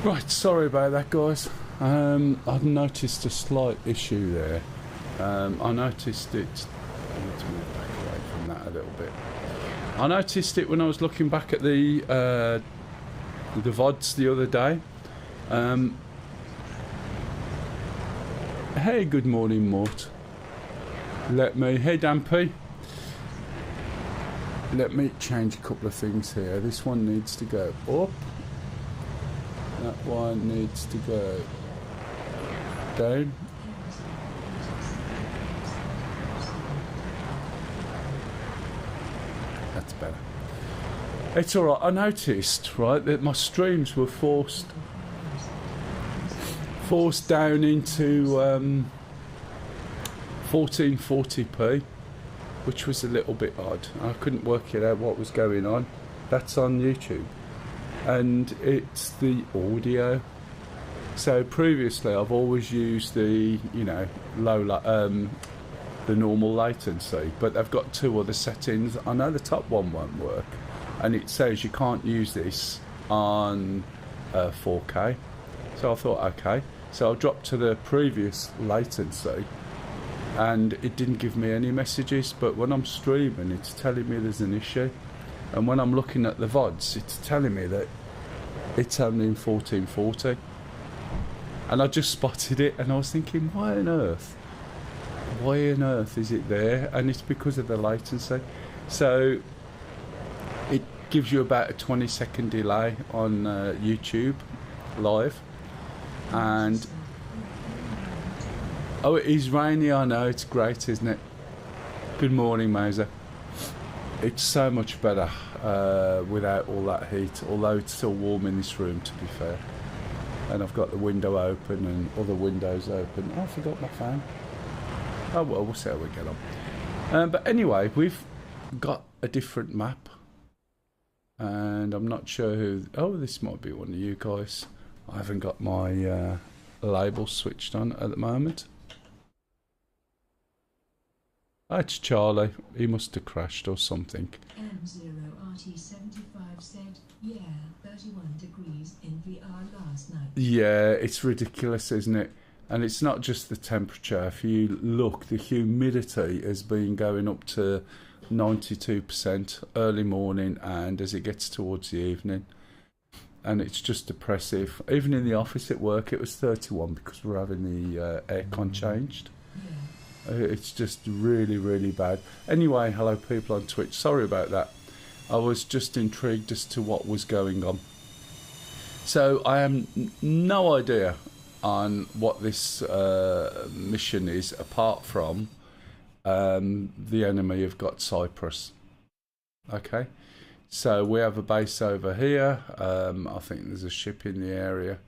Right, sorry about that, guys. I've noticed a slight issue there. I noticed it. Let's move back away from that a little bit. I noticed it when I was looking back at the VODs the other day. Hey, good morning, Mort. Hey, Dampy. Let me change a couple of things here. This one needs to go up. That one needs to go down. That's better. It's alright. I noticed, right, that my streams were forced down into 1440p, which was a little bit odd. I couldn't work it out what was going on. That's on YouTube. And it's the audio. So previously I've always used the, you know, the normal latency, but they've got two other settings. I know the top one won't work, and it says you can't use this on 4K. So I thought, okay, so I dropped to the previous latency, and it didn't give me any messages. But when I'm streaming, it's telling me there's an issue. And when I'm looking at the VODs, it's telling me that it's only in 1440. And I just spotted it, and I was thinking, why on earth is it there? And it's because of the latency. So it gives you about a 20-second delay on YouTube live. And oh, it is rainy. I know, it's great, isn't it? Good morning, Mauser. It's so much better without all that heat, although it's still warm in this room, to be fair. And I've got the window open and other windows open. Oh, I forgot my fan. Oh well, we'll see how we get on. But anyway, we've got a different map. And I'm not sure who... Oh, this might be one of you guys. I haven't got my label switched on at the moment. Oh, it's Charlie. He must have crashed or something. M0RT75 said, yeah, 31 degrees in VR last night. Yeah, it's ridiculous, isn't it? And it's not just the temperature. If you look, the humidity has been going up to 92% early morning, and as it gets towards the evening. And it's just depressive. Even in the office at work, it was 31 because we're having the aircon changed. It's just really, really bad. Anyway, hello people on Twitch. Sorry about that. I was just intrigued as to what was going on. So I have no idea on what this mission is, apart from the enemy have got Cyprus. Okay. So we have a base over here. I think there's a ship in the area.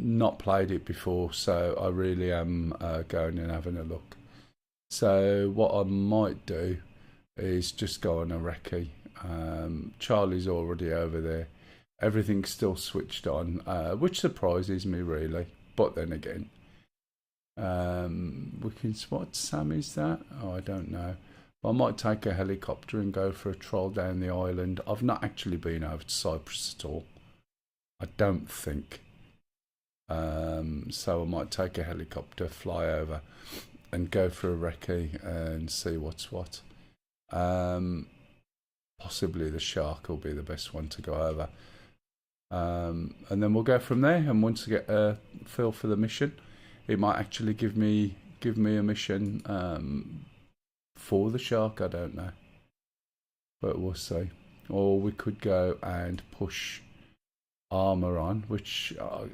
Not played it before, so I really am going and having a look. So what I might do is just go on a recce. Charlie's already over there. Everything's still switched on, which surprises me really. But then again, we can... What Sam is that? Oh, I don't know. I might take a helicopter and go for a troll down the island. I've not actually been over to Cyprus at all. I don't think. So I might take a helicopter, fly over, and go for a recce and see what's what. Possibly the shark will be the best one to go over. And then we'll go from there. And once I get a feel for the mission, it might actually give me a mission for the shark. I don't know, but we'll see. Or we could go and push armor on, which I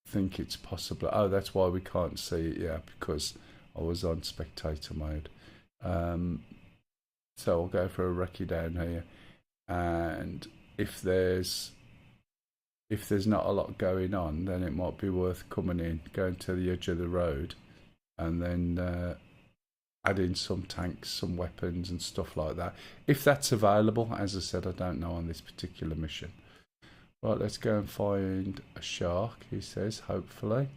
think it's possible. Oh, that's why we can't see it. Yeah, because I was on spectator mode. So I'll go for a recce down here, and if there's not a lot going on, then it might be worth coming in, going to the edge of the road, and then add in some tanks, some weapons and stuff like that, if that's available. As I said, I don't know on this particular mission. Right, let's go and find a shark, he says, hopefully.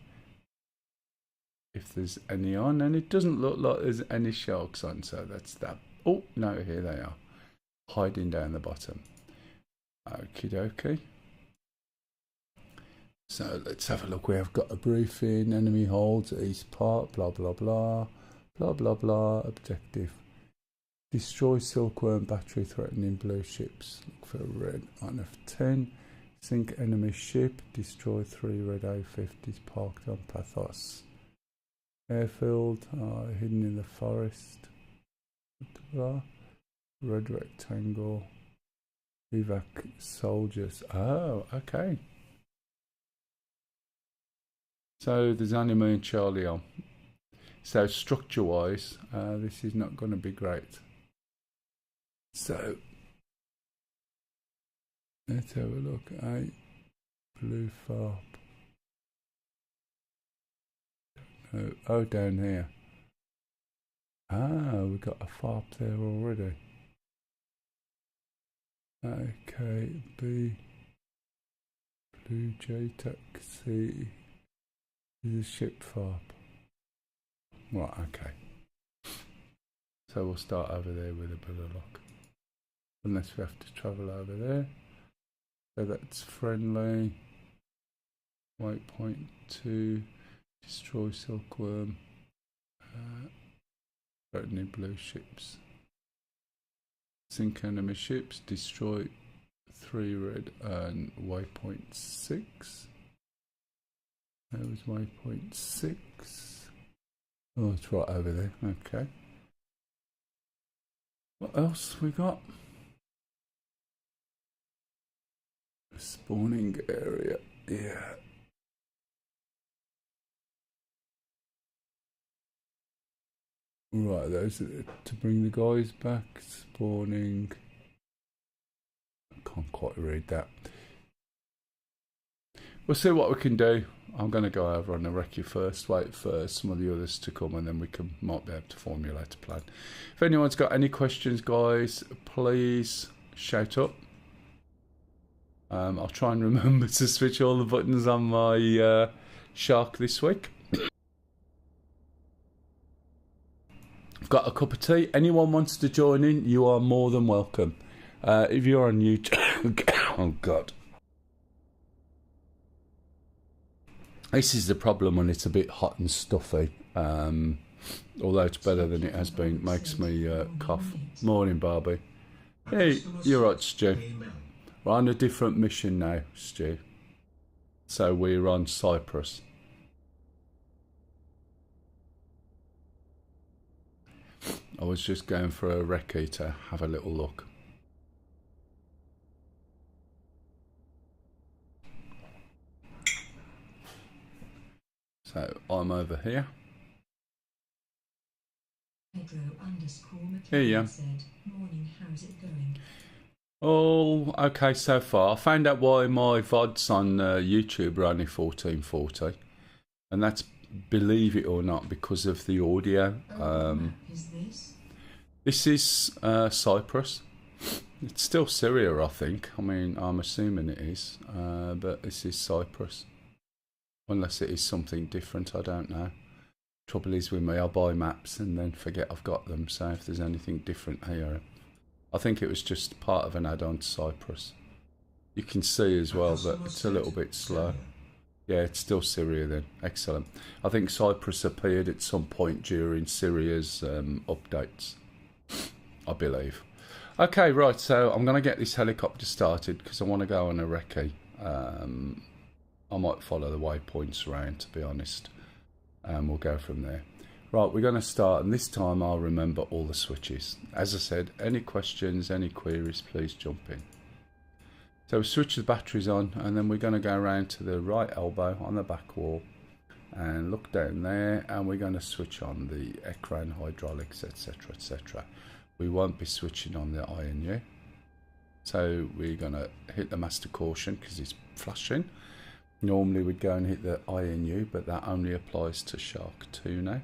If there's any on, and it doesn't look like there's any sharks on, so that's that. Oh, no, here they are, hiding down the bottom. Okie dokie. So let's have a look. We have got a briefing. Enemy holds East Park. Blah blah blah. Blah blah blah. Objective: destroy Silkworm battery threatening blue ships. Look for red on F10. Sink enemy ship. Destroy 3 red A50s parked on Pathos. Airfield. Hidden in the forest. Blah. Red rectangle. Evac soldiers. Oh, okay. So there's only me and Charlie on. So structure-wise, this is not going to be great. So let's have a look. Blue farp. No. Oh, down here. We got a farp there already. Okay, B. Blue J taxi. This is ship farp. Right, okay. So we'll start over there with a bit of luck. Unless we have to travel over there. So that's friendly. Waypoint 2. Destroy Silkworm. Threatening blue ships. Sink enemy ships. Destroy 3 red and waypoint 6. That was waypoint 6. Oh, it's right over there. Okay. What else we got? Spawning area. Yeah. Right, those are to bring the guys back. Spawning. I can't quite read that. We'll see what we can do. I'm going to go over on the recce first, wait for some of the others to come, and then we might be able to formulate a plan. If anyone's got any questions, guys, please shout up. I'll try and remember to switch all the buttons on my Shark this week. I've got a cup of tea. Anyone wants to join in, you are more than welcome. If you're on YouTube... oh, God. This is the problem when it's a bit hot and stuffy. Although it's better than it has been. It makes me cough. Morning, Barbie. Hey, you're right, Stu. We're on a different mission now, Stu. So we're on Cyprus. I was just going for a recce to have a little look. So I'm over here. Here you are. Morning, how's it going? Oh, okay so far. I found out why my VODs on YouTube are only 1440. And that's, believe it or not, because of the audio. Is this? This is Cyprus. It's still Syria, I think. I mean, I'm assuming it is. But this is Cyprus. Unless it is something different, I don't know. Trouble is with me, I buy maps and then forget I've got them. So if there's anything different here, I think it was just part of an add-on to Cyprus. You can see as well that it's a little bit slow. Yeah, it's still Syria then. Excellent. I think Cyprus appeared at some point during Syria's updates, I believe. Okay, right, so I'm going to get this helicopter started because I want to go on a recce. I might follow the waypoints around, to be honest. And we'll go from there. Right, we're going to start, and this time I'll remember all the switches. As I said, any questions, any queries, please jump in. So we switch the batteries on, and then we're going to go around to the right elbow on the back wall and look down there, and we're going to switch on the Ekran, hydraulics, etc, etc. We won't be switching on the INU. So we're going to hit the master caution because it's flashing. Normally we'd go and hit the INU, but that only applies to Shark 2 now.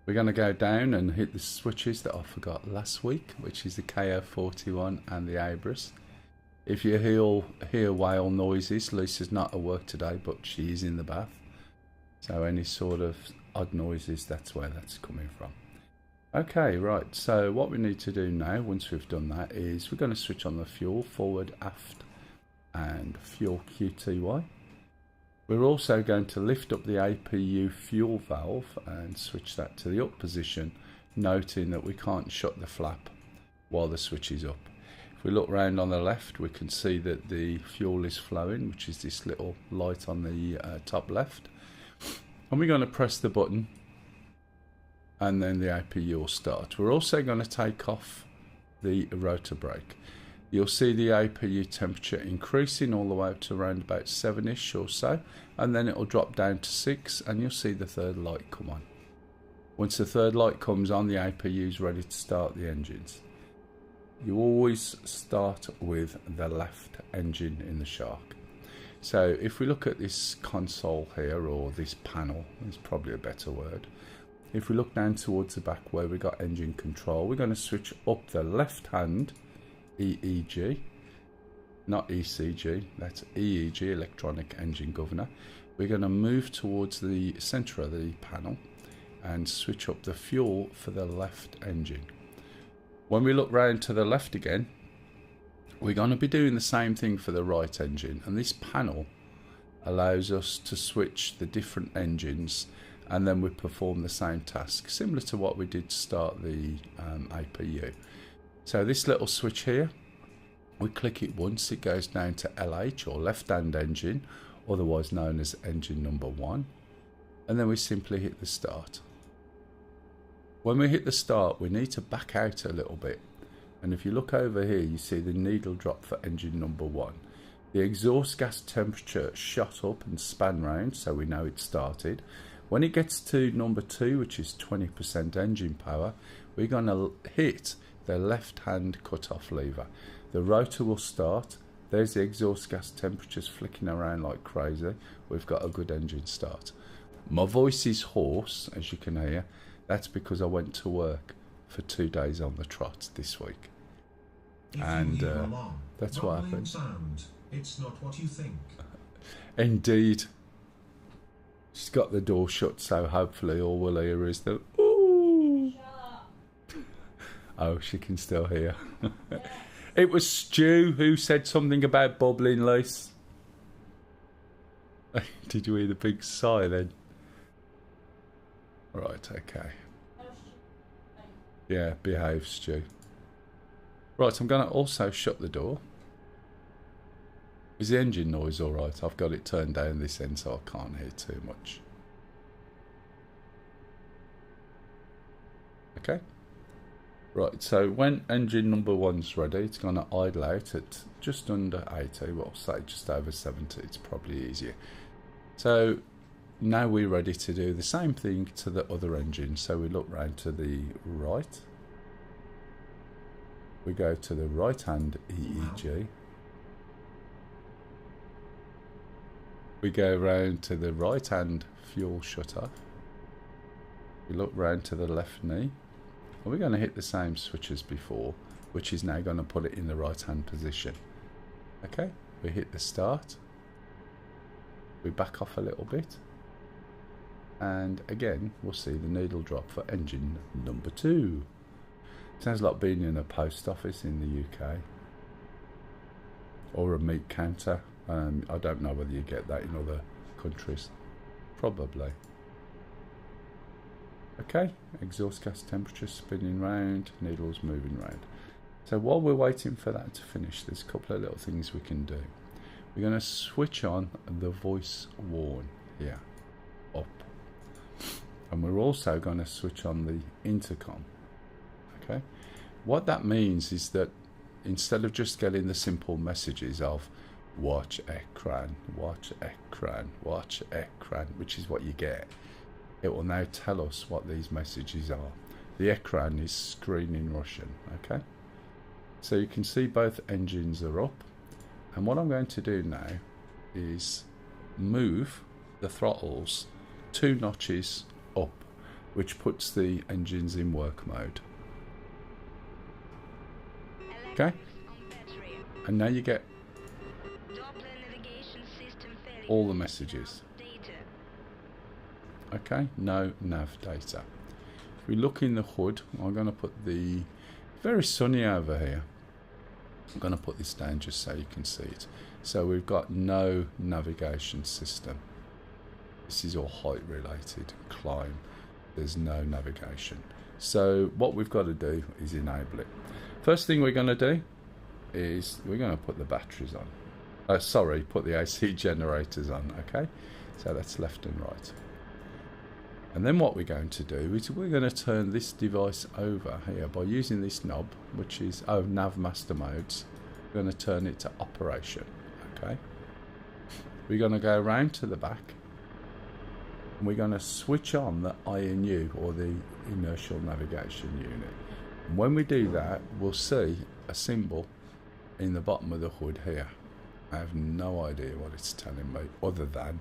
We're going to go down and hit the switches that I forgot last week, which is the KO41 and the Abras. If you hear whale noises, Lisa's not at work today, but she is in the bath. So any sort of odd noises, that's where that's coming from. Okay, right, so what we need to do now, once we've done that, is we're going to switch on the fuel, forward, aft, and fuel QTY. We're also going to lift up the APU fuel valve and switch that to the up position, noting that we can't shut the flap while the switch is up. If we look round on the left, we can see that the fuel is flowing, which is this little light on the top left. And we're going to press the button and then the APU will start. We're also going to take off the rotor brake. You'll see the APU temperature increasing all the way up to around about 7ish or so, and then it'll drop down to 6 and you'll see the third light come on. Once the third light comes on, the APU is ready to start the engines. You always start with the left engine in the Shark. So if we look at this console here, or this panel, is probably a better word. If we look down towards the back where we got engine control, we're going to switch up the left hand EEG, not ECG, that's EEG, electronic engine governor. We're going to move towards the center of the panel and switch up the fuel for the left engine. When we look round to the left again, we're going to be doing the same thing for the right engine, and this panel allows us to switch the different engines, and then we perform the same task, similar to what we did to start the APU. So this little switch here, we click it once, it goes down to LH, or left hand engine, otherwise known as engine number 1, and then we simply hit the start. When we hit the start, we need to back out a little bit, and if you look over here, you see the needle drop for engine number 1. The exhaust gas temperature shot up and span round, so we know it started. When it gets to number 2, which is 20% engine power, we're going to hit the left hand cut-off lever. The rotor will start. There's the exhaust gas temperatures flicking around like crazy. We've got a good engine start. My voice is hoarse, as you can hear. That's because I went to work for 2 days on the trot this week. And that's what happened. Sound, it's not what you think. Indeed. She's got the door shut, so hopefully all we'll hear is the ooh. Oh, she can still hear. It was Stu who said something about bubbling lace. Did you hear the big sigh then? Right, okay. Yeah, behave, Stu. Right, I'm going to also shut the door. Is the engine noise alright? I've got it turned down this end so I can't hear too much. Okay. Right, so when engine number 1's ready, it's going to idle out at just under 80, well, say just over 70, it's probably easier. So now we're ready to do the same thing to the other engine. So we look round to the right. We go to the right hand EEG. We go round to the right hand fuel shutter. We look round to the left knee. And we're going to hit the same switch as before, which is now going to put it in the right hand position. Okay, we hit the start. We back off a little bit. And again, we'll see the needle drop for engine number 2. Sounds like being in a post office in the UK. Or a meat counter. I don't know whether you get that in other countries. Probably. Okay, exhaust gas temperature spinning round, needles moving round. So while we're waiting for that to finish, there's a couple of little things we can do. We're going to switch on the voice warn here, up. And we're also going to switch on the intercom. Okay, what that means is that instead of just getting the simple messages of watch ekran, watch ekran, watch ekran, which is what you get, it will now tell us what these messages are. The ekran is screen in Russian. Okay, so you can see both engines are up, and what I'm going to do now is move the throttles 2 notches up, which puts the engines in work mode. Okay, and now you get all the messages. Okay, no nav data. If we look in the hood, I'm going to put the, very sunny over here. I'm going to put this down just so you can see it. So we've got no navigation system. This is all height related, climb. There's no navigation. So what we've got to do is enable it. First thing we're going to do is we're going to put the batteries on. Sorry, put the AC generators on, okay? So that's left and right. And then what we're going to do is we're going to turn this device over here by using this knob, which is nav master modes. We're going to turn it to operation, okay? We're going to go around to the back and we're going to switch on the INU, or the inertial navigation unit. And when we do that, we'll see a symbol in the bottom of the hood here. I have no idea what it's telling me, other than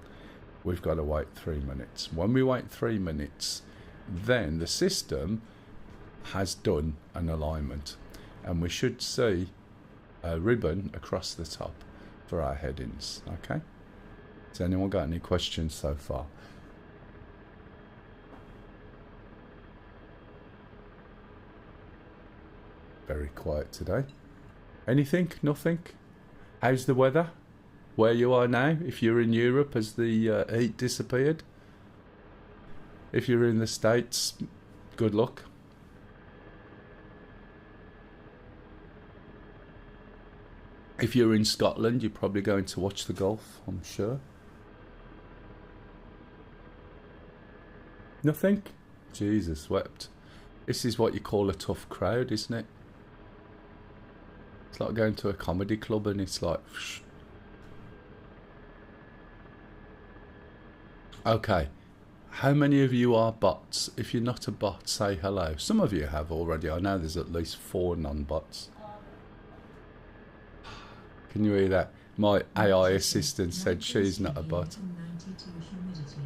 we've got to wait 3 minutes. When we wait 3 minutes, then the system has done an alignment, and we should see a ribbon across the top for our headings. Okay? Has anyone got any questions so far? Very quiet today. Anything? Nothing? How's the weather where you are now? If you're in Europe, has the heat disappeared? If you're in the States, good luck. If you're in Scotland, you're probably going to watch the golf, I'm sure. Nothing? Jesus wept. This is what you call a tough crowd, isn't it? It's like going to a comedy club and it's like... Shh. Okay. How many of you are bots? If you're not a bot, say hello. Some of you have already. I know there's at least 4 non-bots. Can you hear that? My AI assistant said she's not a bot.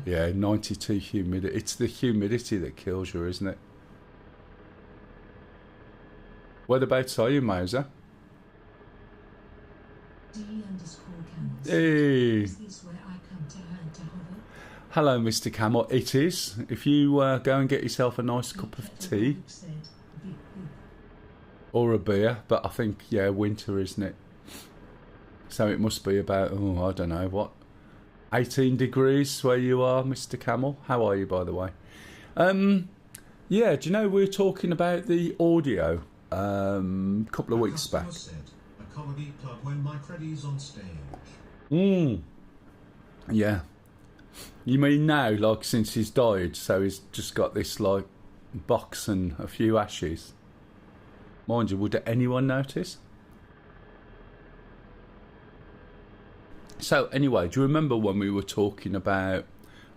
Yeah, 92 humidity. It's the humidity that kills you, isn't it? Whereabouts are you, Mauser? Hey. Hello, Mr. Camel. It is. If you go and get yourself a nice cup of tea or a beer, but I think, yeah, winter, isn't it? So it must be about, oh, I don't know, what, 18 degrees where you are, Mr. Camel. How are you, by the way? Yeah, do you know we were talking about the audio a couple of weeks back? A comedy club when Mike Reddy's on stage. Yeah. You mean now, like since he's died, so he's just got this like box and a few ashes? Mind you, would anyone notice? So anyway, do you remember when we were talking about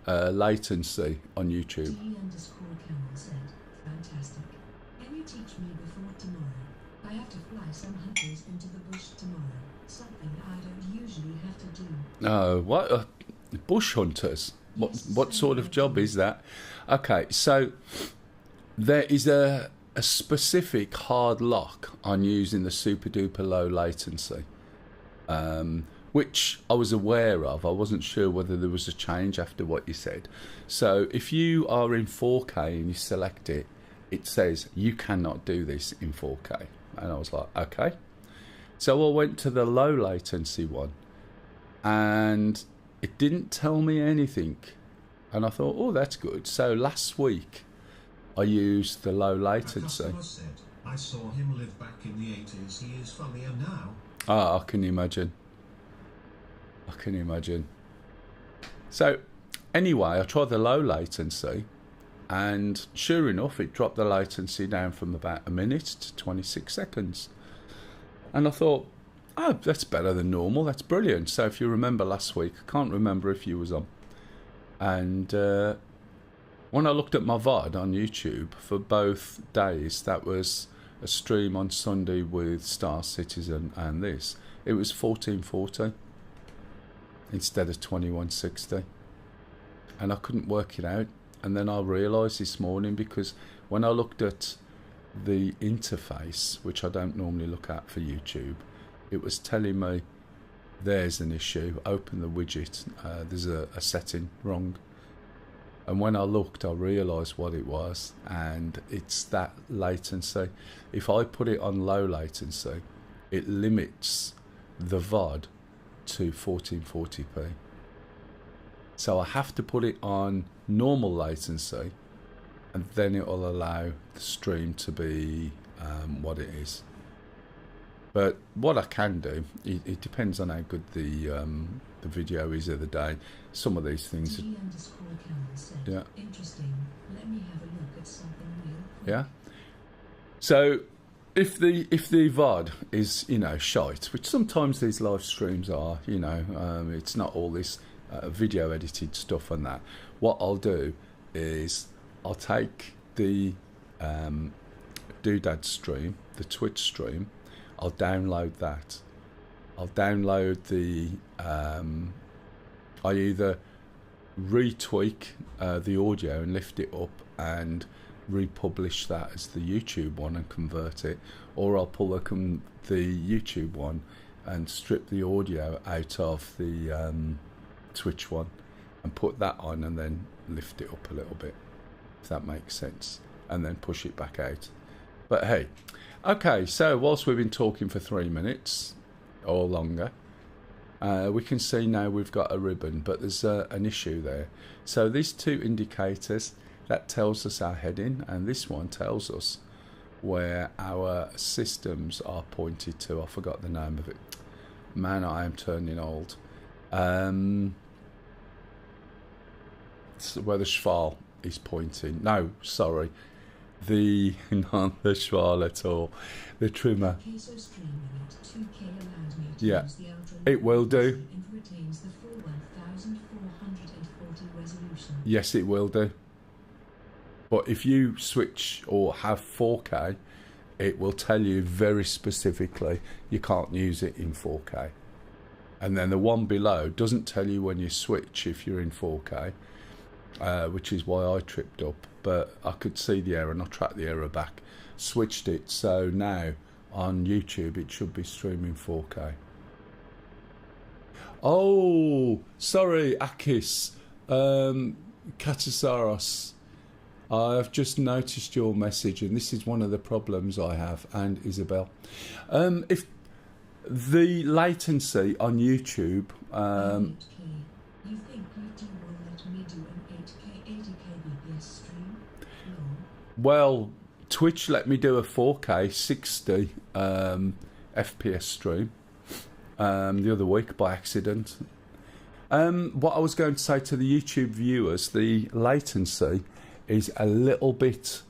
latency on YouTube? D_Camel said, fantastic. Can you teach me before tomorrow? I have to fly some hunters into the bush tomorrow. Something I don't usually have to do. Oh, what? Bush hunters? What sort of job is that? Okay, so there is a specific hard lock on using the super duper low latency. Which I was aware of. I wasn't sure whether there was a change after what you said. So if you are in 4K and you select it, it says you cannot do this in 4K. And I was like, okay. So I went to the low latency one and it didn't tell me anything. And I thought, oh, that's good. So last week I used the low latency. A customer said, I saw him live back in the 80s. He is funnier now. Ah, I can imagine. I can imagine. So anyway, I tried the low latency and sure enough it dropped the latency down from about a minute to 26 seconds. And I thought, oh, that's better than normal, that's brilliant. So if you remember last week, I can't remember if you was on, and when I looked at my VOD on YouTube for both days, that was a stream on Sunday with Star Citizen and this, it was 1440 instead of 2160, and I couldn't work it out. And then I realised this morning, because when I looked at the interface, which I don't normally look at for YouTube, it was telling me there's an issue, open the widget, there's a setting wrong. And when I looked, I realised what it was, and it's that latency. If I put it on low latency, it limits the VOD to 1440p. So I have to put it on normal latency, and then it will allow the stream to be what it is. But what I can do, it depends on how good the video is of the day. Some of these things, yeah, interesting. Let me have a look at something real quick. yeah. So if the VOD is, you know, shite, which sometimes these live streams are, you know, it's not all this video edited stuff and that. What I'll do is I'll take the Doodad stream, the Twitch stream. I'll download that. I'll download the. I either retweak the audio and lift it up and republish that as the YouTube one and convert it, or I'll pull the YouTube one and strip the audio out of the Twitch one and put that on and then lift it up a little bit, if that makes sense, and then push it back out. But hey, okay, so whilst we've been talking for 3 minutes or longer, we can see now we've got a ribbon, but there's an issue there. So these two indicators, that tells us our heading, and this one tells us where our systems are pointed to. I forgot the name of it. Man, I am turning old. Where the Schwal is pointing. No, sorry. Not the Schwal at all. The trimmer. Yeah, it will do. Yes, it will do. But if you switch or have 4K, it will tell you very specifically you can't use it in 4K. And then the one below doesn't tell you when you switch if you're in 4K, which is why I tripped up. But I could see the error and I tracked the error back, switched it, so now on YouTube it should be streaming 4K. Oh, sorry, Akis, Katasaros. I've just noticed your message, and this is one of the problems I have, and Isabel. If the latency on YouTube, you think YouTube will let me do an 8K 80 kbps stream? No. well, Twitch let me do a 4K 60 FPS stream the other week by accident. What I was going to say to the YouTube viewers, the latency is a little bit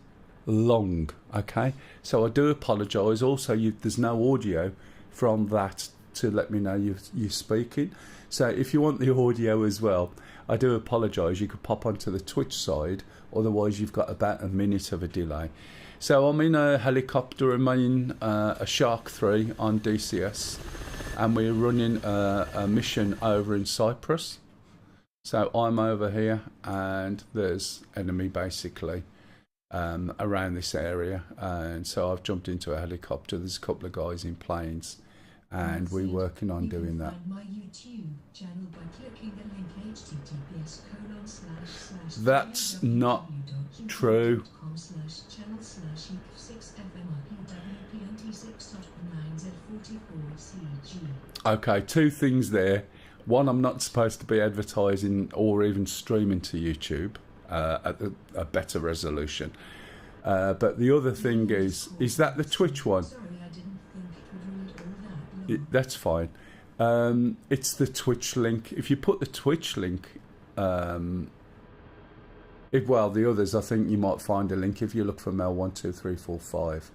long, okay? So I do apologise. Also, there's no audio from that to let me know you're speaking. So if you want the audio as well, I do apologise. You could pop onto the Twitch side, otherwise you've got about a minute of a delay. So I'm in a helicopter. I'm in a Shark 3 on DCS, and we're running a mission over in Cyprus. So I'm over here, and there's enemy basically around this area, and so I've jumped into a helicopter. There's a couple of guys in planes, and we're working on doing that. My YouTube channel by clicking the link https:// That's not true. Okay, two things there. One, I'm not supposed to be advertising or even streaming to YouTube at a better resolution. But the other thing is that the Twitch one? Sorry, I didn't think it would read all that long. That's fine. It's the Twitch link. If you put the Twitch link, the others, I think you might find a link if you look for Mel12345.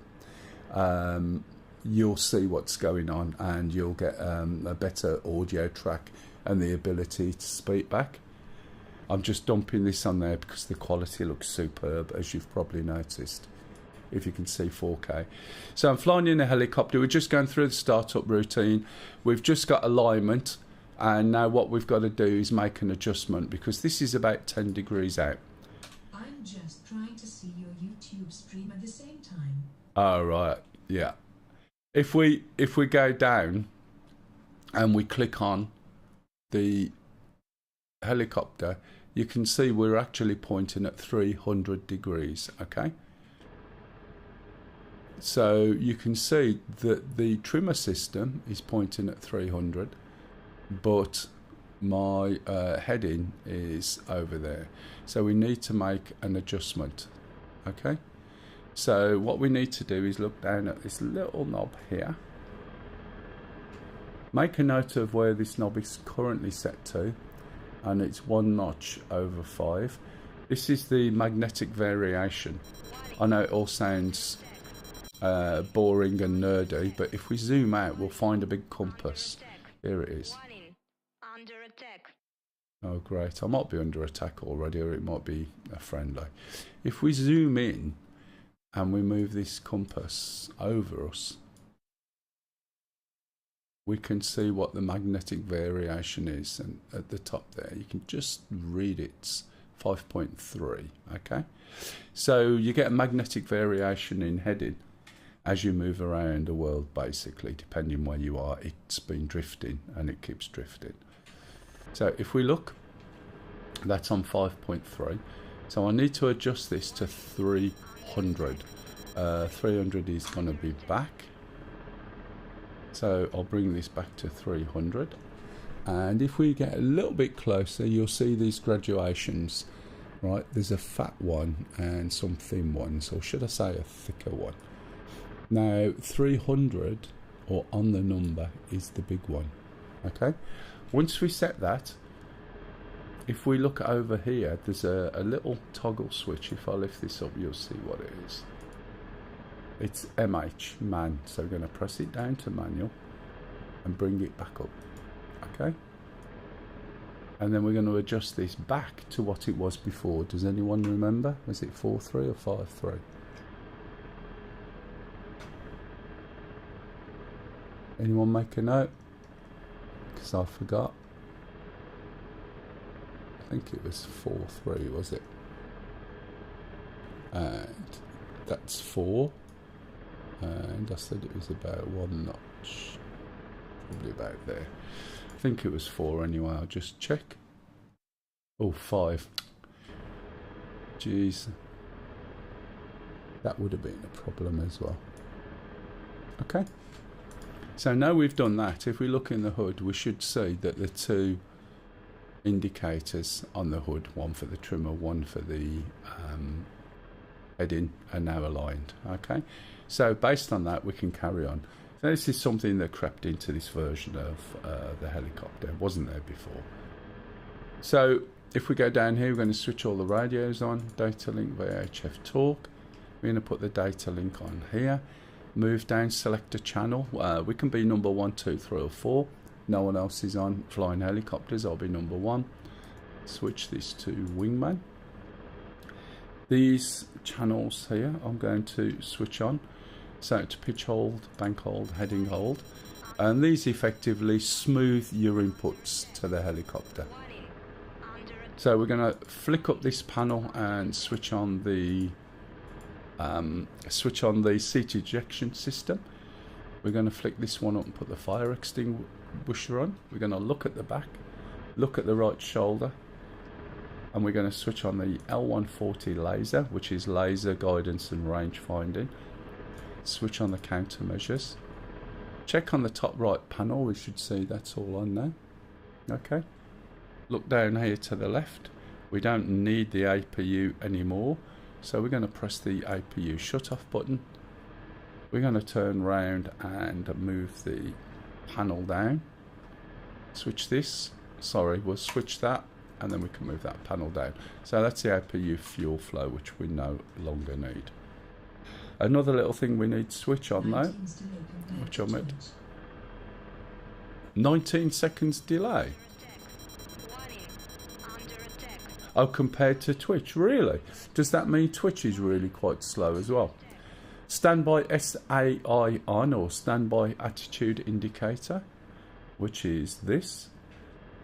You'll see what's going on, and you'll get a better audio track and the ability to speak back. I'm just dumping this on there because the quality looks superb, as you've probably noticed, if you can see 4K. So I'm flying in a helicopter. We're just going through the startup routine. We've just got alignment, and now what we've got to do is make an adjustment, because this is about 10 degrees out. I'm just trying to see your YouTube stream at the same time. Oh, right, yeah. If we go down and we click on the helicopter, you can see we're actually pointing at 300 degrees, okay? So you can see that the trimmer system is pointing at 300, but my heading is over there. So we need to make an adjustment. Okay, so what we need to do is look down at this little knob here. Make a note of where this knob is currently set to, and it's 1 notch over 5. This is the magnetic variation. I know it all sounds boring and nerdy, but if we zoom out, we'll find a big compass. Here it is. Oh great, I might be under attack already, or it might be a friendly. If we zoom in and we move this compass over us, we can see what the magnetic variation is, and at the top there you can just read it's 5.3. okay, so you get a magnetic variation in heading as you move around the world, basically, depending where you are. It's been drifting and it keeps drifting. So if we look, that's on 5.3. So I need to adjust this to 300. 300 is going to be back. So I'll bring this back to 300. And if we get a little bit closer, you'll see these graduations. Right, there's a fat one and some thin ones, or should I say a thicker one. Now 300, or on the number, is the big one. Okay, once we set that, if we look over here, there's a little toggle switch. If I lift this up, you'll see what it is. It's MH, man. So we're going to press it down to manual and bring it back up. Okay, and then we're going to adjust this back to what it was before. Does anyone remember? Was it 4.3 or 5.3? Anyone make a note? Because I forgot. I think it was 4.3, was it? And that's 4. And I said it was about 1 notch. Probably about there. I think it was 4 anyway. I'll just check. Oh, 5. Jeez. That would have been a problem as well. Okay. So now we've done that, if we look in the hood, we should see that the 2 indicators on the hood, one for the trimmer, one for the heading, are now aligned. Okay, so based on that, we can carry on. So this is something that crept into this version of the helicopter. It wasn't there before. So if we go down here, we're going to switch all the radios on. Data link VHF talk. We're going to put the data link on here. Move down, select a channel. We can be number 1, 2, 3 or 4. No one else is on flying helicopters. I'll be number 1. Switch this to wingman. These channels here I'm going to switch on. So to pitch hold, bank hold, heading hold. And these effectively smooth your inputs to the helicopter. So we're going to flick up this panel and switch on the seat ejection system. We're going to flick this one up and put the fire extinguisher on. We're going to look at the back, look at the right shoulder, and we're going to switch on the L140 laser, which is laser guidance and range finding. Switch on the countermeasures. Check on the top right panel, we should see that's all on now. Okay. Look down here to the left. We don't need the APU anymore. So we're going to press the APU shut-off button. We're going to turn round and move the panel down. Switch this. Sorry, we'll switch that, and then we can move that panel down. So that's the APU fuel flow, which we no longer need. Another little thing we need to switch on now, which I'm at 19 seconds delay. Oh, compared to Twitch, really? Does that mean Twitch is really quite slow as well? Standby SAI on, or standby attitude indicator, which is this.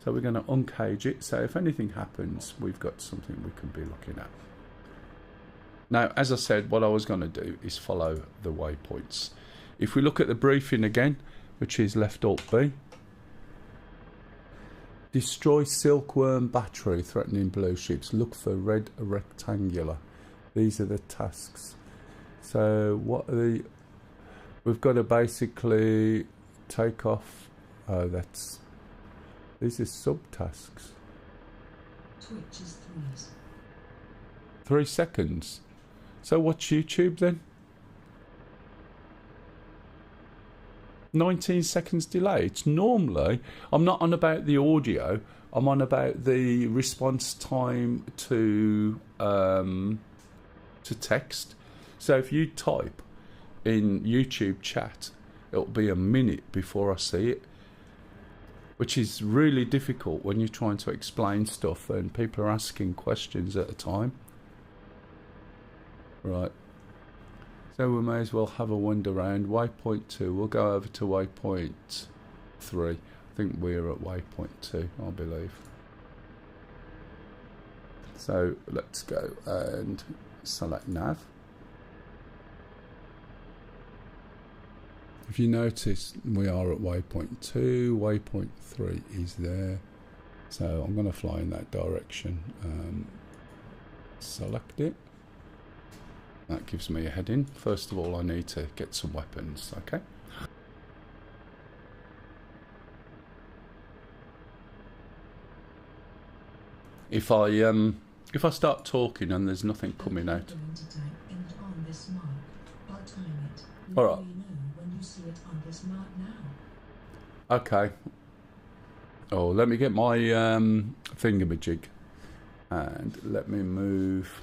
So we're going to uncage it, so if anything happens, we've got something we can be looking at. Now, as I said, what I was going to do is follow the waypoints. If we look at the briefing again, which is left Alt B. Destroy silkworm battery threatening blue ships. Look for red rectangular. These are the tasks. So what are the... We've got to basically take off... Oh, that's... These are subtasks. Twitch is 3s. 3 seconds. So what's YouTube then? 19 seconds delay. It's normally, I'm not on about the audio, I'm on about the response time to text. So if you type in YouTube chat, it'll be a minute before I see it, which is really difficult when you're trying to explain stuff and people are asking questions at a time. Right. So we may as well have a wander around. Waypoint 2, we'll go over to waypoint 3. I think we're at waypoint 2, I believe. So let's go and select nav. If you notice, we are at waypoint 2, waypoint 3 is there. So I'm going to fly in that direction. Select it. That gives me a heading. First of all, I need to get some weapons, okay? If I start talking and there's nothing coming out. All right. Okay. Oh, let me get my thingamajig and let me move.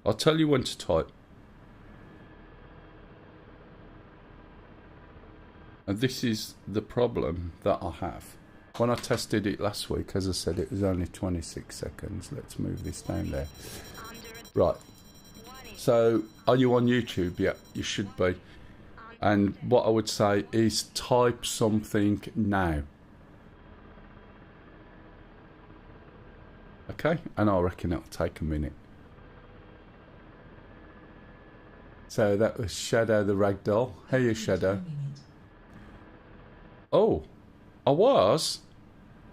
I'll tell you when to type. And this is the problem that I have. When I tested it last week, as I said, it was only 26 seconds. Let's move this down there. Right. So, are you on YouTube? Yeah, you should be. And what I would say is type something now. Okay? And I reckon it'll take a minute. So that was Shadow the Ragdoll. Hey, you Shadow. Oh, I was?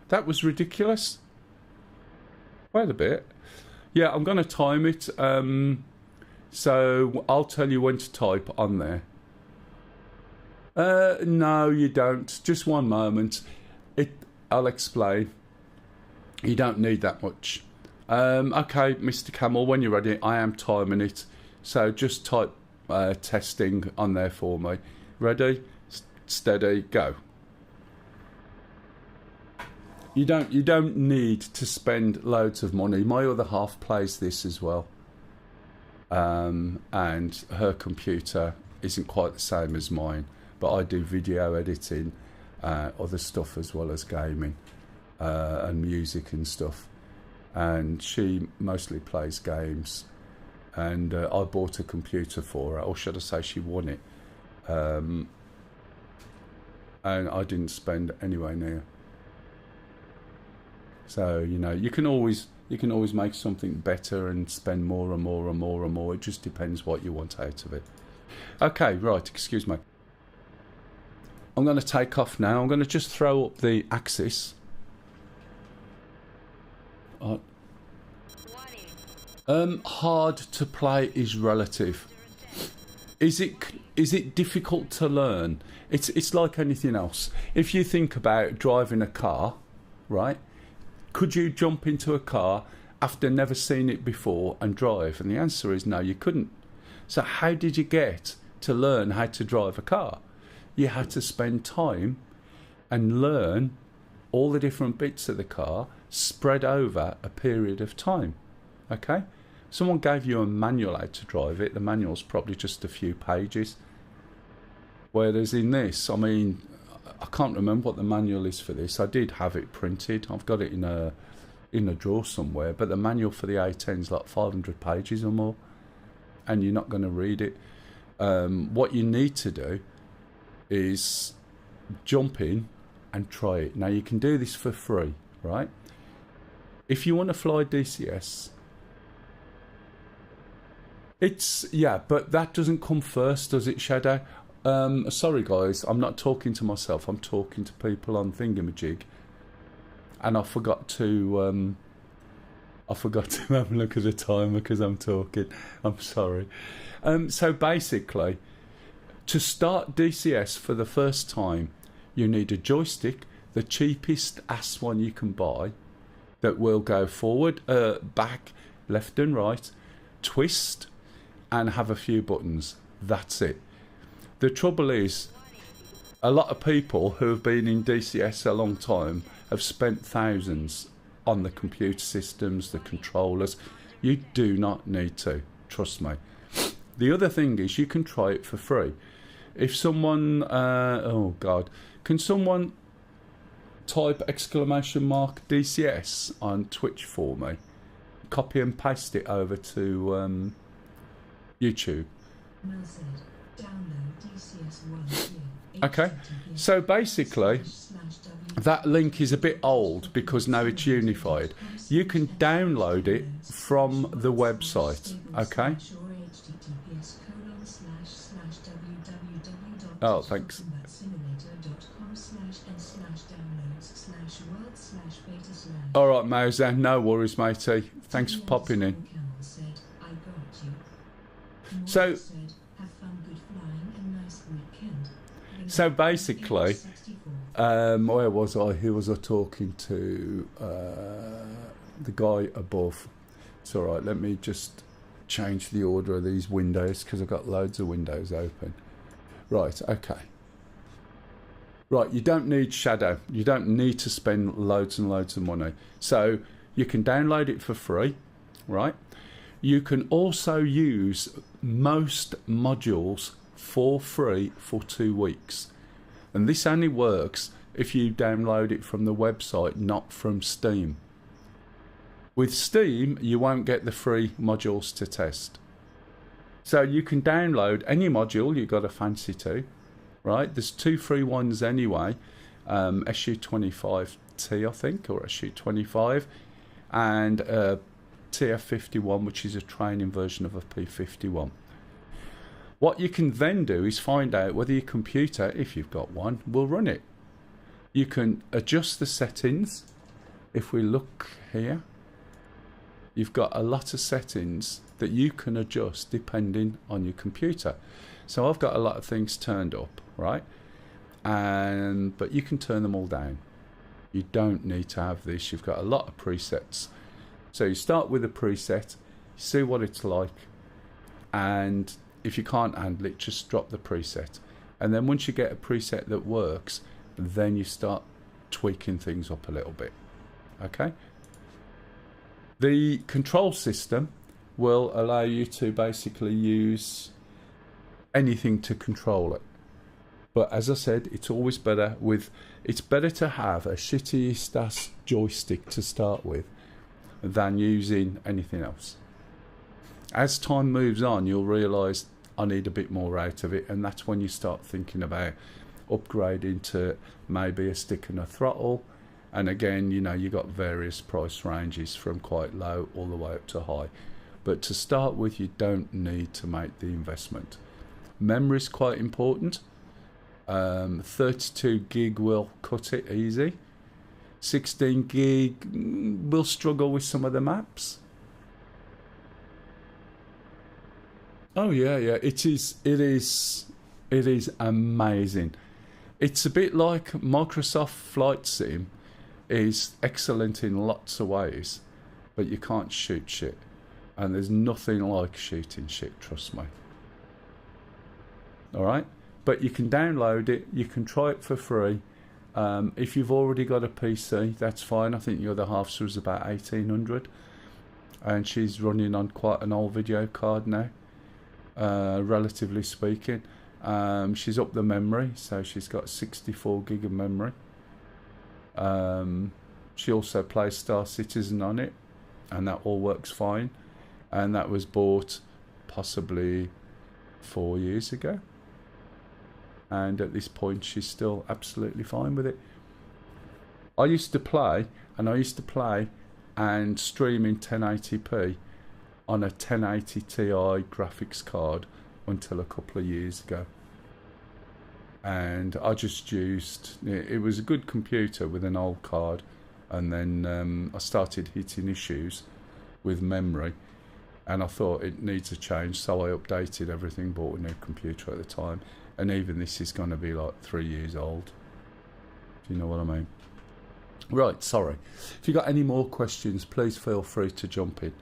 That was ridiculous. Wait a bit. Yeah, I'm going to time it. So I'll tell you when to type on there. No, you don't. Just one moment. I'll explain. You don't need that much. Okay, Mr. Camel, when you're ready, I am timing it. So just type testing on there for me. Ready, steady, go. You don't need to spend loads of money. My other half plays this as well, and her computer isn't quite the same as mine. But I do video editing, other stuff as well as gaming, and music and stuff. And she mostly plays games. And I bought a computer for her, or should I say she won it. And I didn't spend anywhere near. So, you know, you can always make something better and spend more and more and more and more. It just depends what you want out of it. Okay, right, excuse me. I'm going to take off now. I'm going to just throw up the axis. Hard to play is relative. Is it difficult to learn? It's like anything else. If you think about driving a car, right? Could you jump into a car after never seen it before and drive? And the answer is no, you couldn't. So how did you get to learn how to drive a car? You had to spend time and learn all the different bits of the car spread over a period of time. Okay? Someone gave you a manual how to drive it. The manual's probably just a few pages. Whereas in this, I mean, I can't remember what the manual is for this. I did have it printed. I've got it in a drawer somewhere. But the manual for the A10 is like 500 pages or more. And you're not going to read it. What you need to do is jump in and try it. Now, you can do this for free, right? If you want to fly DCS... but that doesn't come first, does it, Shadow? Sorry, guys, I'm not talking to myself. I'm talking to people on Thingamajig, and I forgot to have a look at the timer because I'm talking. I'm sorry. So basically, to start DCS for the first time, you need a joystick the cheapest ass one you can buy that will go forward, back, left and right, twist, and have a few buttons. That's it. The trouble is, a lot of people who have been in DCS a long time have spent thousands on the computer systems, the controllers. You do not need to, trust me. The other thing is you can try it for free. If someone, oh God, can someone type !DCS on Twitch for me? Copy and paste it over to YouTube. Well said. Download DCS World here. Okay, so basically that link is a bit old because now it's unified. You can download it from the website, okay? Oh, thanks. Alright, Mauser, no worries, matey. Thanks for popping in. So basically, where was I? Who was I talking to? The guy above. It's alright, let me just change the order of these windows because I've got loads of windows open. Right, okay. Right, you don't need Shadow. You don't need to spend loads and loads of money. So you can download it for free, right? You can also use most modules for free for 2 weeks. And this only works if you download it from the website, not from Steam. With Steam, you won't get the free modules to test. So you can download any module you've got a fancy to, right? There's 2 free ones anyway, SU25T I think, or SU25, and TF51, which is a training version of a P51. What you can then do is find out whether your computer, if you've got one, will run it. You can adjust the settings. If we look here, you've got a lot of settings that you can adjust depending on your computer. So I've got a lot of things turned up, right? But you can turn them all down. You don't need to have this. You've got a lot of presets. So you start with a preset, see what it's like, and if you can't handle it, just drop the preset. And then once you get a preset that works, then you start tweaking things up a little bit. Okay? The control system will allow you to basically use anything to control it. But as I said, it's always better to have a shitty STAS joystick to start with than using anything else. As time moves on, you'll realise I need a bit more out of it, and that's when you start thinking about upgrading to maybe a stick and a throttle. And again, you know, you've got various price ranges from quite low all the way up to high. But to start with, you don't need to make the investment. Memory is quite important. 32 gig will cut it easy. 16 gig will struggle with some of the maps. Oh yeah, it is amazing. It's a bit like Microsoft Flight Sim is excellent in lots of ways, but you can't shoot shit. And there's nothing like shooting shit, trust me. Alright? But you can download it, you can try it for free. If you've already got a PC, that's fine. I think the other half was about 1800, and she's running on quite an old video card now, relatively speaking. She's up the memory, so she's got 64 gig of memory. She also plays Star Citizen on it, and that all works fine. And that was bought possibly 4 years ago, and at this point she's still absolutely fine with it. I used to play and stream in 1080p on a 1080 Ti graphics card until a couple of years ago, and I just used it was a good computer with an old card, and then I started hitting issues with memory, and I thought it needs a change, so I updated everything, bought a new computer at the time, and even this is going to be like 3 years old. if you know what I mean. Right, sorry. If you've got any more questions, please feel free to jump in.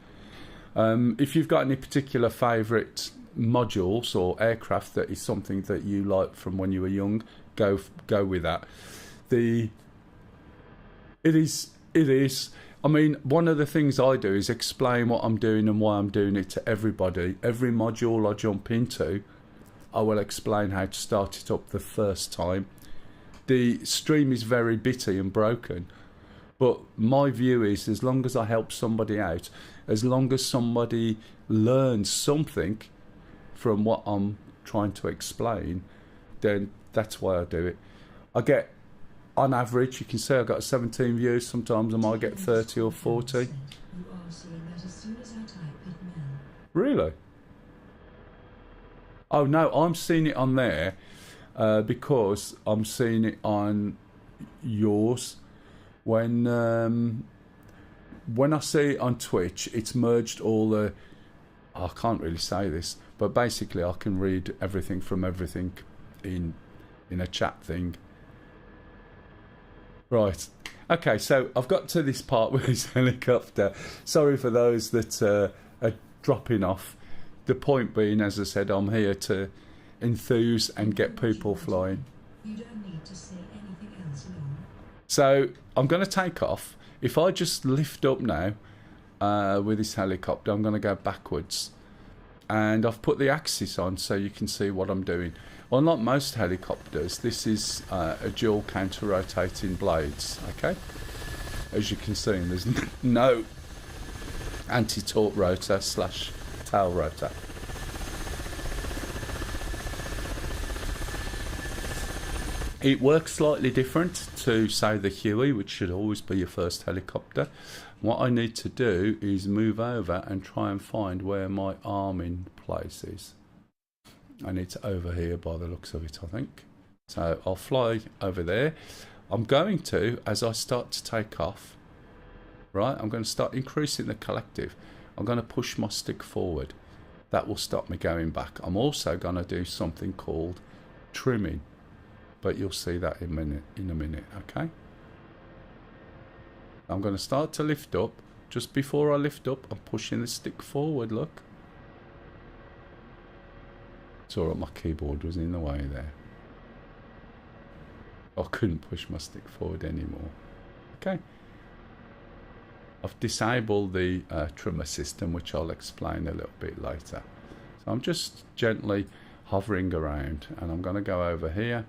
If you've got any particular favourite modules or aircraft that is something that you like from when you were young, go with that. It is. I mean, one of the things I do is explain what I'm doing and why I'm doing it to everybody. Every module I jump into, I will explain how to start it up the first time. The stream is very bitty and broken, but my view is, as long as I help somebody out, as long as somebody learns something from what I'm trying to explain, then that's why I do it. I get, on average, you can say I got 17 views. Sometimes I might get 30 or 40. You are seeing that as soon as I type it now. Really? Oh no, I'm seeing it on there because I'm seeing it on yours. When I see it on Twitch, it's merged all the... I can't really say this, but basically I can read everything from everything in a chat thing. Right. Okay, so I've got to this part with this helicopter. Sorry for those that are dropping off. The point being, as I said, I'm here to enthuse and get people flying. You don't need to say anything else long. So I'm going to take off. If I just lift up now with this helicopter, I'm going to go backwards. And I've put the axis on so you can see what I'm doing. Unlike most helicopters, this is a dual counter-rotating blades, okay? As you can see, there's no anti-torque rotor / tail rotor. It works slightly different to, say, the Huey, which should always be your first helicopter. What I need to do is move over and try and find where my arming place is. I need to over here by the looks of it, I think. So I'll fly over there. I'm going to, as I start to take off, right, I'm going to start increasing the collective. I'm going to push my stick forward. That will stop me going back. I'm also going to do something called trimming, but you'll see that in a minute, okay? I'm going to start to lift up. Just before I lift up, I'm pushing the stick forward, look. It's alright, my keyboard was in the way there. I couldn't push my stick forward anymore. Okay. I've disabled the trimmer system, which I'll explain a little bit later. So I'm just gently hovering around, and I'm going to go over here,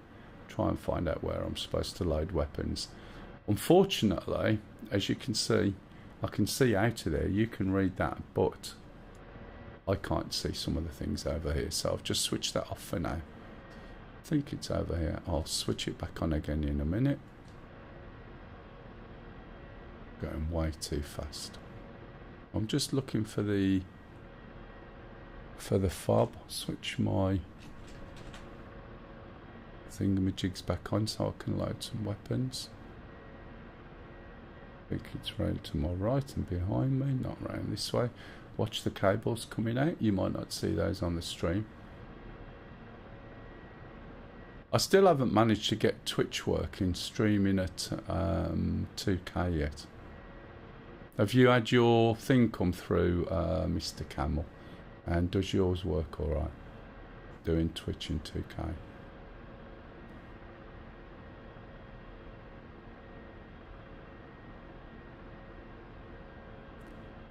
try and find out where I'm supposed to load weapons. Unfortunately, as you can see, I can see out of there, you can read that, but I can't see some of the things over here, so I've just switched that off for now. I think it's over here. I'll switch it back on again in a minute. Going way too fast. I'm just looking for the fob. Switch my thingamajigs back on so I can load some weapons. I think it's round to my right and behind me, not round this way. Watch the cables coming out. You might not see those on the stream. I still haven't managed to get Twitch working, streaming at 2K yet. Have you had your thing come through, Mr. Camel? And does yours work alright? Doing Twitch in 2K?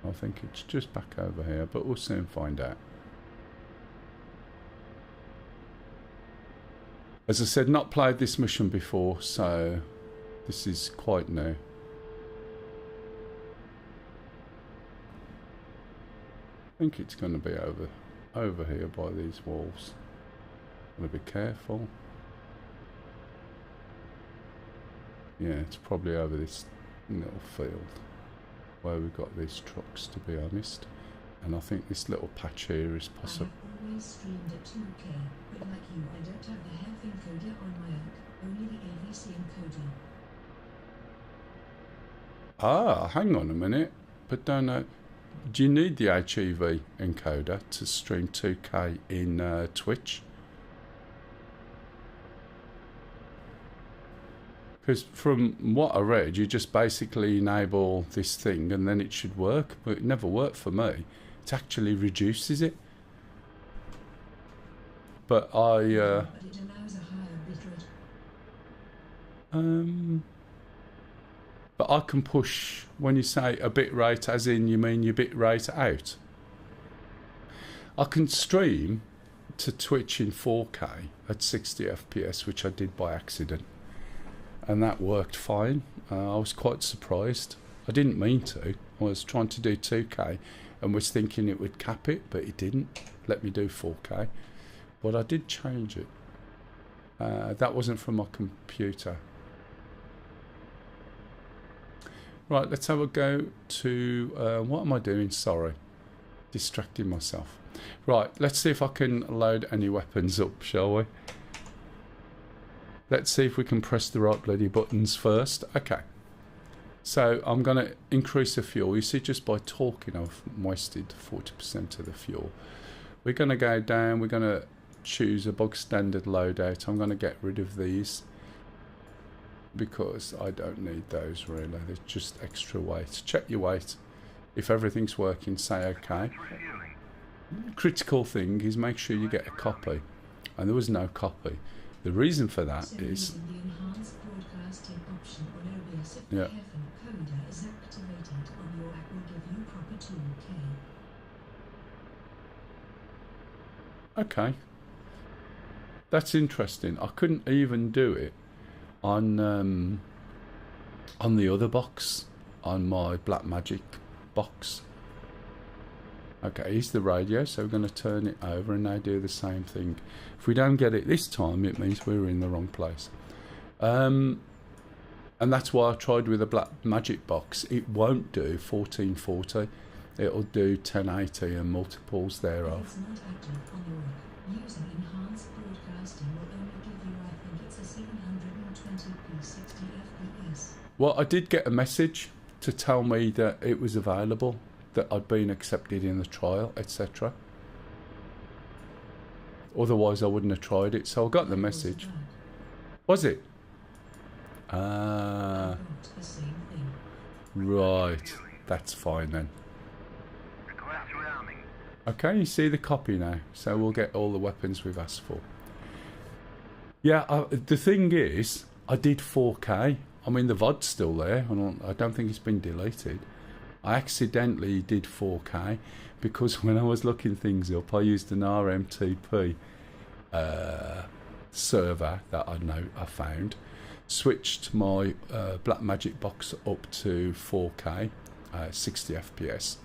I think it's just back over here, but we'll soon find out. As I said, not played this mission before, so this is quite new. I think it's going to be over here by these walls. Gotta be careful. Yeah, it's probably over this little field where we've got these trucks, to be honest. And I think this little patch here is possible. I have always streamed at 2K, but like you, I don't have the health encoder on my own, only the AVC encoder. Ah, hang on a minute. But do you need the HEV encoder to stream 2K in Twitch? Because from what I read, you just basically enable this thing and then it should work, but it never worked for me. It actually reduces it. But But it allows a higher bitrate. but I can push, when you say a bit rate, as in you mean your bit rate out. I can stream to Twitch in 4K at 60 FPS, which I did by accident. And that worked fine. I was quite surprised. I didn't mean to. I was trying to do 2K and was thinking it would cap it, but it didn't let me do 4K. But I did change it. That wasn't from my computer. Right, let's have a go to... what am I doing? Sorry. Distracting myself. Right, let's see if I can load any weapons up, shall we? Let's see if we can press the right bloody buttons first. Okay. So I'm going to increase the fuel. You see, just by talking, I've wasted 40% of the fuel. We're going to go down. We're going to choose a bog standard loadout. I'm going to get rid of these because I don't need those really. They're just extra weight. Check your weight. If everything's working, say OK. Critical thing is make sure you get a copy. And there was no copy. The reason for that So is... using the enhanced broadcasting option on OBS, if Yeah. the FM coder is activated on your app, will give you proper 2K. Okay. That's interesting. I couldn't even do it on the other box, on my Blackmagic box. Okay, here's the radio, so we're going to turn it over and now do the same thing. If we don't get it this time, it means we're in the wrong place. And that's why I tried with a Blackmagic box. It won't do 1440. It'll do 1080 and multiples If thereof. it's not active on your app, using enhanced broadcasting will only give you, I think it's a 720p 60 FPS. Well, I did get a message to tell me that it was available, that I'd been accepted in the trial, etc. Otherwise I wouldn't have tried it, so I got the message. Was it? I got the same thing. Right, that's fine then. Okay, you see the copy now, so we'll get all the weapons we've asked for. Yeah, the thing is, I did 4K. I mean, the VOD's still there, and I don't think it's been deleted. I accidentally did 4K because when I was looking things up, I used an RMTP server that I found, switched my Blackmagic box up to 4K, 60 FPS,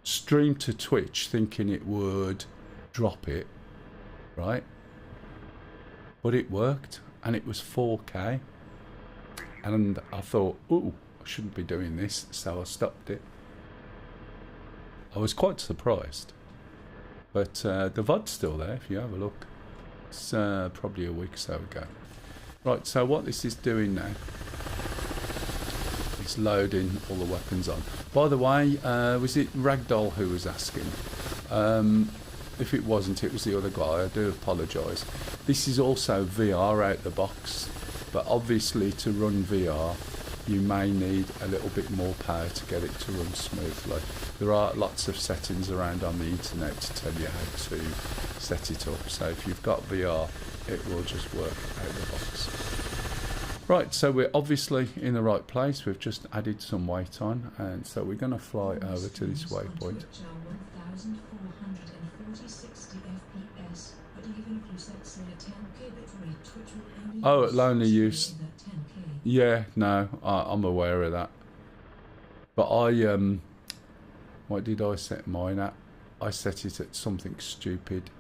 streamed to Twitch thinking it would drop it, right? But it worked, and it was 4K, and I thought, ooh, I shouldn't be doing this, so I stopped it. I was quite surprised, but the VOD's still there if you have a look. It's probably a week or so ago. Right, so what this is doing now, it's loading all the weapons on. By the way, was it Ragdoll who was asking? If it wasn't, it was the other guy. I do apologise. This is also VR out the box, but obviously to run VR you may need a little bit more power to get it to run smoothly. There are lots of settings around on the internet to tell you how to set it up, so if you've got VR it will just work out the box. Right, so we're obviously in the right place. We've just added some weight on, and so we're going to fly over to this waypoint. 1440 FPS, but even if you set say a 10K bitrate, Twitch will only Oh, it'll only use... that 10K. Yeah, no, I'm aware of that. But what did I set mine at? I set it at something stupid,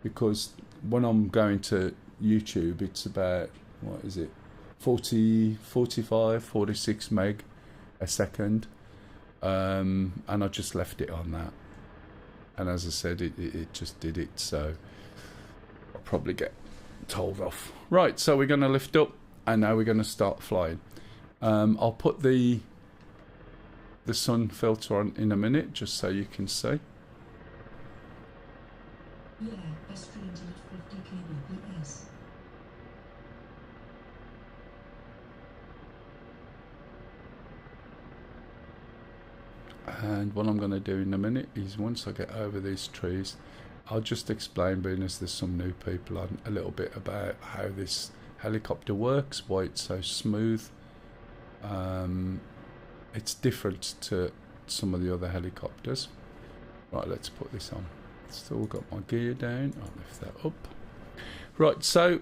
because when I'm going to YouTube, it's about, what is it, 46 meg a second, and I just left it on that. And as I said, it just did it, so I'll probably get told off. Right, so we're going to lift up, and now we're going to start flying. I'll put the sun filter on in a minute, just so you can see. Yeah, I streamed it at 50 kbps. And what I'm going to do in a minute is, once I get over these trees, I'll just explain, being as there's some new people on, a little bit about how this helicopter works, why it's so smooth. It's different to some of the other helicopters. Right, let's put this on. Still got my gear down. I'll lift that up. Right, so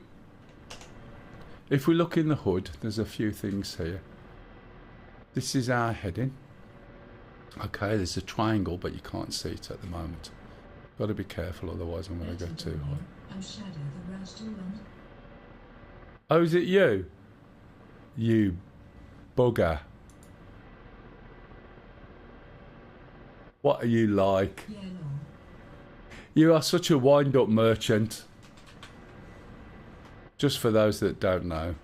if we look in the hood, there's a few things here. This is our heading. Okay, there's a triangle, but you can't see it at the moment. Got to be careful, otherwise I'm going to go too high. I'm Shadow, the Rouse one. Oh, is it you? You bugger. What are you like? Yellow. You are such a wind-up merchant. Just for those that don't know,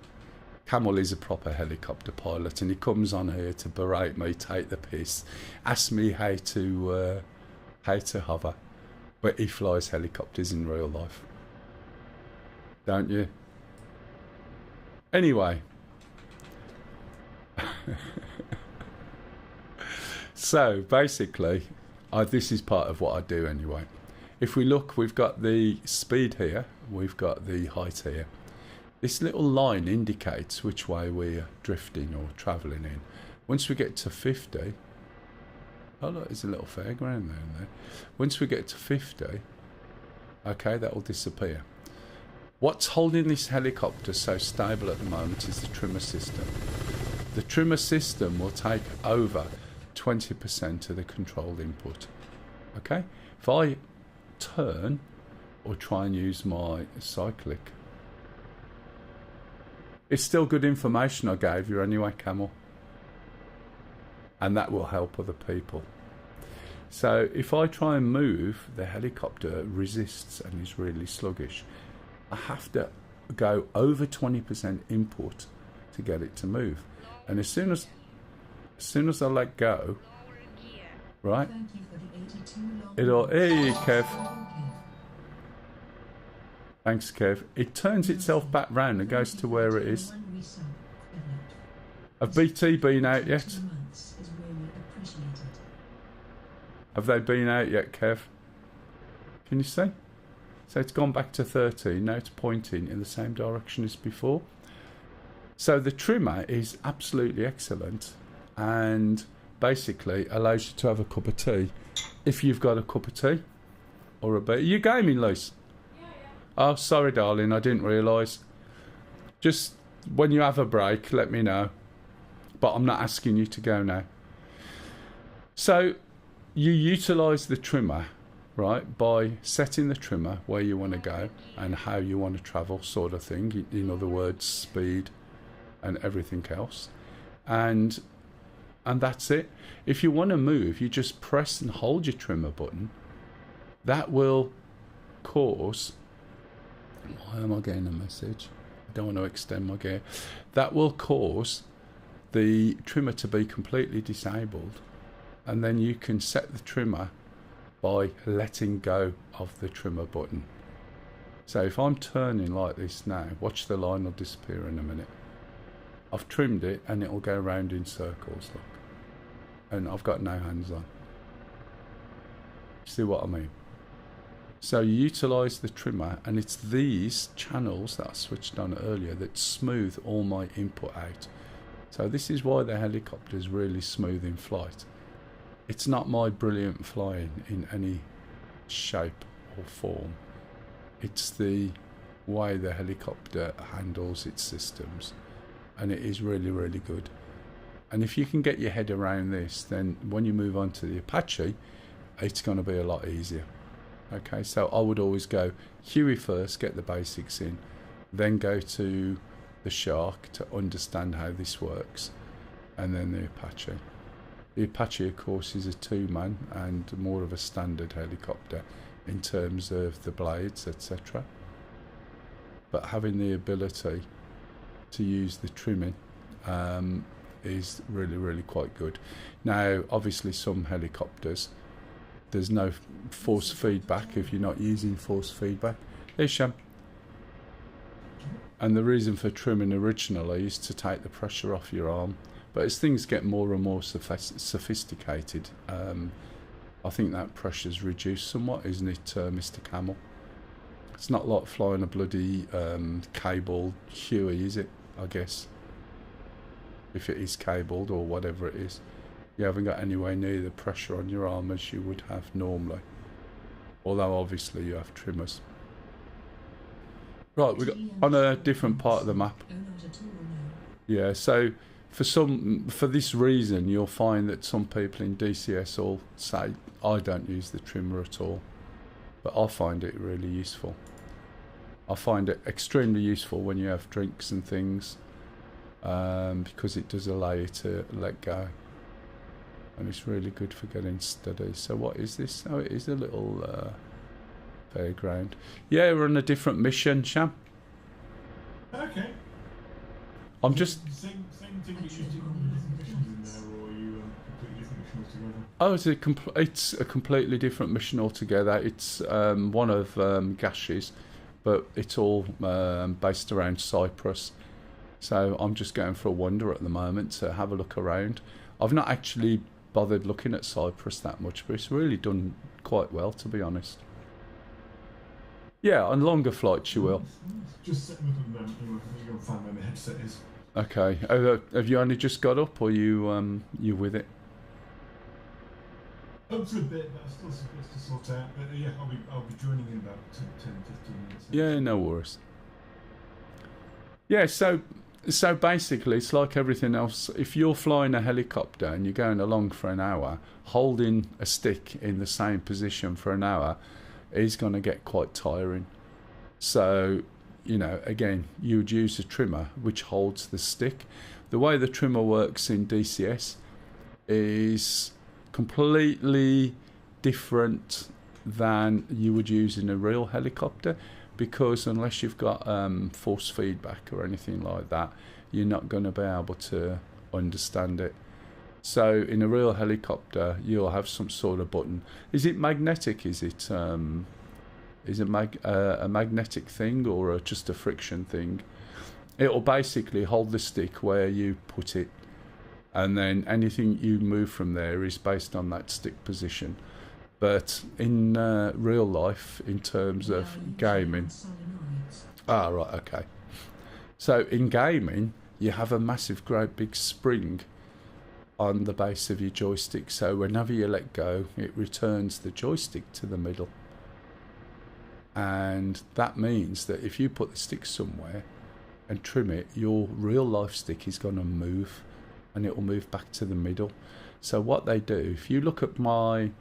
Camel is a proper helicopter pilot, and he comes on here to berate me, take the piss, ask me how to hover. But he flies helicopters in real life. Don't you? Anyway. So, basically, this is part of what I do anyway. If we look, we've got the speed here, we've got the height here. This little line indicates which way we're drifting or travelling in. Once we get to 50, oh look, there's a little fairground there. Once we get to 50, okay, that will disappear. What's holding this helicopter so stable at the moment is the trimmer system. The trimmer system will take over 20% of the controlled input. Okay, if I turn or try and use my cyclic, it's still good information I gave you anyway, Camel, and that will help other people. So if I try and move, the helicopter resists and is really sluggish. I have to go over 20% input to get it to move, and as soon as I let go, right, it'll, hey Kev, thanks Kev, it turns itself back round and goes to where it is. Have BT been out yet? Have they been out yet, Kev? Can you see? So it's gone back to 13, now it's pointing in the same direction as before. So the trimmer is absolutely excellent, and basically allows you to have a cup of tea if you've got a cup of tea or a beer. Are you gaming, Luce? Yeah. Oh, sorry, darling, I didn't realise. Just when you have a break, let me know. But I'm not asking you to go now. So you utilise the trimmer, right, by setting the trimmer where you want to go and how you want to travel, sort of thing. In other words, speed and everything else, and that's it. If you want to move, you just press and hold your trimmer button. That will cause, why am I getting a message? I don't want to extend my gear. That will cause the trimmer to be completely disabled, and then you can set the trimmer by letting go of the trimmer button. So if I'm turning like this now, watch, the line will disappear in a minute. I've trimmed it and it'll go round in circles, look. And I've got no hands on. See what I mean? So you utilise the trimmer, and it's these channels that I switched on earlier that smooth all my input out. So this is why the helicopter is really smooth in flight. It's not my brilliant flying in any shape or form. It's the way the helicopter handles its systems, and it is really, really good. And if you can get your head around this, then when you move on to the Apache, it's going to be a lot easier. Okay, so I would always go Huey first, get the basics in, then go to the Shark to understand how this works, and then the Apache. The Apache, of course, is a two-man and more of a standard helicopter in terms of the blades, etc. But having the ability to use the trimming is really, really quite good. Now, obviously, some helicopters, there's no force feedback if you're not using force feedback. Here's Sham. And the reason for trimming originally is to take the pressure off your arm But as things get more and more sophisticated, I think that pressure's reduced somewhat, isn't it, Mr. Camel? It's not like flying a bloody cable Huey, is it? I guess. If it is cabled or whatever it is. You haven't got anywhere near the pressure on your arm as you would have normally. Although obviously you have trimmers. Right, we're on a different part of the map. Oh, not at all, no. Yeah, so for this reason, you'll find that some people in DCS will say, I don't use the trimmer at all. But I find it really useful. I find it extremely useful when you have drinks and things, because it does allow you to let go. And it's really good for getting steady. So what is this? Oh, it is a little fairground. Yeah, we're on a different mission, Sham. Okay. I'm just... Same thing that you did missions in there, or are you completely different mission altogether? Oh, it's a completely different mission altogether. It's one of Gash's, but it's all based around Cyprus. So I'm just going for a wander at the moment to have a look around. I've not actually bothered looking at Cyprus that much, but it's really done quite well, to be honest. Yeah, on longer flights you will. Just setting up and you're going to find where my headset is. Okay. Have you only just got up, or you with it? Up to a bit, but I still some bits to sort out. But yeah, I'll be joining in about 10, 15 minutes. Yeah, no worries. Yeah, so basically it's like everything else. If you're flying a helicopter and you're going along for an hour, holding a stick in the same position for an hour is going to get quite tiring. So, you know, again, you would use a trimmer which holds the stick. The way the trimmer works in DCS is completely different than you would use in a real helicopter, because unless you've got force feedback or anything like that, you're not going to be able to understand it. So in a real helicopter, you'll have some sort of button. Is it magnetic? Is it a magnetic thing, or just a friction thing? It'll basically hold the stick where you put it, and then anything you move from there is based on that stick position. But in real life, in terms of gaming... Ah, right, okay. So in gaming, you have a massive, great big spring on the base of your joystick. So whenever you let go, it returns the joystick to the middle. And that means that if you put the stick somewhere and trim it, your real life stick is going to move, and it will move back to the middle. So what they do, if you look at my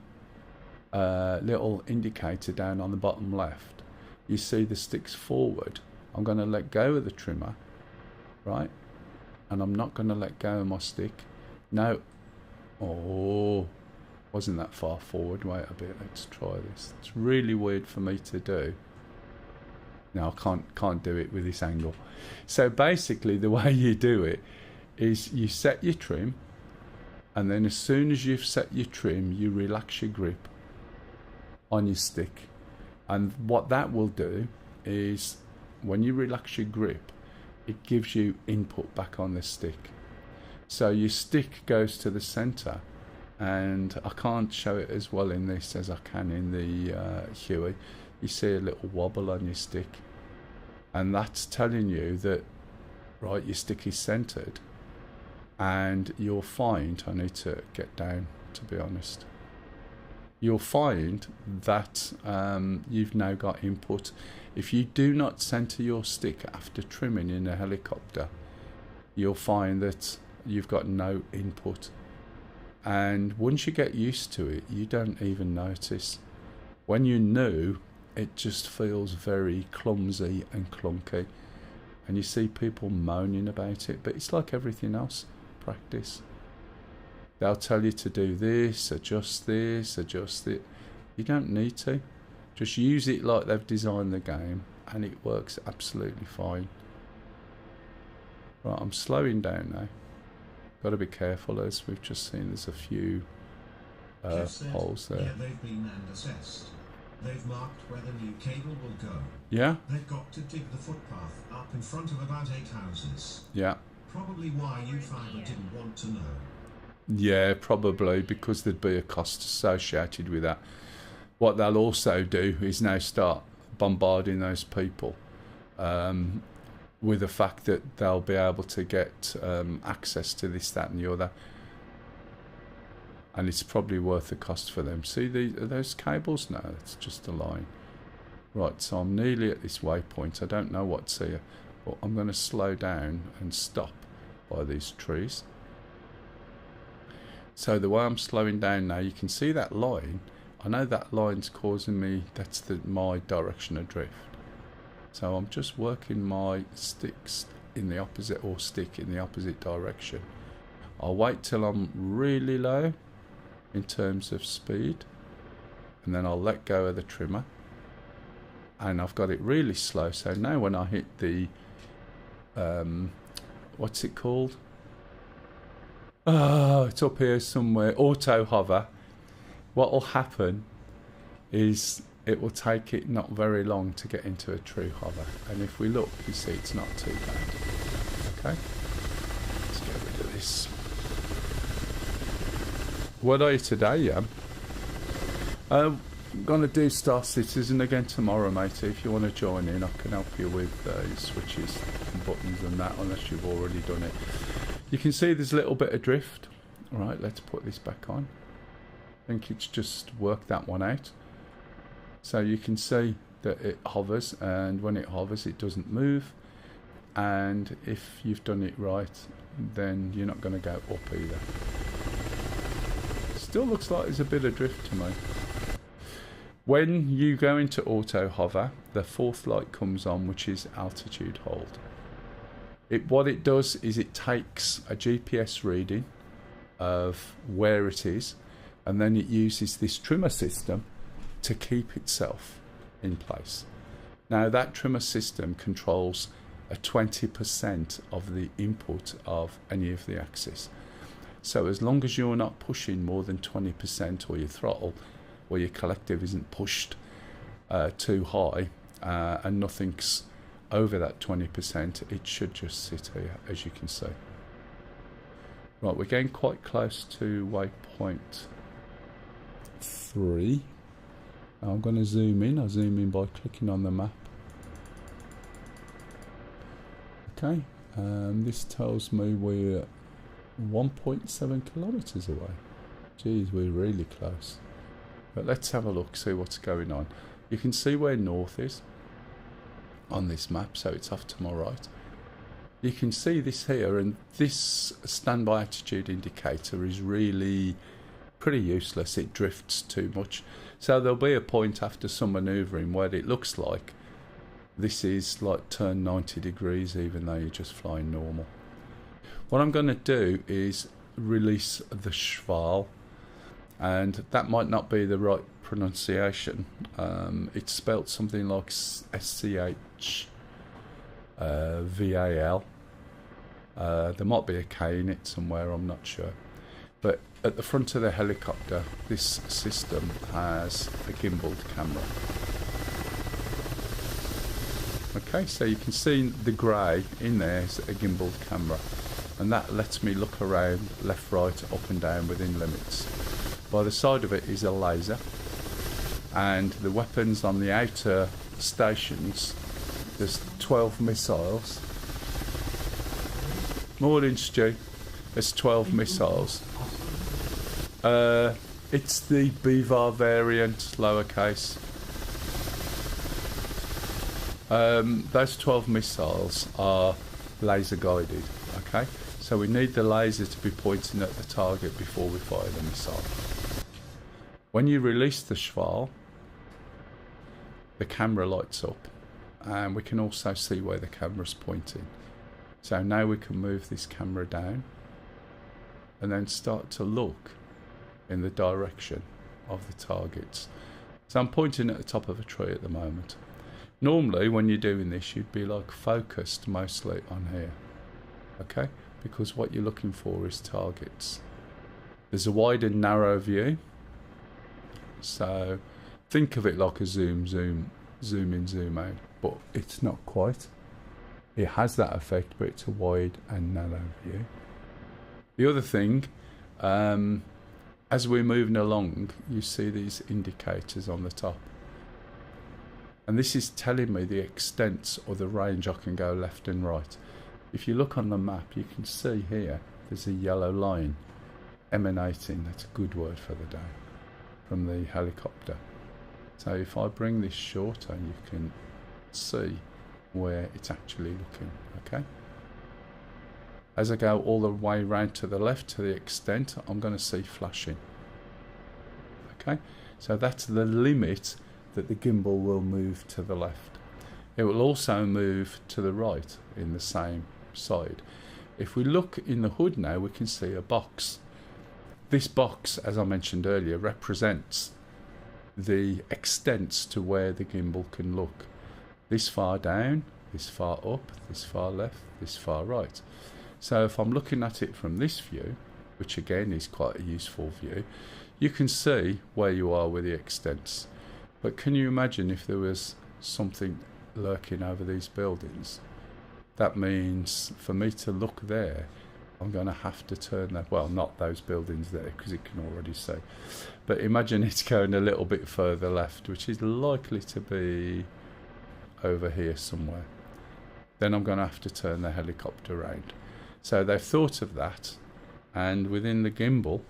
little indicator down on the bottom left, you see the stick's forward. I'm going to let go of the trimmer, right? And I'm not going to let go of my stick. No. Oh, wasn't that far forward. Wait a bit, let's try this. It's really weird for me to do. No, I can't do it with this angle. So basically the way you do it is you set your trim, and then as soon as you've set your trim, you relax your grip on your stick. And what that will do is, when you relax your grip, it gives you input back on the stick. So your stick goes to the center, and I can't show it as well in this as I can in the Huey. You see a little wobble on your stick, and that's telling you that, right, your stick is centered. And you'll find, I need to get down, to be honest, you'll find that you've now got input. If you do not center your stick after trimming in a helicopter, you'll find that you've got no input. And once you get used to it, you don't even notice. When you're new, it just feels very clumsy and clunky, and you see people moaning about it. But it's like everything else, practice. They'll tell you to do this, adjust it. You don't need to. Just use it like they've designed the game, and it works absolutely fine. Right, I'm slowing down now. Got to be careful, as we've just seen there's a few holes there. Yeah, they've been and assessed. They've marked where the new cable will go. Yeah? They've got to dig the footpath up in front of about 8 houses. Yeah. Probably why you fiber didn't want to know. Yeah, probably because there'd be a cost associated with that. What they'll also do is now start bombarding those people with the fact that they'll be able to get access to this, that and the other. And it's probably worth the cost for them. See are those cables? No, it's just a line. Right, so I'm nearly at this waypoint. I don't know what's here, but I'm going to slow down and stop by these trees. So the way I'm slowing down now, you can see that line. I know that line's causing me, that's my direction of drift. So I'm just working my sticks in the opposite, or stick in the opposite direction. I'll wait till I'm really low in terms of speed, and then I'll let go of the trimmer. And I've got it really slow, so now when I hit the, what's it called? Oh, it's up here somewhere, auto hover. What will happen is it will take it not very long to get into a true hover. And if we look, you see it's not too bad. Okay, let's get rid of this. What are you today, yeah? I'm going to do Star Citizen again tomorrow, matey. If you want to join in, I can help you with your switches and buttons and that, unless you've already done it. You can see there's a little bit of drift. Right, let's put this back on. I think it's just worked that one out. So you can see that it hovers, and when it hovers it doesn't move, and if you've done it right, then you're not going to go up either. Still looks like there's a bit of drift to me. When you go into auto hover, the fourth light comes on, which is altitude hold. What it does is it takes a GPS reading of where it is, and then it uses this trimmer system to keep itself in place. Now that trimmer system controls a 20% of the input of any of the axis. So as long as you're not pushing more than 20%, or your throttle or your collective isn't pushed too high, and nothing's over that 20%, it should just sit here, as you can see. Right, we're getting quite close to waypoint 3. I'm going to zoom in. I zoom in by clicking on the map. Okay, this tells me we're 1.7 kilometers away. Geez, we're really close. But let's have a look, see what's going on. You can see where north is on this map, so it's off to my right. You can see this here, and this standby attitude indicator is really pretty useless. It drifts too much. So there'll be a point after some manoeuvring where it looks like this is like turned 90 degrees, even though you're just flying normal. What I'm going to do is release the Schwal, and that might not be the right pronunciation. It's spelt something like SCHVAL. There might be a K in it somewhere, I'm not sure. But at the front of the helicopter, this system has a gimbaled camera. Okay, so you can see the grey in there is a gimbaled camera, and that lets me look around left, right, up and down within limits. By the side of it is a laser, and the weapons on the outer stations, there's 12 missiles. Morning, Stu. There's 12 missiles. It's the BVAR variant, lowercase. Those 12 missiles are laser guided, okay? So we need the laser to be pointing at the target before we fire the missile. When you release the Schwal, the camera lights up, and we can also see where the camera's pointing. So now we can move this camera down and then start to look in the direction of the targets. So I'm pointing at the top of a tree at the moment. Normally when you're doing this, you'd be like focused mostly on here, okay? Because what you're looking for is targets. There's a wide and narrow view, so think of it like a zoom in, zoom out, but it's not quite. it has that effect, but it's a wide and narrow view. The other thing, as we're moving along, you see these indicators on the top. And this is telling me the extent or the range I can go left and right. If you look on the map, you can see here, there's a yellow line emanating, that's a good word for the day, from the helicopter. So if I bring this shorter, you can see where it's actually looking, okay? As I go all the way round to the left to the extent, I'm going to see flashing. Okay, so that's the limit that the gimbal will move to the left. It will also move to the right in the same side. If we look in the hood now, we can see a box. This box, as I mentioned earlier, represents the extents to where the gimbal can look. This far down, this far up, this far left, this far right. So if I'm looking at it from this view, which again is quite a useful view, you can see where you are with the extents. But can you imagine if there was something lurking over these buildings? That means for me to look there, I'm going to have to turn that, well, not those buildings there because it can already see. But imagine it's going a little bit further left, which is likely to be over here somewhere. Then I'm going to have to turn the helicopter around. So they've thought of that, and within the gimbal,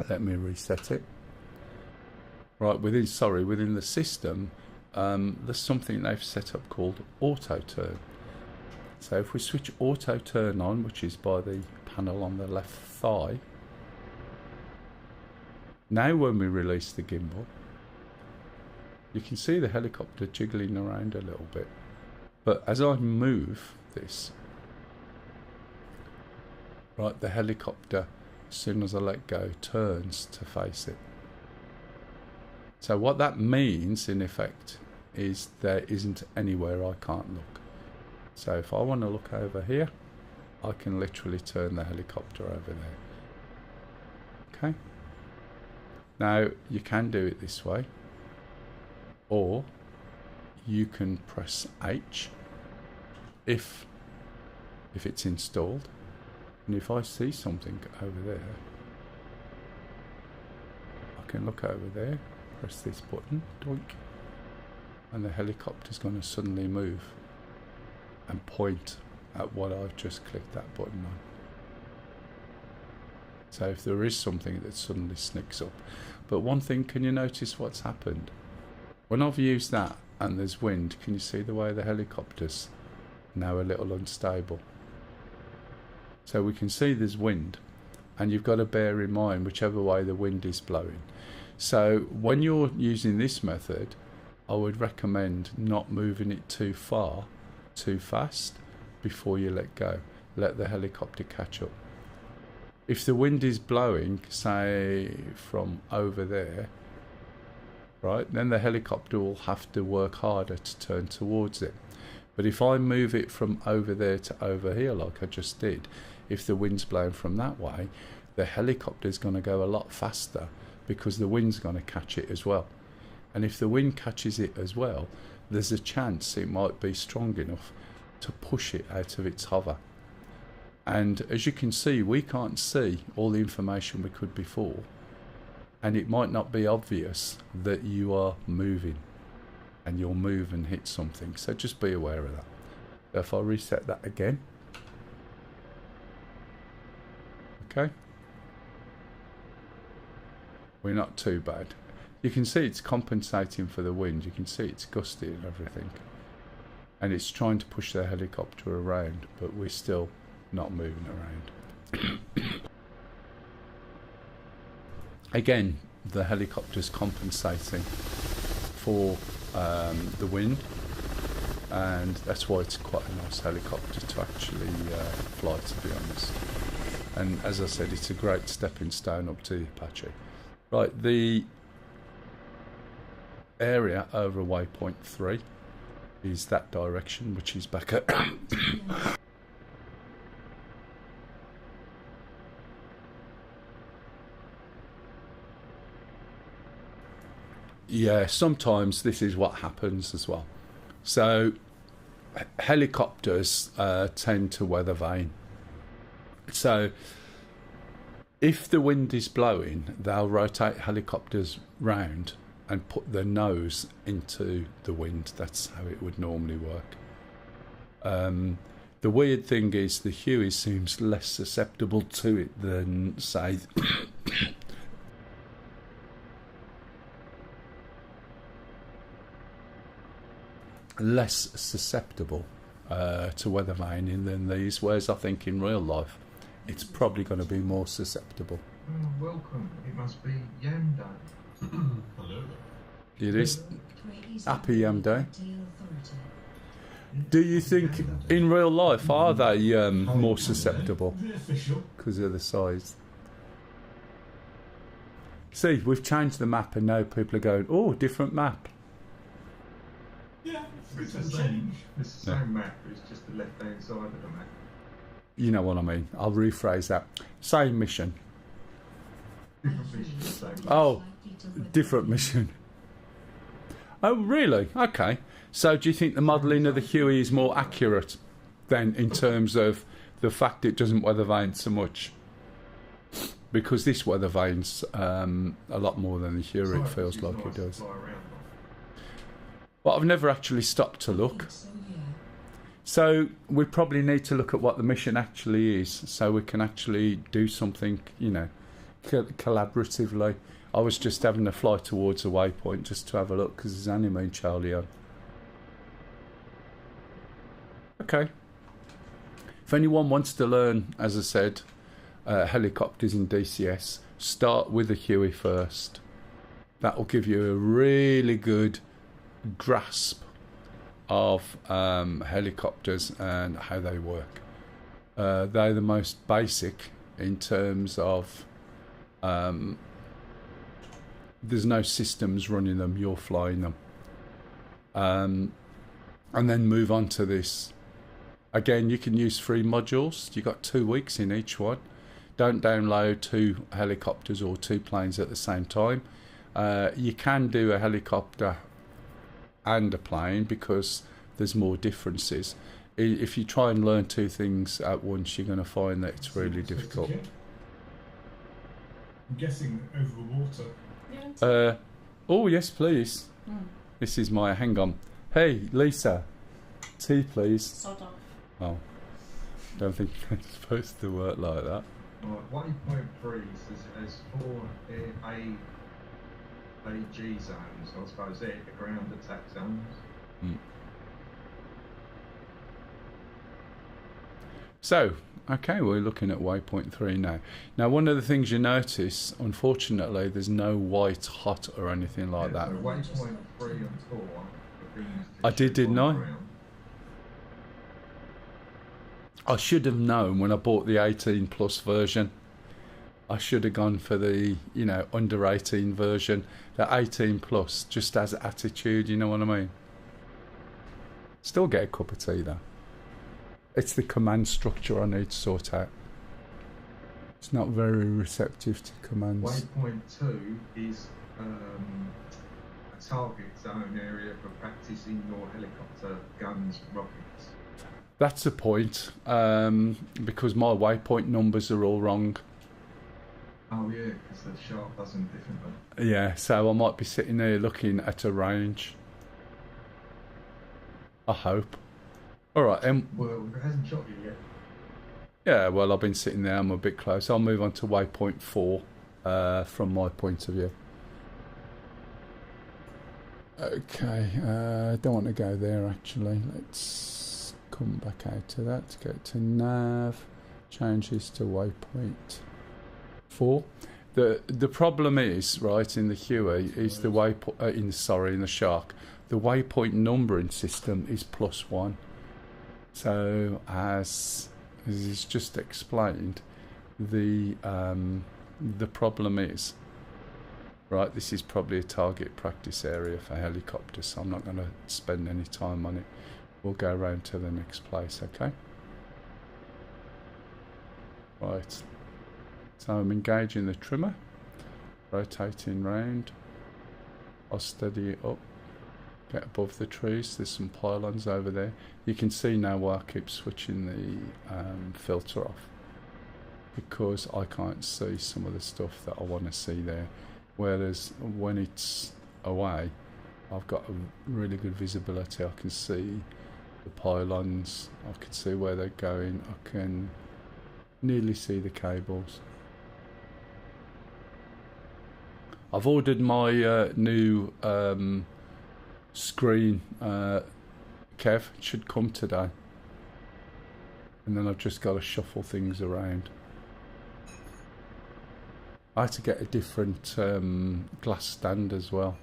let me reset it. Right, within the system, there's something they've set up called auto turn. So if we switch auto turn on, which is by the panel on the left thigh, now when we release the gimbal, you can see the helicopter jiggling around a little bit. But as I move this, right, the helicopter, as soon as I let go, turns to face it. So what that means, in effect, is there isn't anywhere I can't look. So if I want to look over here, I can literally turn the helicopter over there. Okay. Now, you can do it this way, or you can press H if it's installed. And if I see something over there, I can look over there, press this button, doink, and the helicopter's going to suddenly move and point at what I've just clicked that button on. So if there is something that suddenly sneaks up. But one thing, can you notice what's happened? When I've used that and there's wind, can you see the way the helicopter's now a little unstable? So we can see there's wind, and you've got to bear in mind whichever way the wind is blowing. So when you're using this method, I would recommend not moving it too far, too fast, before you let go. Let the helicopter catch up. If the wind is blowing, say from over there, right, then the helicopter will have to work harder to turn towards it. But if I move it from over there to over here, like I just did, if the wind's blowing from that way, the helicopter's going to go a lot faster because the wind's going to catch it as well. And if the wind catches it as well, there's a chance it might be strong enough to push it out of its hover. And as you can see, we can't see all the information we could before, and it might not be obvious that you are moving, and you'll move and hit something. So just be aware of that. If I reset that again, okay, we're not too bad. You can see it's compensating for the wind. You can see it's gusty and everything, and it's trying to push the helicopter around, but we're still not moving around. Again, the helicopter's compensating for the wind, and that's why it's quite a nice helicopter to actually fly, to be honest. And as I said, it's a great stepping stone up to the Apache. Right, the area over waypoint 3 is that direction, which is back at yeah, sometimes this is what happens as well. So helicopters tend to weather vane. So if the wind is blowing, they'll rotate helicopters round and put their nose into the wind. That's how it would normally work. The weird thing is the Huey seems less susceptible to it than, say, less susceptible to weather vaning than these, whereas I think in real life it's probably going to be more susceptible. Welcome. It must be Yam Day. Hello. It is. Happy Yam Day. Do you think in real life are they more susceptible Is it official? because of the size? See, we've changed the map and now people are going, oh, different map. Yeah, It's it's the a same. change. It's the same map. It's just the left-hand side of the map. You know what I mean. I'll rephrase that. Same mission. Different mission, same map. Oh, different mission. Oh, really? Okay. So do you think the modelling of the Huey is more accurate then in terms of the fact it doesn't weather vane so much? Because this weather vanes a lot more than the Huey, it feels like it does. But I've never actually stopped to look. So we probably need to look at what the mission actually is so we can actually do something, you know, collaboratively. I was just having a fly towards a waypoint just to have a look because there's only me and Charlie on. Okay. If anyone wants to learn, as I said, helicopters in DCS, start with the Huey first. That will give you a really good grasp of helicopters and how they work. They're the most basic in terms of there's no systems running them, you're flying them. And then move on to this. Again, you can use 3 modules. You've got 2 weeks in each one. Don't download 2 helicopters or 2 planes at the same time. You can do a helicopter and a plane because there's more differences. If you try and learn 2 things at once, you're going to find that it's really difficult. I'm guessing over the water. Oh, yes, please. This is my... Hang on. Hey, Lisa. Tea, please. Sod off. Oh. Don't think it's supposed to work like that. Right, 1.3 says 4 AG zones. I suppose they're the ground attack zones. So, okay, we're looking at waypoint 3 now. Now, one of the things you notice, unfortunately, there's no white hot or anything like that. So waypoint 3 and 4 are things to I did, shoot didn't on I? the ground. I should have known when I bought the 18 plus version. I should have gone for the, you know, under 18 version. The 18 plus just has attitude, you know what I mean? Still get a cup of tea though. It's the command structure I need to sort out. It's not very receptive to commands. Waypoint 2 is a target zone area for practicing your helicopter guns, rockets. That's the point, because my waypoint numbers are all wrong. Oh yeah, because the sharp does them differently. Yeah, so I might be sitting there looking at a range. I hope. Alright, Well, it hasn't shot you yet. yeah, well, I've been sitting there, I'm a bit close. I'll move on to waypoint 4 from my point of view. Okay, don't want to go there actually. Let's come back out to that, go to nav, change this to waypoint 4. The problem is, right, in the Huey is the waypoint in the Shark, the waypoint numbering system is +1. So as is just explained, the problem is, right, this is probably a target practice area for helicopters, so I'm not going to spend any time on it. We'll go around to the next place, okay? Right, so I'm engaging the trimmer, rotating round. I'll steady it up. get above the trees. There's some pylons over there. You can see now why I keep switching the filter off, because I can't see some of the stuff that I want to see there. Whereas when it's away, I've got a really good visibility. I can see the pylons, I can see where they're going, I can nearly see the cables. I've ordered my new screen, Kev. It should come today, and then I've just got to shuffle things around. I had to get a different glass stand as well,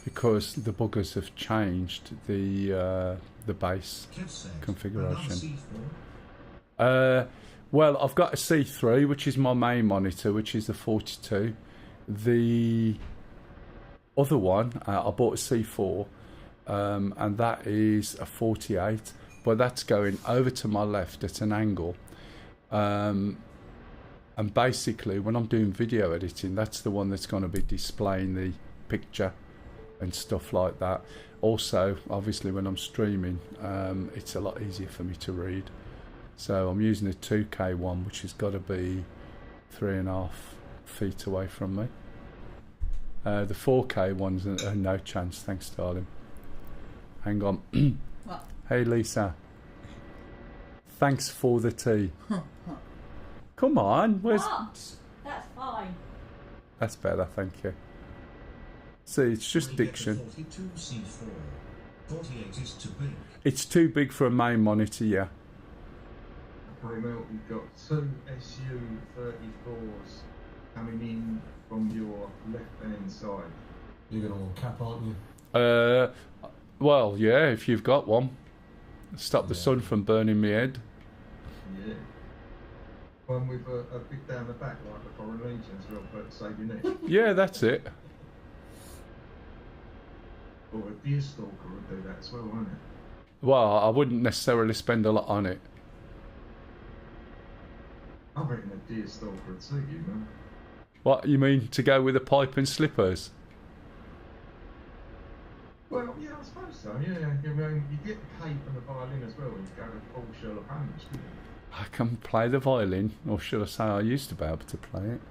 because the buggers have changed the base Kev said, configuration. another C4. Well, I've got a C3, which is my main monitor, which is the 42. The other one, I bought a C4, and that is a 48, but that's going over to my left at an angle. And basically, when I'm doing video editing, that's the one that's going to be displaying the picture and stuff like that. Also, obviously, when I'm streaming, it's a lot easier for me to read. So I'm using a 2K one, which has got to be 3.5 feet away from me. The 4K ones are no chance. Thanks, darling. Hang on. What? Hey, Lisa. Thanks for the tea. Come on. Where's? What? That's fine. That's better. Thank you. See, it's just We get the diction. 42 C4. 48 is too big. It's too big for a main monitor. Yeah. Okay, Mel, you've got two SU-34s coming in from your left-hand side. You're going to want cap, aren't you? Well, yeah. If you've got one, stop the Yeah. sun from burning me head. Yeah. One with a bit down the back, like the Foreign Legions, but save your neck. Yeah, that's it. Or a deer stalker would do that as well, wouldn't it? Well, I wouldn't necessarily spend a lot on it. I reckon a deer stalker would suit you, man. What, you mean to go with a pipe and slippers? Well, yeah, I suppose so, yeah. I mean, you get the cape and the violin as well when you go to full Sherlock Holmes, couldn't you? I can play the violin, or should I say I used to be able to play it.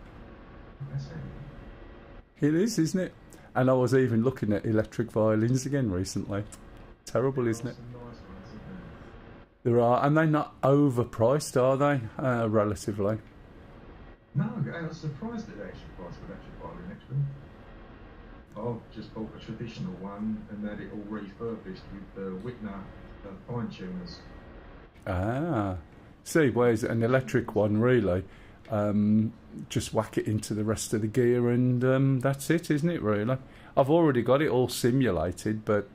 That's it. It is, isn't it? And I was even looking at electric violins again recently. Terrible, isn't it? Some nice ones, isn't there? There are, and they're not overpriced, are they? Relatively. No, I was surprised at the actual price of electric violin, actually. I've just bought a traditional one and had it all refurbished with the Whitner fine tuners. Ah. See, whereas an electric one, really, just whack it into the rest of the gear and that's it, isn't it, really? I've already got it all simulated, but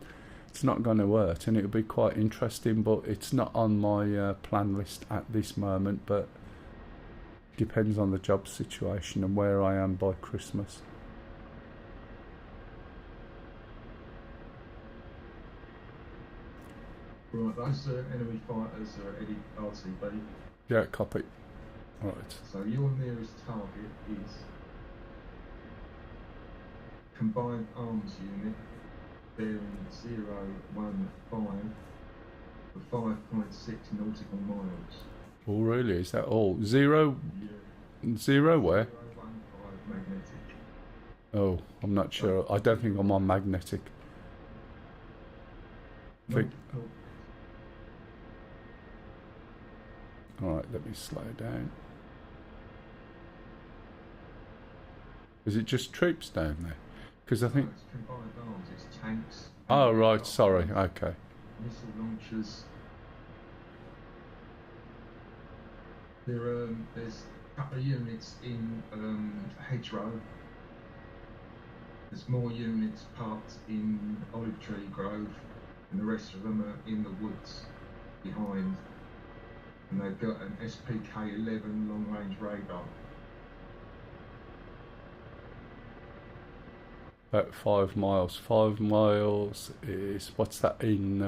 it's not going to work, and it'll be quite interesting, but it's not on my plan list at this moment, but depends on the job situation and where I am by Christmas. Right, those enemy fighters are Eddie RTB. Yeah, copy. Right. So your nearest target is Combined Arms Unit bearing 015 for 5.6 nautical miles. Oh, really? Is that all? Zero? Yeah. Zero where? 015 magnetic. Oh, I'm not sure. I don't think I'm on magnetic. Think- No, Alright, let me slow down. Is it just troops down there? Because I think... it's Combined Arms, it's tanks. Oh, right, sorry. Okay. Missile launchers. There's a couple of units in Hedgerow. There's more units parked in Olive Tree Grove, and the rest of them are in the woods behind. And they've got an SPK-11 long-range radar. About 5 miles. 5 miles is... What's that in...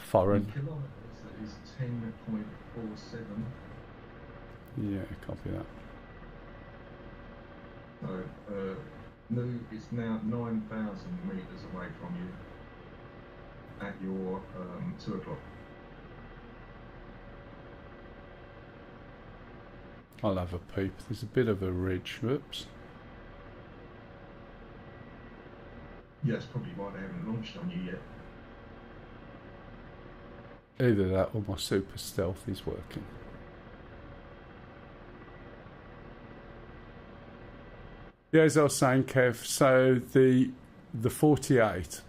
foreign. In kilometres, that is 10.47. Yeah, copy that. So It's now 9,000 metres away from you at your 2 o'clock. I'll have a peep. There's a bit of a ridge. Whoops. Yeah, that's probably why they haven't launched on you yet. Either that or my super stealth is working. Yeah, as I was saying, Kev, so the 48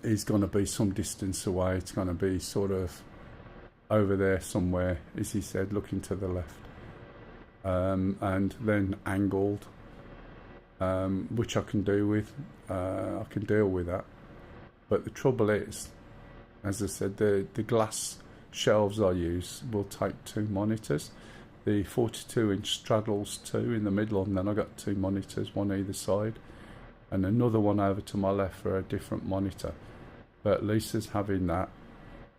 is going to be some distance away. It's going to be sort of over there somewhere, as he said, looking to the left. And then angled, which I can do with. I can deal with that. But the trouble is, as I said, the glass shelves I use will take 2 monitors. The 42-inch straddles 2 in the middle, and then I got 2 monitors, one either side, and another one over to my left for a different monitor. But Lisa's having that.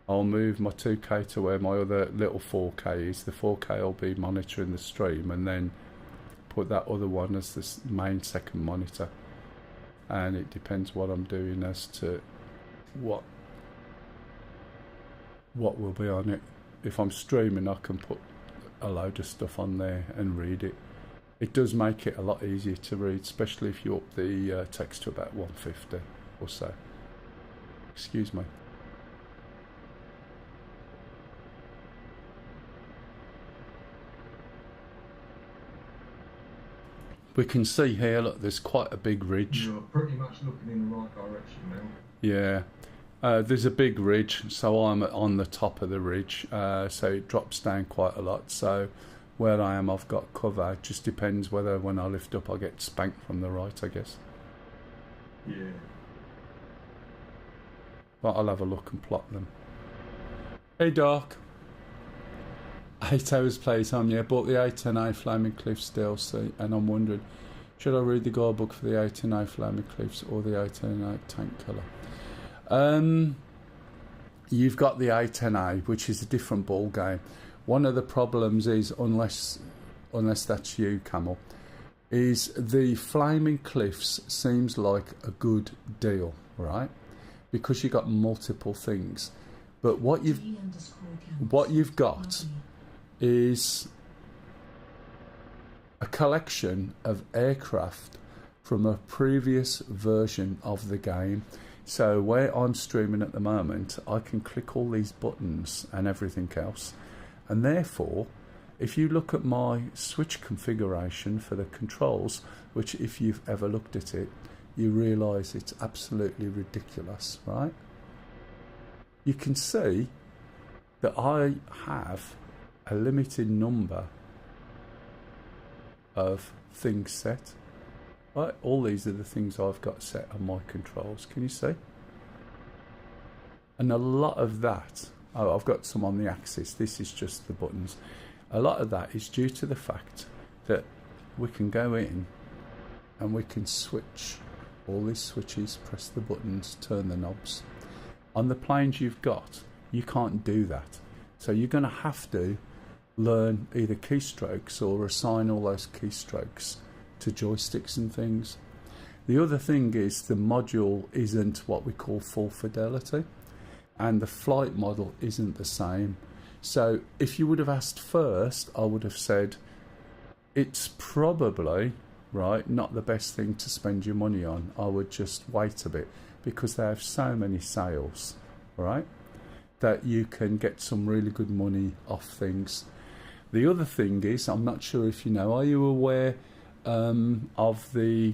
I'll move my 2K to where my other little 4K is. The 4K will be monitoring the stream, and then put that other one as the main second monitor. And it depends what I'm doing as to what will be on it. If I'm streaming, I can put a load of stuff on there and read it. It does make it a lot easier to read, especially if you up the text to about 150 or so. Excuse me. We can see here, look, there's quite a big ridge. You're pretty much looking in the right direction now. Yeah. There's a big ridge, so I'm on the top of the ridge, so it drops down quite a lot. So where I am, I've got cover. It just depends whether when I lift up I get spanked from the right, I guess. Yeah. But I'll have a look and plot them. Hey Doc. 8 hours playtime, yeah. Bought the A10A Flaming Cliffs DLC, and I'm wondering, should I read the guidebook for the A10A Flaming Cliffs or the A10A Tank Killer? You've got the A10A, which is a different ball game. One of the problems is, unless that's you, Camel, is the Flaming Cliffs seems like a good deal, right? Because you got multiple things. But what you've got is a collection of aircraft from a previous version of the game. So where I'm streaming at the moment, I can click all these buttons and everything else, and therefore if you look at my switch configuration for the controls, which if you've ever looked at it, you realise it's absolutely ridiculous, right? You can see that I have a limited number of things set. Right, all these are the things I've got set on my controls. Can you see? And a lot of that, I've got some on the axis. This is just the buttons. A lot of that is due to the fact that we can go in and we can switch all these switches, press the buttons, turn the knobs. On the planes you've got, you can't do that. So you're going to have to learn either keystrokes or assign all those keystrokes to joysticks and things. The other thing is the module isn't what we call full fidelity, and the flight model isn't the same. So if you would have asked first, I would have said it's probably right not the best thing to spend your money on. I would just wait a bit, because they have so many sales, right, that you can get some really good money off things. The other thing is, I'm not sure if you know, are you aware of the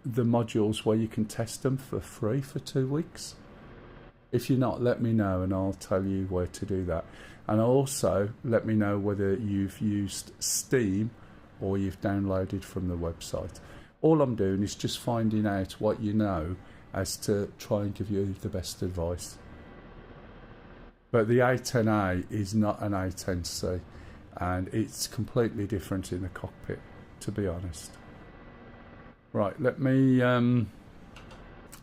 modules where you can test them for free for 2 weeks? If you're not, let me know and I'll tell you where to do that. And also let me know whether you've used Steam or you've downloaded from the website. All I'm doing is just finding out what you know as to try and give you the best advice. But the A10A is not an A10C, and it's completely different in the cockpit, to be honest. Right, let me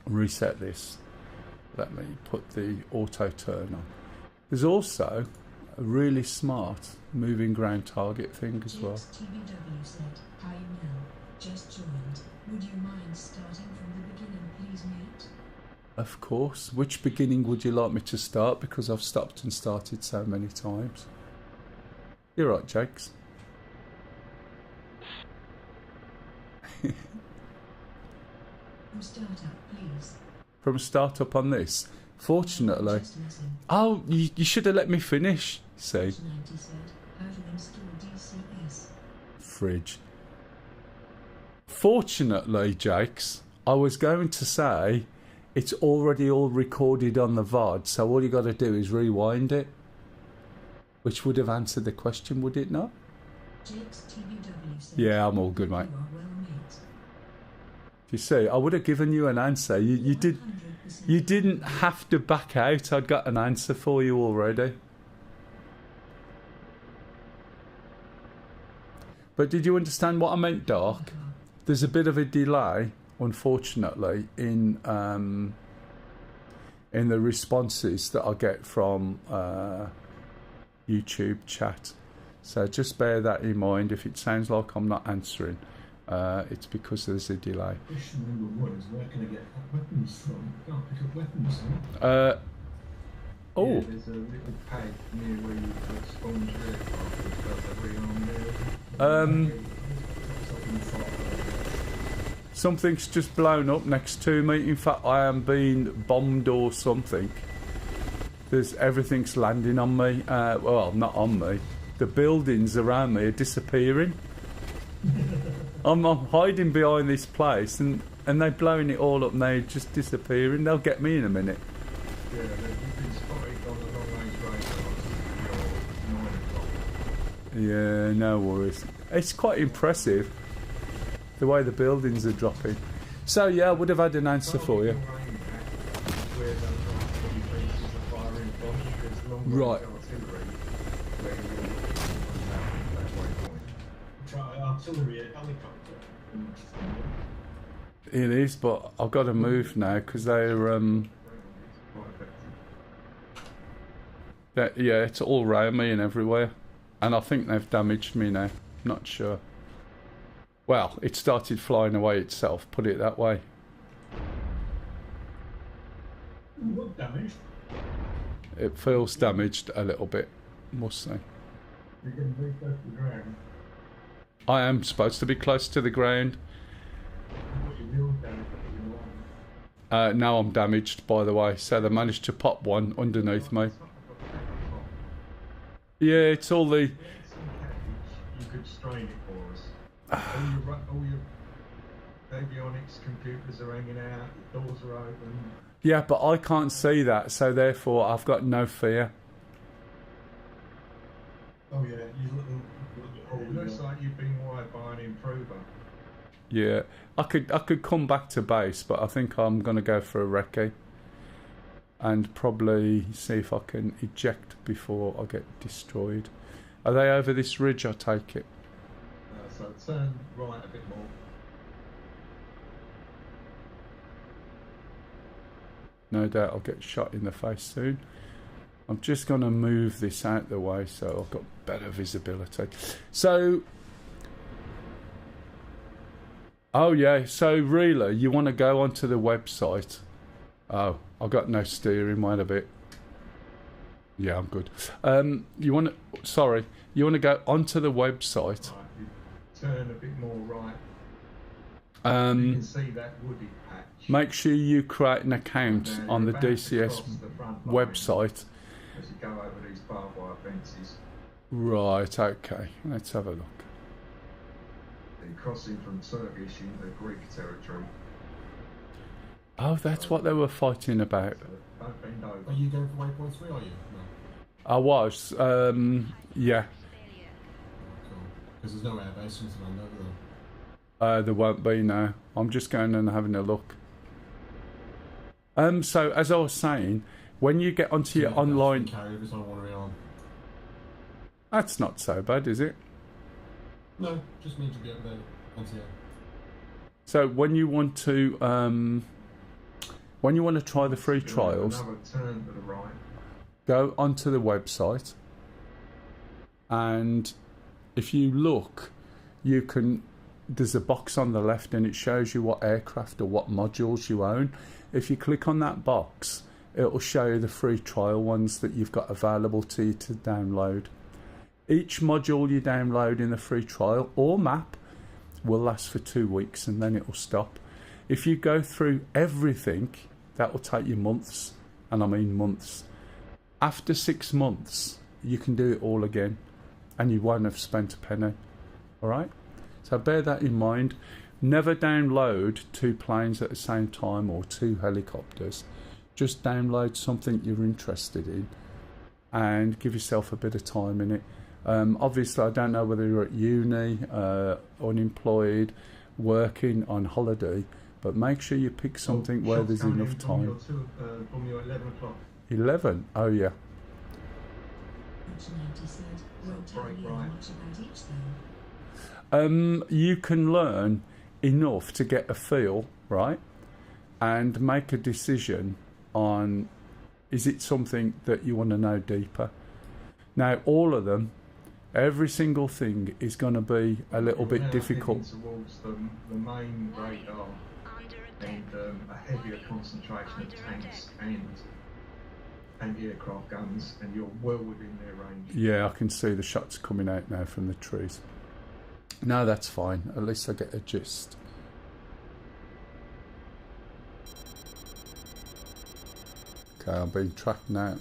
reset this. Let me put the auto turn on. There's also really smart moving ground target thing as well. Jake's TBW said, "Hi Mel, just joined. Would you mind starting from the beginning, please, mate?" Of course. Which beginning would you like me to start? Because I've stopped and started so many times. You're right, Jakes. From startup, please. From startup on this. Fortunately. Just missing. Oh, you should have let me finish. See? 90 said, "How to install DCS?" Fridge. Fortunately, Jakes, I was going to say it's already all recorded on the VOD, so all you got to do is rewind it. Which would have answered the question, would it not? Jake's TBW said, Yeah, I'm all good, mate. "You are well, mate." You see, I would have given you an answer. You 100% didn't have to back out. I'd got an answer for you already. But did you understand what I meant, Dark? There's a bit of a delay, unfortunately, in the responses that I get from YouTube chat. So just bear that in mind. If it sounds like I'm not answering, it's because there's a delay. Question number 1 is, where can I get weapons from? I can't pick up weapons. Oh, Yeah, there's a little pad near where you put sponge aircraft and stuff that rearmed there. something's just blown up next to me. In fact, I am being bombed or something. Everything's landing on me. Well, not on me. The buildings around me are disappearing. I'm hiding behind this place, and they're blowing it all up, and they're just disappearing. They'll get me in a minute. Yeah, you've been spotted on the long-range radar at 9 o'clock. Yeah, no worries. It's quite impressive, the way the buildings are dropping. So, yeah, I would have had an answer for you. Where those artillery pieces are firing from, there's long-range Right. artillery where you're that waypoint. Try artillery helicopter. It is, but I've got to move now because they're Quite effective. yeah, it's all round me and everywhere, and I think they've damaged me now. Not sure. Well, it started flying away itself. Put it that way. What damage? It feels damaged a little bit, must say. You're getting very close to the ground. I am supposed to be close to the ground. What your wheels damage that you're on. Now I'm damaged, by the way. So they managed to pop one underneath me. Yeah, it's all the... You could strain it for us. all your avionics computers are hanging out, the doors are open. Yeah, but I can't see that, so therefore I've got no fear. Oh yeah, you look It looks like you've been wired by an improver. Yeah, I could come back to base, but I think I'm going to go for a recce and probably see if I can eject before I get destroyed. Are they over this ridge? I take it. So turn right a bit more. No doubt I'll get shot in the face soon. I'm just going to move this out the way so I've got better visibility. So, oh yeah, so really, you want to go onto the website. Oh, I've got no steering, wait a bit. Yeah, I'm good. You want to go onto the website. Right, you turn a bit more right. You can see that wooded patch. Make sure you create an account And, on the you're about to DCS cross the front line website. as you go over these barbed wire fences. Right, okay, let's have a look. You're crossing from Turkish into Greek territory. Oh, that's what they were fighting about. So don't bend over. Are you going for waypoint 3, are you? No. I was, yeah. Cool. Because there's no airbase or anything over there. There won't be now. I'm just going and having a look. So as I was saying, when you get onto your online, Carry every time I want to rearm. that's not so bad, is it? No, just need to be up there. Onto here. So when you want to try the free You'll have trials, Another turn to the right. go onto the website. and if you look, you can. There's a box on the left, and it shows you what aircraft or what modules you own. If you click on that box, it will show you the free trial ones that you've got available to you to download. Each module you download in the free trial or map will last for 2 weeks, and then it will stop. If you go through everything, that will take you months, and I mean months. After 6 months, you can do it all again, and you won't have spent a penny. All right? So bear that in mind. Never download 2 planes at the same time or 2 helicopters. Just download something you're interested in and give yourself a bit of time in it. Obviously, I don't know whether you're at uni, unemployed, working, on holiday, but make sure you pick something where there's enough time. 11 o'clock. 11? Oh, yeah. Functionality said, won't tell me how much about each though. You can learn enough to get a feel, right? And make a decision on, is it something that you want to know deeper? Now, all of them, every single thing is going to be a little bit difficult. Towards the main radar and a heavier concentration of tanks and anti-aircraft guns, and you're well within their range. Yeah, I can see the shots coming out now from the trees. No, that's fine. At least I get a gist. Okay, I'm being tracked now.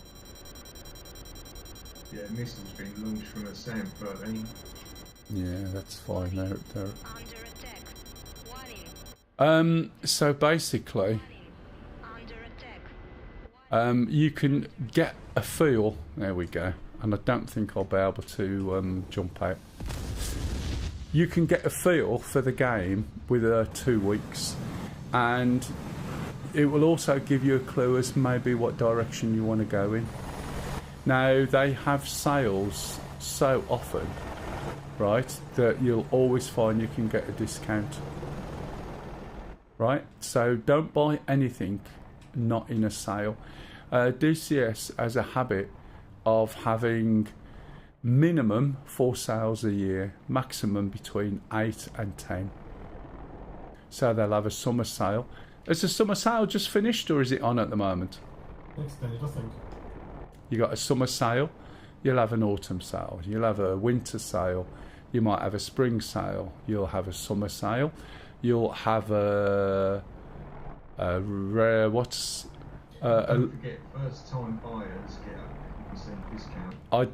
Yeah, missiles being launched from a SAM 13. Yeah, that's fine. They're so basically, you can get a feel. There we go. And I don't think I'll be able to jump out. You can get a feel for the game with 2 weeks, and it will also give you a clue as maybe what direction you want to go in. Now, they have sales so often, right, that you'll always find you can get a discount, right? So don't buy anything not in a sale. DCS has a habit of having minimum 4 sales a year, maximum between 8 and 10. So they'll have a summer sale. Is the summer sale just finished, or is it on at the moment? Extended, I think. You got a summer sale, you'll have an autumn sale, you'll have a winter sale, you might have a spring sale, you'll have a summer sale, you'll have a rare what's Don't forget, first time buyers get a 50% discount. I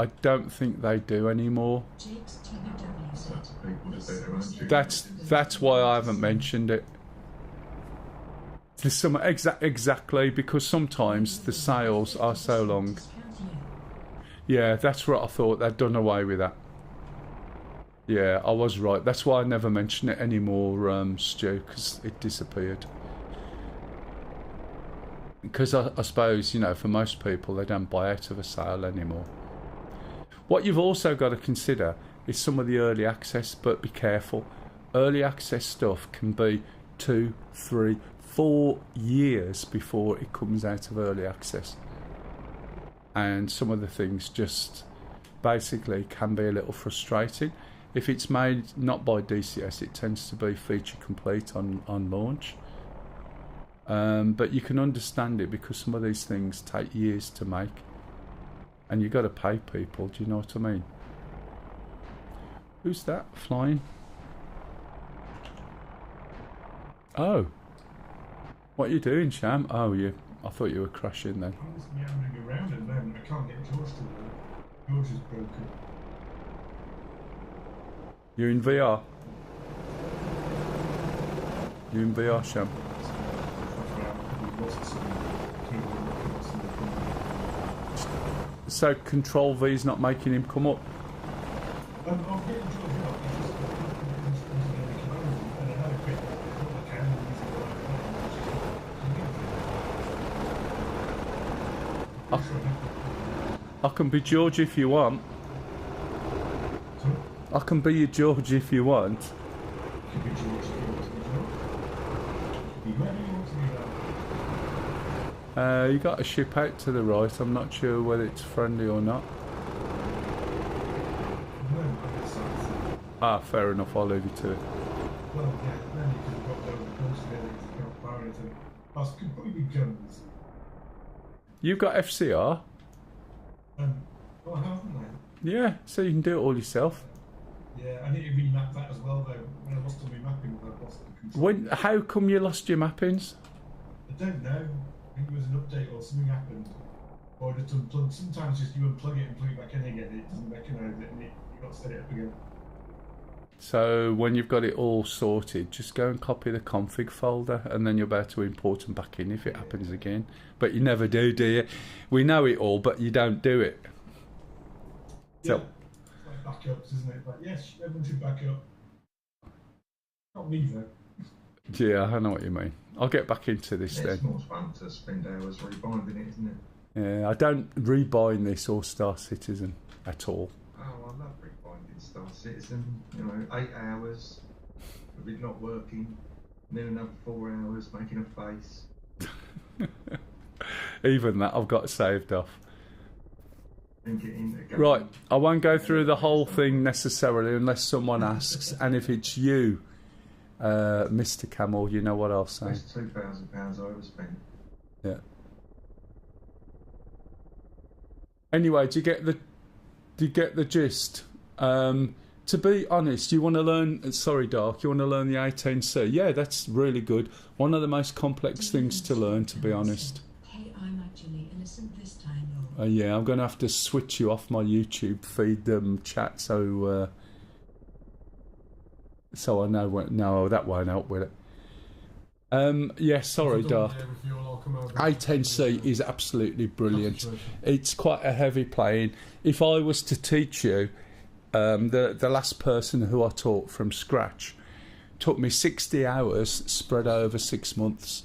don't think they do anymore. Jake's TBW said, People just do their own shit. That's why I haven't mentioned it. There's some exactly, because sometimes the sales are so long. Yeah, that's what I thought. They'd done away with that. Yeah, I was right. That's why I never mention it anymore, Stu, because it disappeared. Because I suppose, you know, for most people, they don't buy out of a sale anymore. What you've also got to consider is some of the early access, but be careful. Early access stuff can be 2, 3, 4 years before it comes out of early access. And some of the things just basically can be a little frustrating. If it's made not by DCS, it tends to be feature complete on launch. But you can understand it because some of these things take years to make. And you've got to pay people, do you know what I mean? Who's that flying? Oh. What are you doing, Sham? Oh, I thought you were crashing then. I'm just meandering around at the moment. I can't get George to work. George is broken. You're in VR? You're in VR, Sham? So Control V's not making him come up? I'll get George up. He's just going to come over and I had a quick look at the camera and he's I can be George if you want. Sorry? I can be your George if you want. Could be George if he wants to be George. Could be whoever he wants to be that. You got a ship out to the right. I'm not sure whether it's friendly or not. Ah, fair enough. I'll leave you to it. Well, yeah, then you can drop down the course together to count pirate and us could probably be guns. You've got FCR? Oh, haven't I? Yeah, so you can do it all yourself. Yeah, I need to remap that as well though. When I lost all my mapping, I lost the control. When? How come you lost your mappings? I don't know. I think it was an update or something happened. Or just unplugged. Sometimes just you unplug it and plug it back in again. It doesn't recognise it and you got to set it up again. So when you've got it all sorted, just go and copy the config folder and then you'll be able to import them back in if it happens again. But you never do you? We know it all, but you don't do it. Yeah. So, It's like backups, isn't it? Like, yes, everyone should back up. Not me though. yeah, I know what you mean. I'll get back into this It's then. more fun to spend hours rebinding it, isn't it? Yeah, I don't rebind this or Star Citizen at all. Oh, I love rebinding Star Citizen. 8 hours of it not working, and then another 4 hours making a face. Even that I've got saved off. Then get into game. Right, I won't go through the whole thing necessarily unless someone asks, and if it's you, Mr. Camel, you know what I'll say. That's £2,000 I overspent. Yeah. Anyway, do you get the gist? To be honest, you want to learn. Sorry, Dark. You want to learn the 18C? Yeah, that's really good. One of the most complex things to learn, to be honest. Hey, I'm actually innocent this time, Lord. Yeah, I'm going to have to switch you off my YouTube feed chat, so I know when. No, that won't help with it. Yeah, sorry, Dark. 18C is absolutely brilliant. It's quite a heavy plane. If I was to teach you, the last person who I taught from scratch took me 60 hours spread over 6 months,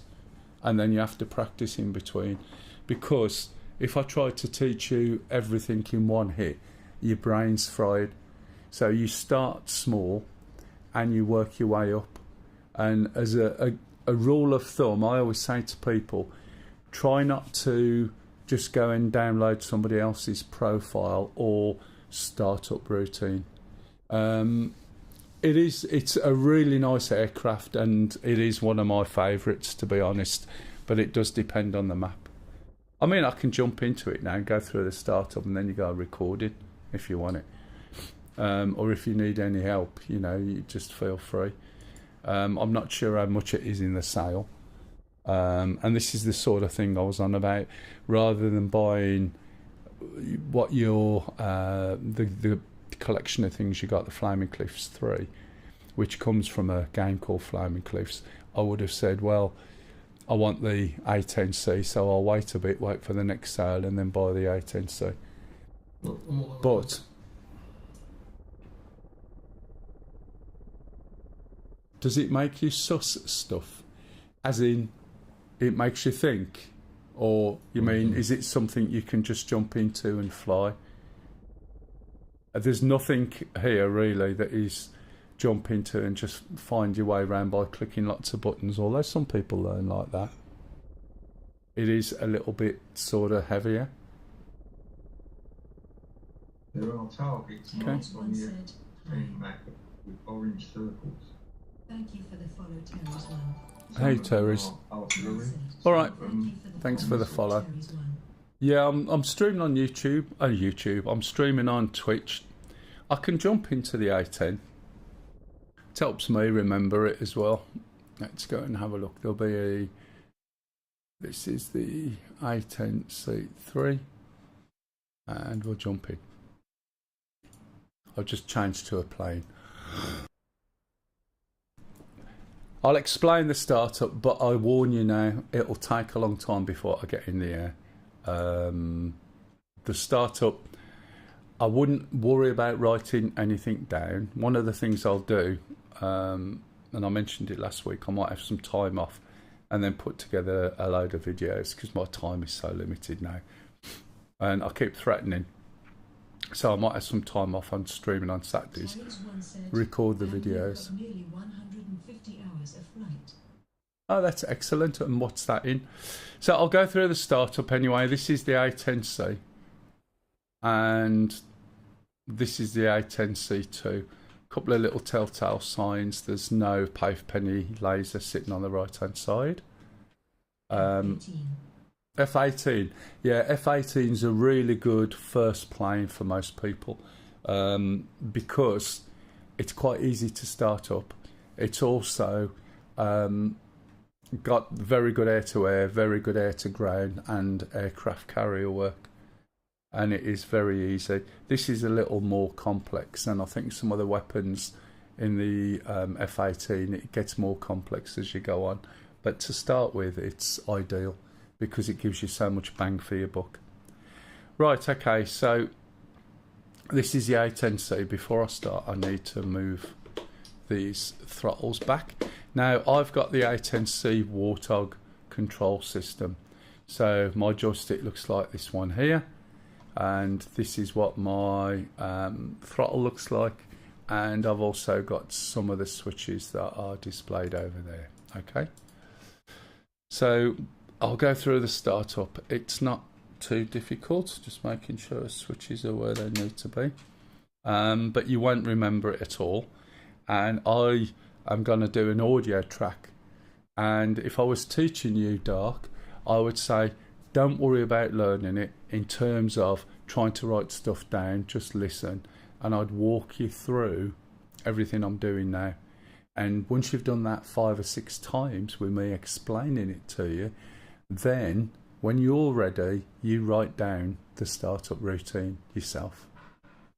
and then you have to practice in between, because if I tried to teach you everything in one hit, your brain's fried. So you start small and you work your way up. And as a rule of thumb, I always say to people, try not to just go and download somebody else's profile or startup routine. It's a really nice aircraft, and it is one of my favourites, to be honest, but it does depend on the map. I mean, I can jump into it now and go through the startup, and then you go record it if you want it, or if you need any help, you just feel free. I'm not sure how much it is in the sale, and this is the sort of thing I was on about. Rather than buying what your the collection of things you got, the Flaming Cliffs 3, which comes from a game called Flaming Cliffs, I would have said, well, I want the 18C, so I'll wait a bit, wait for the next sale, and then buy the 18C. But does it make you suss stuff? As in, it makes you think? Or, you mean, is it something you can just jump into and fly? There's nothing here, really, that is jump into and just find your way around by clicking lots of buttons, although some people learn like that. It is a little bit sort of heavier. There are targets Okay. marked on One your said, screen map with orange circles. thank you for the follow, Terry's one. Some Hey, of them Terry's. are artillery. All right. Thank you for the Thanks for the follow. Yeah, I'm streaming on YouTube. I'm streaming on Twitch. I can jump into the A10. It helps me remember it as well. Let's go and have a look. There'll be this is the A10C3, and we'll jump in. I'll just change to a plane. I'll explain the startup, but I warn you now, it'll take a long time before I get in the air. The startup, I wouldn't worry about writing anything down. One of the things I'll do, and I mentioned it last week, I might have some time off and then put together a load of videos, because my time is so limited now. And I keep threatening. So I might have some time off on streaming on Saturdays, record the videos. Nearly 150 hours of flight. Oh, that's excellent. And what's that in? So I'll go through the startup anyway. This is the A10C. And this is the A10C2. Couple of little telltale signs. There's no penny laser sitting on the right hand side. F18. Yeah, F18 is a really good first plane for most people because it's quite easy to start up. It's also got very good air-to-air, very good air-to-ground and aircraft carrier work. And it is very easy. This is a little more complex, and I think some of the weapons in the F18, it gets more complex as you go on. But to start with, it's ideal because it gives you so much bang for your buck. Right, okay, so this is the A10C. Before I start, I need to move these throttles back. Now, I've got the A10C Warthog control system. So my joystick looks like this one here. And this is what my throttle looks like, and I've also got some of the switches that are displayed over there. Okay, so I'll go through the startup. It's not too difficult, just making sure the switches are where they need to be, but you won't remember it at all. And I am going to do an audio track, and if I was teaching you, Dark, I would say don't worry about learning it in terms of trying to write stuff down, just listen, and I'd walk you through everything I'm doing now. And once you've done that 5 or 6 times with me explaining it to you, then when you're ready, you write down the startup routine yourself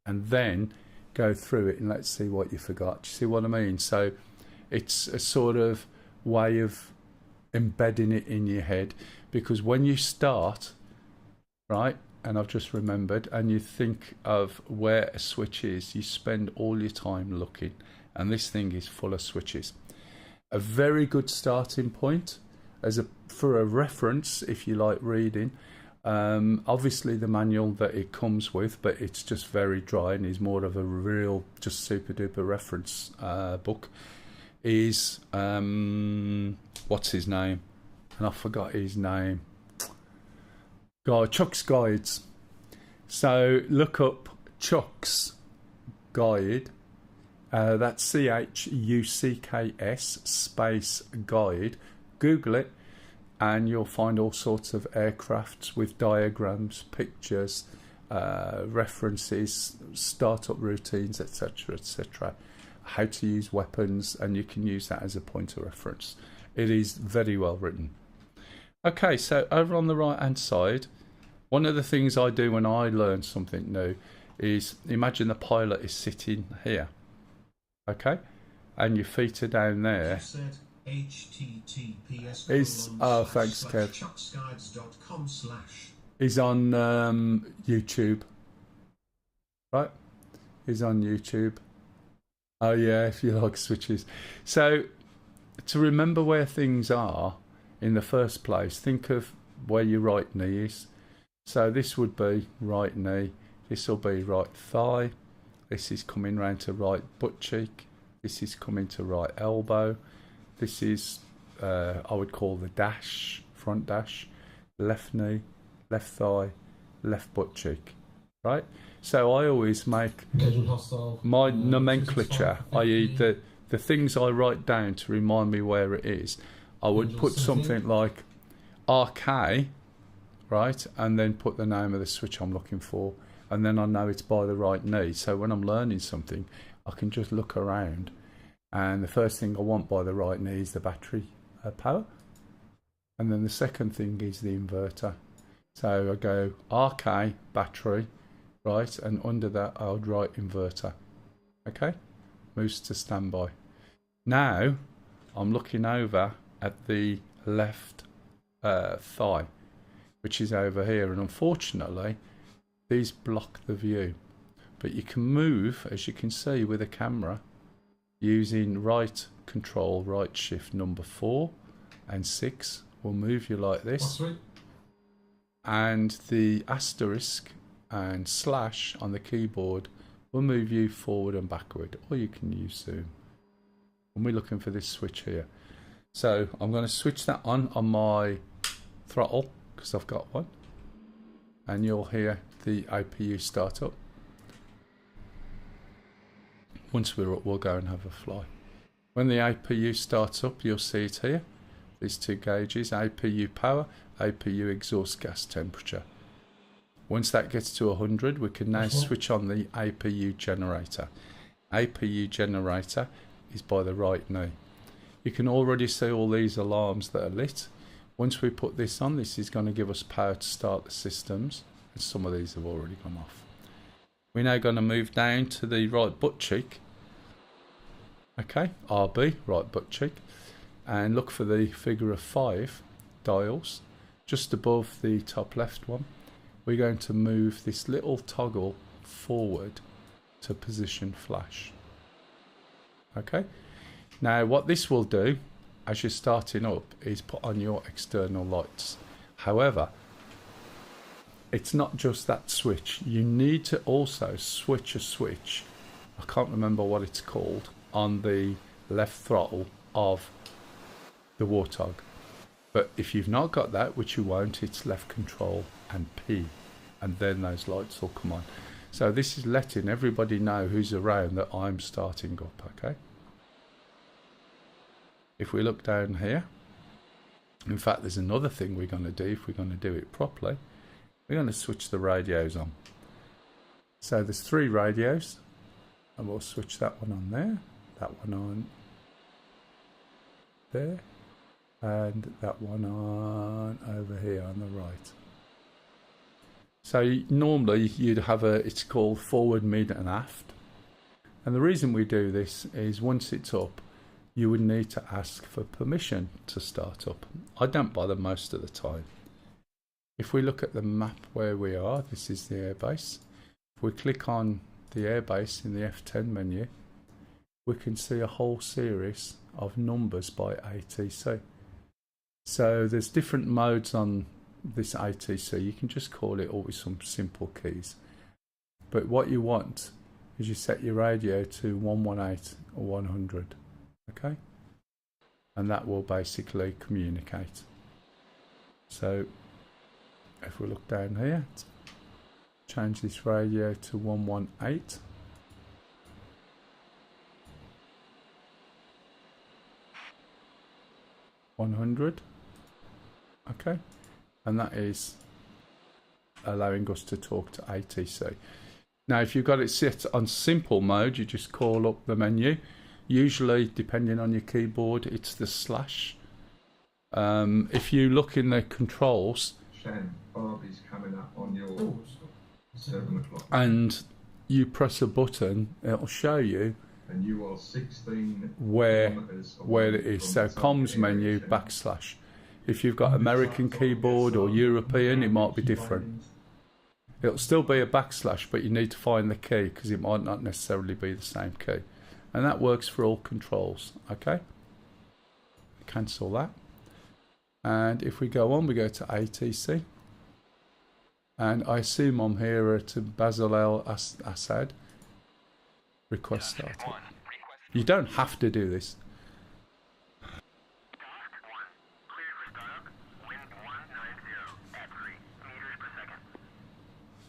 and then go through it and let's see what you forgot. Do you see what I mean? So it's a sort of way of embedding it in your head, because when you start, right, and I've just remembered, and you think of where a switch is, you spend all your time looking, and this thing is full of switches. A very good starting point for a reference if you like reading. Obviously the manual that it comes with, but it's just very dry and is more of a real just super duper reference book, is what's his name? And I forgot his name. Chuck's Guides. So look up Chuck's Guide. That's CHUCKS space guide. Google it, and you'll find all sorts of aircrafts with diagrams, pictures, references, startup routines, etc., etc. How to use weapons, and you can use that as a point of reference. It is very well written. Okay, so over on the right hand side, one of the things I do when I learn something new is imagine the pilot is sitting here, okay, and your feet are down there. HTTPS. Thanks, Kev. chucksguides.com/ He's on YouTube, right? He's on YouTube. Oh yeah, if you like switches. So to remember where things are in the first place, think of where your right knee is. So this would be right knee, this will be right thigh, this is coming round to right butt cheek, this is coming to right elbow, this is I would call the dash, front dash, left knee, left thigh, left butt cheek, right? So I always make my nomenclature, i.e. the things I write down to remind me where it is. I would put something like RK, right, and then put the name of the switch I'm looking for, and then I know it's by the right knee. So when I'm learning something, I can just look around, and the first thing I want by the right knee is the battery power, and then the second thing is the inverter. So I go RK, battery, right, and under that I would write inverter. Okay, moves to standby. Now I'm looking over at the left thigh, which is over here, and unfortunately these block the view, but you can move, as you can see with a camera, using right control, right shift, number 4 and 6 will move you like this, and the asterisk and slash on the keyboard will move you forward and backward, or you can use zoom. And we're looking for this switch here. So I'm going to switch that on my throttle because I've got one, and you'll hear the APU start up. once we're up, we'll go and have a fly. When the APU starts up, you'll see it here. These two gauges, APU power, APU exhaust gas temperature. Once that gets to 100, we can now switch on the APU generator. APU generator is by the right knee. You can already see all these alarms that are lit. Once we put this on, this is going to give us power to start the systems, and some of these have already gone off. We're now going to move down to the right butt cheek. Okay, RB, right butt cheek, and look for the figure of 5 dials just above the top left one. We're going to move this little toggle forward to position flash. Okay, now what this will do as you're starting up is put on your external lights. However, it's not just that switch. You need to also switch a switch, I can't remember what it's called, on the left throttle of the Warthog. But if you've not got that, which you won't, it's left control and P, and then those lights will come on. So this is letting everybody know who's around that I'm starting up, okay? If we look down here, in fact there's another thing we're going to do if we're going to do it properly. We're going to switch the radios on. So there's 3 radios, and we'll switch that one on there, that one on there, and that one on over here on the right. So normally you'd have it's called forward, mid and aft. And the reason we do this is once it's up, you would need to ask for permission to start up. I don't bother most of the time. If we look at the map where we are, this is the airbase. If we click on the airbase in the F10 menu, we can see a whole series of numbers by ATC. So there's different modes on this ATC. You can just call it all with some simple keys. But what you want is you set your radio to 118 or 100. Okay? And that will basically communicate. So if we look down here, change this radio to 118. Okay, and that is allowing us to talk to ATC. Now if you've got it set on simple mode, you just call up the menu. Usually, depending on your keyboard, it's the slash. If you look in the controls, Shan, Barbie's coming up on your 7 o'clock. And you press a button, it'll show you and you are 16 where it is. So from comms menu / If you've got American keyboard or European, it might be different. It'll still be a /, but you need to find the key because it might not necessarily be the same key. And that works for all controls, okay? Cancel that. And if we go on, we go to ATC. And I assume I'm here at Basil El Assad. Request started. You don't have to do this.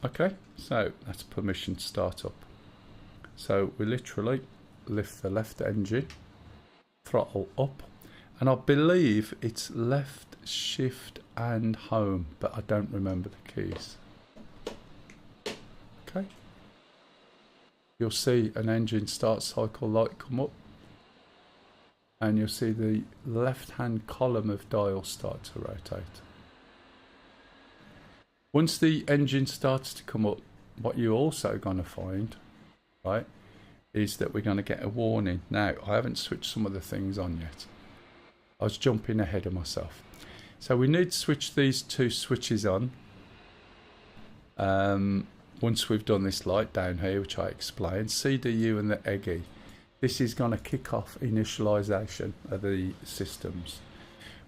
Okay, so that's permission to start up. So we literally lift the left engine, throttle up, and I believe it's left, shift and home, but I don't remember the keys. Okay. You'll see an engine start cycle light come up, and you'll see the left hand column of dials start to rotate. Once the engine starts to come up, what you're also going to find, right, is that we're going to get a warning. Now, I haven't switched some of the things on yet. I was jumping ahead of myself. So we need to switch these 2 switches on. Once we've done this light down here, which I explained, CDU and the EGI, this is going to kick off initialization of the systems.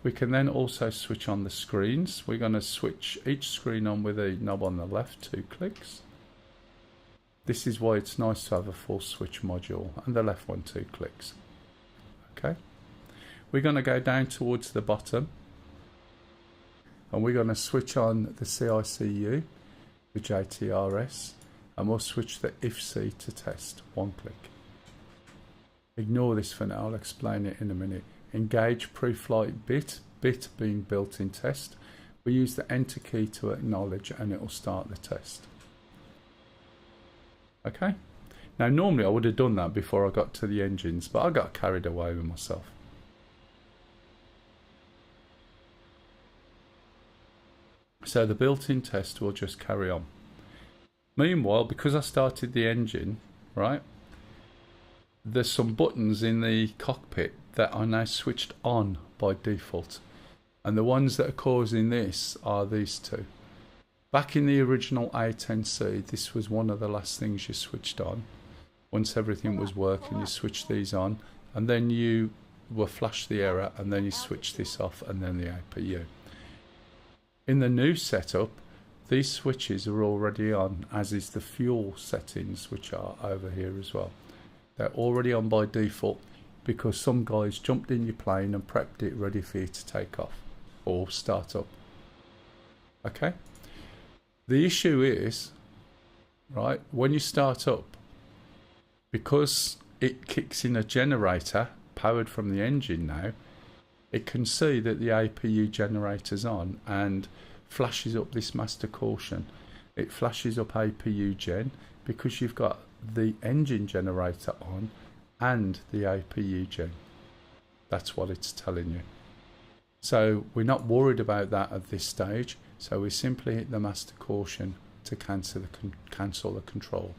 We can then also switch on the screens. We're going to switch each screen on with a knob on the left, 2 clicks. This is why it's nice to have a full switch module, and the left one 2 clicks. Okay. We're going to go down towards the bottom, and we're going to switch on the CICU, the JTRS, and we'll switch the IFC to test, 1 click. Ignore this for now, I'll explain it in a minute. Engage pre-flight bit being built-in test. We use the enter key to acknowledge and it will start the test. Okay, now normally I would have done that before I got to the engines, but I got carried away with myself. So the built-in test will just carry on. Meanwhile, because I started the engine, right, there's some buttons in the cockpit that are now switched on by default. And the ones that are causing this are these two. Back in the original A10C, this was one of the last things you switched on. Once everything was working, you switched these on, and then you will flash the error, and then you switch this off, and then the APU. In the new setup, these switches are already on, as is the fuel settings, which are over here as well. They're already on by default because some guys jumped in your plane and prepped it ready for you to take off or start up. Okay? The issue is, right, when you start up, because it kicks in a generator powered from the engine now, it can see that the APU generator's on and flashes up this master caution. It flashes up APU gen because you've got the engine generator on and the APU gen. That's what it's telling you. So we're not worried about that at this stage. So we simply hit the master caution to cancel the control.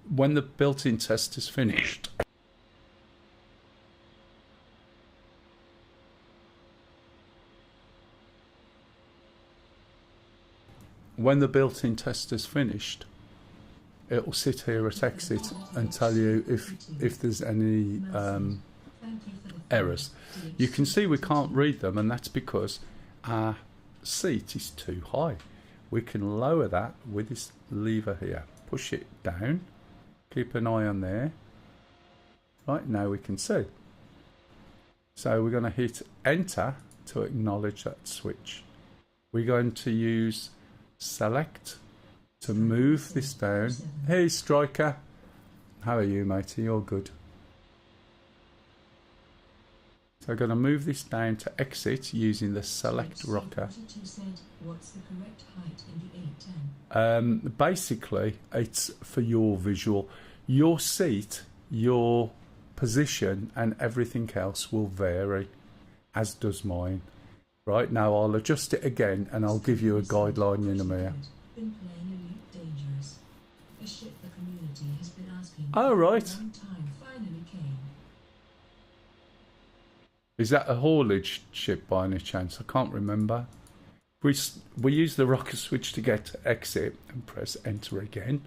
When the built-in test is finished, it will sit here at exit and tell you if there's any errors. You can see we can't read them, and that's because our seat is too high. We can lower that with this lever here. Push it down, keep an eye on there. Right, now we can see. So we're going to hit enter to acknowledge that switch. We're going to use select to move this down. Hey Striker, how are you, matey? You're good. So I'm going to move this down to exit using the select rocker. What's the correct height in the 810? Basically, it's for your visual. Your seat, your position, and everything else will vary, as does mine. Right, now I'll adjust it again and I'll give you a guideline in a minute. Been playing Elite Dangerous. A ship the community has been asking Oh, right. for a long time finally came. Is that a haulage ship by any chance? I can't remember. We use the rocker switch to get to exit and press enter again.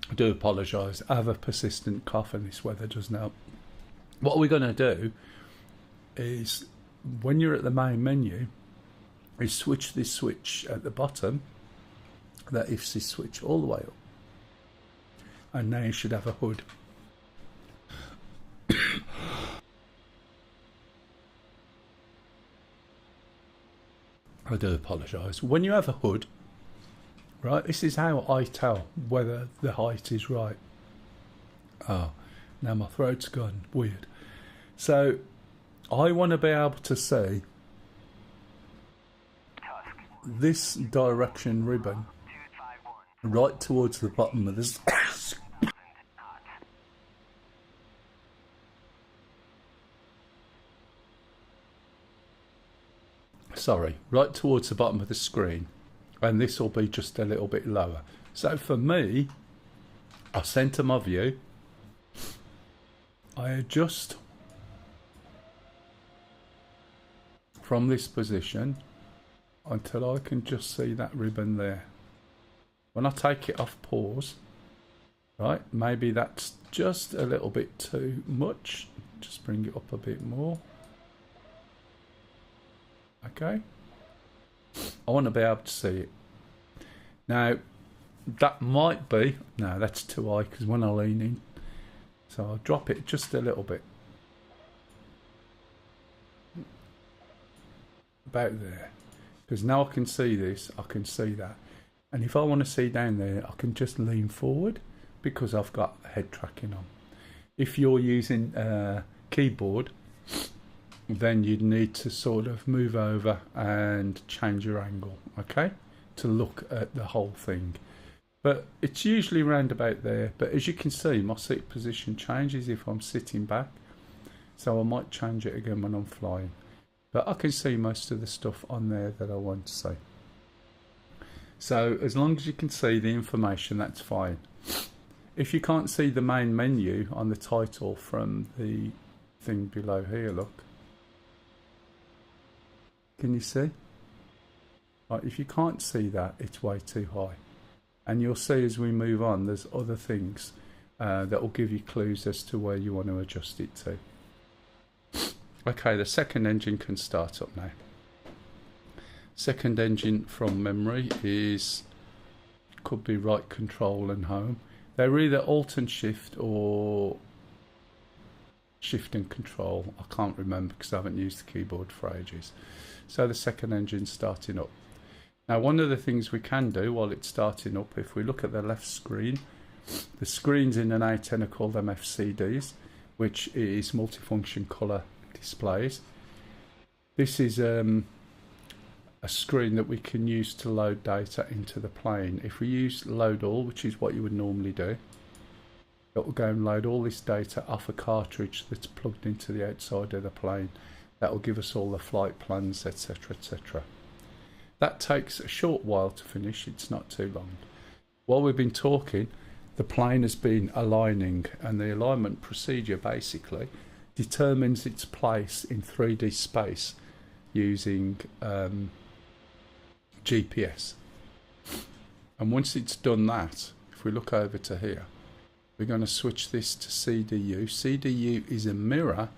I do apologise. I have a persistent cough and this weather doesn't help. What we're going to do is, when you're at the main menu, is switch this switch at the bottom, that IFC switch all the way up. And now you should have a hood. I do apologise. When you have a hood, right, this is how I tell whether the height is right. Oh, now my throat's gone weird. So I want to be able to see this direction ribbon right towards the bottom of this. Sorry, right towards the bottom of the screen. And this will be just a little bit lower. So for me, I centre my view. I adjust from this position until I can just see that ribbon there. When I take it off pause, right, maybe that's just a little bit too much. Just bring it up a bit more. Okay. I want to be able to see it. Now, that might be... No, that's too high because when I lean in. So I'll drop it just a little bit. about there. Because now I can see this, I can see that. And if I want to see down there, I can just lean forward because I've got head tracking on. If you're using a keyboard, then you'd need to sort of move over and change your angle, okay, to look at the whole thing. But it's usually round about there. But as you can see, my seat position changes if I'm sitting back. So I might change it again when I'm flying. But I can see most of the stuff on there that I want to see. So as long as you can see the information, that's fine. If you can't see the main menu on the title from the thing below here, look. Can you see? Right, if you can't see that, it's way too high. And you'll see as we move on, there's other things that will give you clues as to where you want to adjust it to. Okay, the second engine can start up now. Second engine from memory could be right control and home. They're either alt and shift or shift and control. I can't remember because I haven't used the keyboard for ages. So the second engine's starting up. Now one of the things we can do while it's starting up, if we look at the left screen, the screens in an A10 are called MFCDs, which is multifunction colour displays. This is a screen that we can use to load data into the plane. If we use load all, which is what you would normally do, it will go and load all this data off a cartridge that's plugged into the outside of the plane. That will give us all the flight plans, etc, etc. That takes a short while to finish, it's not too long. While we've been talking, the plane has been aligning, and the alignment procedure basically determines its place in 3D space using GPS. And once it's done that, if we look over to here, we're going to switch this to CDU. CDU is a mirror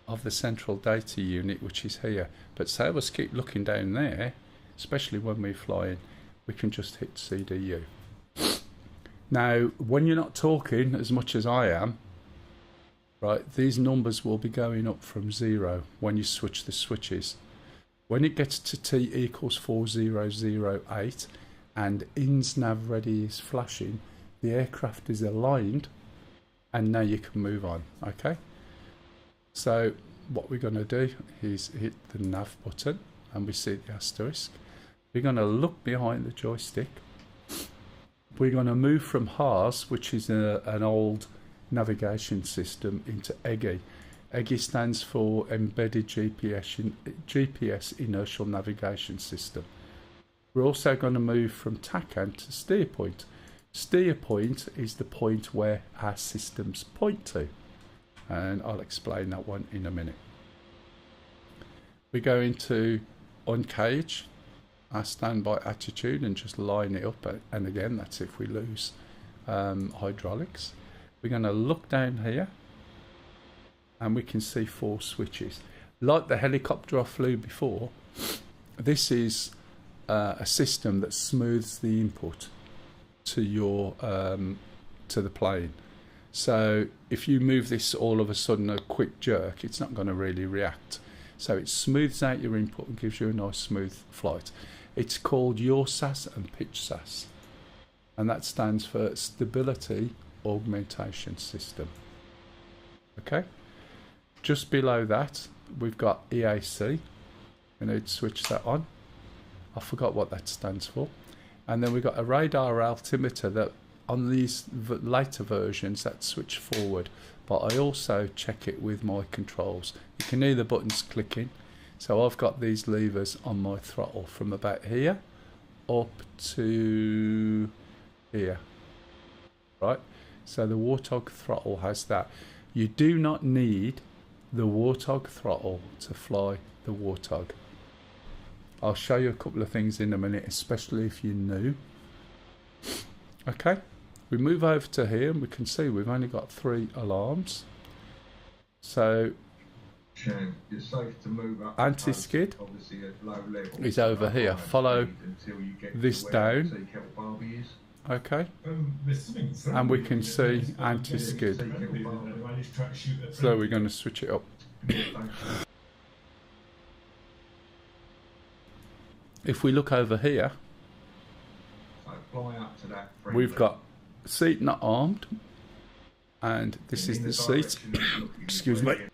of the central data unit, which is here. But say us keep looking down there, especially when we're flying, we can just hit CDU. Now, when you're not talking as much as I am, right, these numbers will be going up from 0 when you switch the switches. When it gets to T equals 4008 and INS nav ready is flashing, the aircraft is aligned and now you can move on, okay? So what we're going to do is hit the nav button and we see the asterisk. We're going to look behind the joystick. We're going to move from HARS, which is an old navigation system, into EGI. EGI stands for Embedded GPS Inertial Navigation System. We're also going to move from TACAN to steer point. Steer point is the point where our systems point to, and I'll explain that one in a minute. We go into uncage our standby attitude and just line it up, and again that's if we lose hydraulics. We're going to look down here and we can see 4 switches. Like the helicopter I flew before, this is a system that smooths the input to your to the plane. So if you move this all of a sudden a quick jerk, it's not going to really react. So it smooths out your input and gives you a nice smooth flight. It's called yaw SAS and pitch SAS, and that stands for Stability Augmentation System. Okay, just below that we've got EAC. We need to switch that on. I forgot what that stands for. And then we've got a radar altimeter that on these later versions that's switched forward, but I also check it with my controls. You can hear the buttons clicking. So I've got these levers on my throttle from about here up to here, right? So the Warthog throttle has that. You do not need the Warthog throttle to fly the Warthog. I'll show you a couple of things in a minute, especially if you're new. Okay, we move over to here and we can see we've only got 3 alarms. So it's safe to move up. Anti-skid obviously at low level is over here. Follow this down. Okay, and we can see anti-skid. So we're going to switch it up. if we look over here, So fly up to that. we've friendly. got seat not armed, and this is In the seat. direction it's looking Excuse where me. the-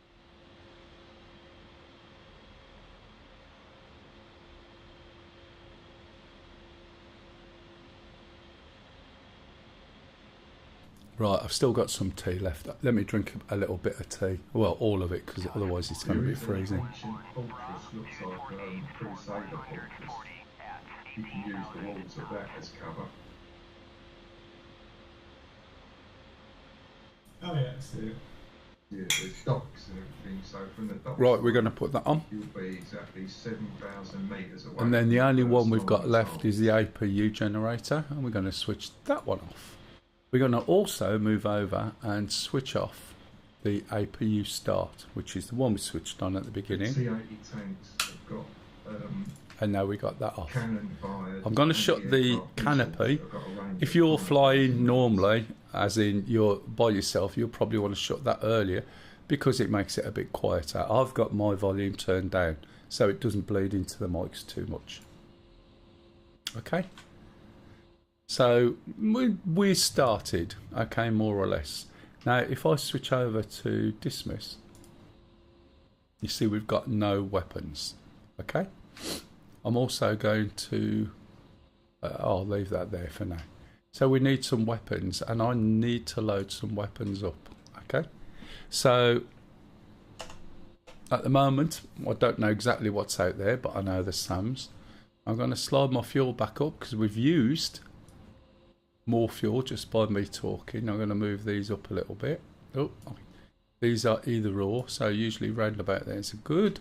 Right, I've still got some tea left. Let me drink a little bit of tea. Well, all of it, because otherwise it's going to be freezing. Ancient fortress looks like Crusader fortress. You can use the walls of that as cover. Oh yeah, I see it. Yeah, there's docks and everything. So from the docks, Right, we're going to put that on. you'll be exactly 7,000 metres away. And then the from only first one we've got line left of is the APU generator, and we're going to switch that one off. We're going to also move over and switch off the APU start, which is the one we switched on at the beginning, C-80 tanks have got and now we got that off. cannon fires. I'm going to shut the anti-aircraft canopy. missiles that have got a range If of you're 500 flying normally, kilometres. as in you're by yourself, you'll probably want to shut that earlier because it makes it a bit quieter. I've got my volume turned down so it doesn't bleed into the mics too much. Okay? So we started, okay, more or less. Now, if I switch over to dismiss, you see we've got no weapons, okay? I'm also going to, I'll leave that there for now. So we need some weapons, and I need to load some weapons up, okay? So at the moment, I don't know exactly what's out there, but I know there's SAMs. I'm going to slide my fuel back up because we've used more fuel just by me talking. I'm going to move these up a little bit. Oh, these are either or, so usually round about there is good.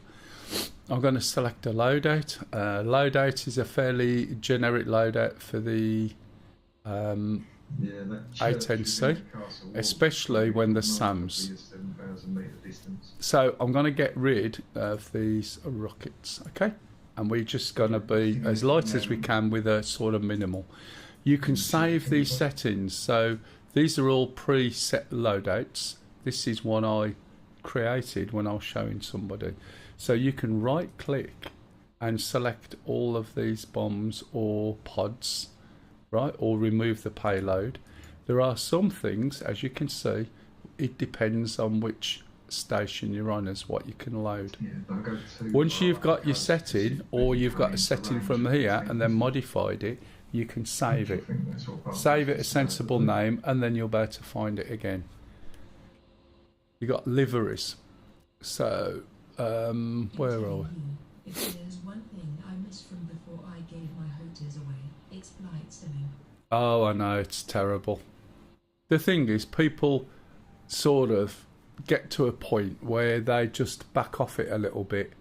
I'm going to select a loadout. Loadout is a fairly generic loadout for the A10C, especially when the SAMs. So I'm going to get rid of these rockets, okay? And we're just going to be as light as we can with a sort of minimal. You can save these settings. So these are all preset loadouts. This is one I created when I was showing somebody. So you can right click and select all of these bombs or pods, right? Or remove the payload. There are some things, as you can see, it depends on which station you're on as what you can load. Once you've got your setting, or you've got a setting from here and then modified it, you can save it. Save it a sensible name, and then you'll be able to find it again. You got liveries. So, where are we? If there's one thing I missed from before I gave my hotels away, it's flight simming. Oh, I know, it's terrible. The thing is, people sort of get to a point where they just back off it a little bit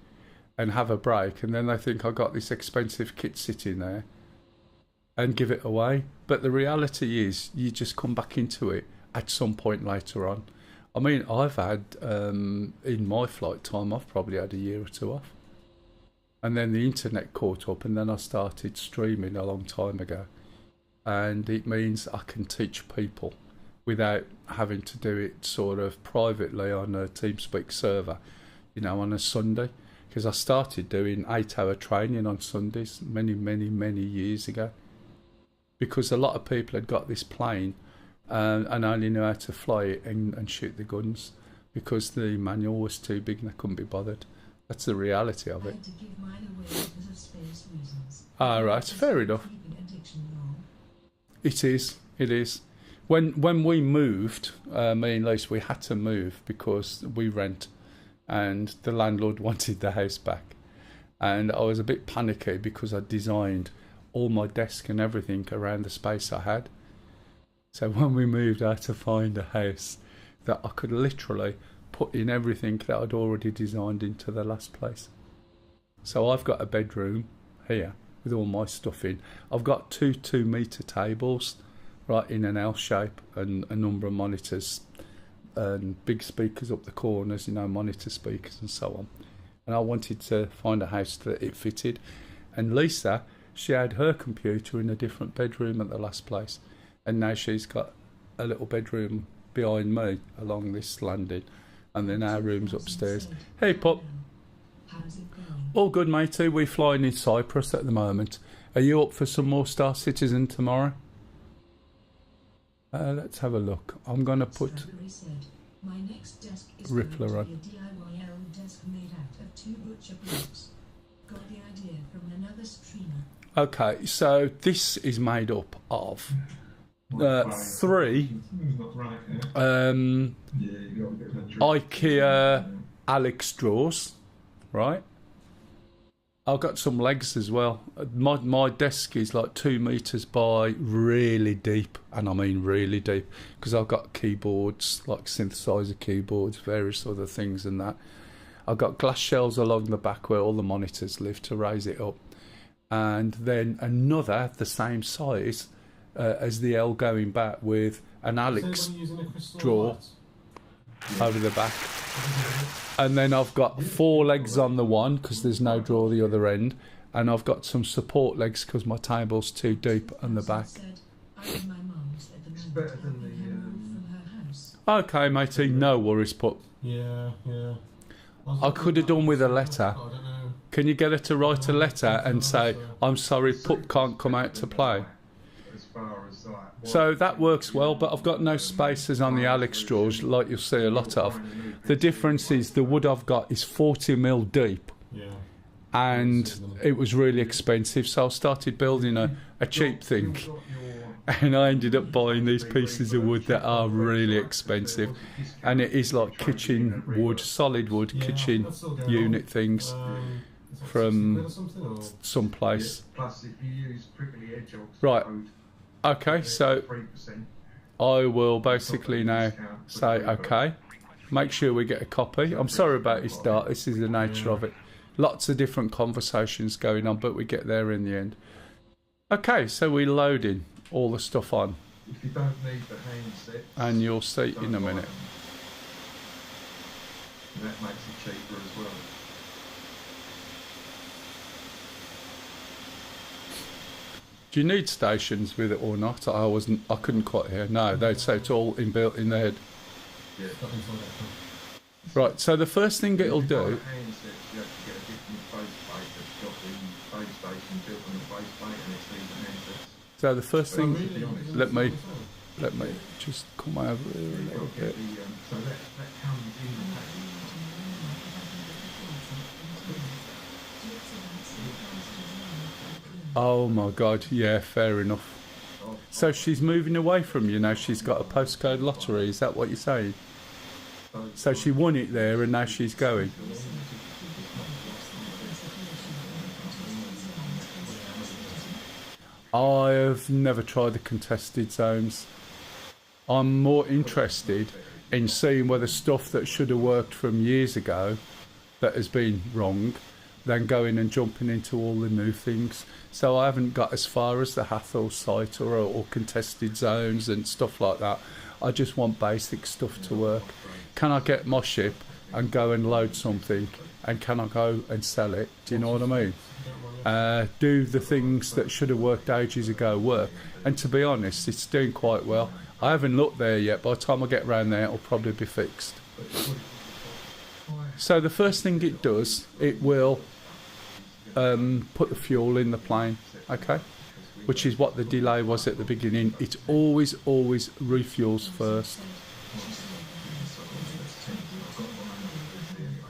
and have a break, and then they think, I got this expensive kit sitting there, and give it away. But the reality is you just come back into it at some point later on. I mean, I've had in my flight time, I've probably had a year or two off, and then the internet caught up, and then I started streaming a long time ago, and it means I can teach people without having to do it sort of privately on a TeamSpeak server, you know, on a Sunday, because I started doing 8-hour training on Sundays many years ago, because a lot of people had got this plane and only knew how to fly it and shoot the guns because the manual was too big and they couldn't be bothered. That's the reality of I it. had to give mine away because of space reasons. Ah, right, fair enough. Keeping addiction low. It is. When we moved, me and Lisa, we had to move because we rent, and the landlord wanted the house back, and I was a bit panicky because I designed all my desk and everything around the space I had. So when we moved, I had to find a house that I could literally put in everything that I'd already designed into the last place. So I've got a bedroom here with all my stuff in. I've got two 2-metre tables, right, in an L shape, and a number of monitors and big speakers up the corners, you know, monitor speakers and so on. And I wanted to find a house that it fitted. And Lisa, she had her computer in a different bedroom at the last place, and now she's got a little bedroom behind me along this landing, and then our room's upstairs. Hey, Pop. How's it going? All good, matey. We're flying in Cyprus at the moment. Are you up for some more Star Citizen tomorrow? Let's have a look. I'm going to put Strawberry said, my next desk is Rippler going on. to be a DIY old desk made out of 2 butcher blocks. Got the idea from another streamer. Okay, so this is made up of Right. 3 Something's not right here. Yeah, you got a bit of a drip. IKEA Alex drawers, right? I've got some legs as well. My desk is like 2 meters by really deep, and I mean really deep, because I've got keyboards, like synthesizer keyboards, various other things and that. I've got glass shelves along the back where all the monitors live to raise it up, and then another the same size as the L going back with an Alex Is anyone using a crystal drawer light? over the back. And then I've got 4 legs on the one because there's no drawer the other end, and I've got some support legs because my table's too deep on the back. Said, I'm in my mum's at the It's moment, better than helping the, her move from her house. Okay, matey, no worries, but Yeah. I could have done with a letter. I don't know. Can you get her to write a letter and say, I'm sorry, Pup can't come out to play? As far as like, So that works well, but I've got no spaces on the Alex drawers like you'll see a lot of. The difference is the wood I've got is 40mm deep, Yeah. and it was really expensive, so I started building a cheap thing, and I ended up buying these pieces of wood that are really expensive, and it is like kitchen wood, solid wood, Yeah, kitchen that's still going unit on. things Is it from 60 quid or something, or? someplace. Plus, if you use prickly hedgehogs, Right. code, Okay, so 3%. I will basically now say, okay, make sure we get a copy. I'm sorry about this, Dart, this is the nature of it. Lots of different conversations going on, but we get there in the end. Okay, so we're loading all the stuff on, If you don't need the handset, and you'll see in a minute. That makes it cheaper as well. Do you need stations with it or not? I couldn't quite hear. No, they'd say it's all inbuilt in the head. Yeah. Got inside that. Right, so the first thing it'll If you buy do, a handset, you have to get a different faceplate that's got the base station built on the faceplate, and it's these handsets. so the first Oh, thing, really? let me just come over here a You've little got to get bit. the, so that comes in the package. Oh my God, yeah, fair enough. So she's moving away from you now. She's got a postcode lottery. Is that what you're saying? So she won it there, and now she's going. I've never tried the contested zones. I'm more interested in seeing whether stuff that should have worked from years ago that has been wrong than going and jumping into all the new things. So I haven't got as far as the Hathor site or contested zones and stuff like that. I just want basic stuff to work. Can I get my ship and go and load something, and can I go and sell it? Do you know what I mean? Do the things that should have worked ages ago work? And to be honest, it's doing quite well. I haven't looked there yet. By the time I get round there, it'll probably be fixed. So the first thing it does, it will put the fuel in the plane, okay? Which is what the delay was at the beginning. It always refuels first.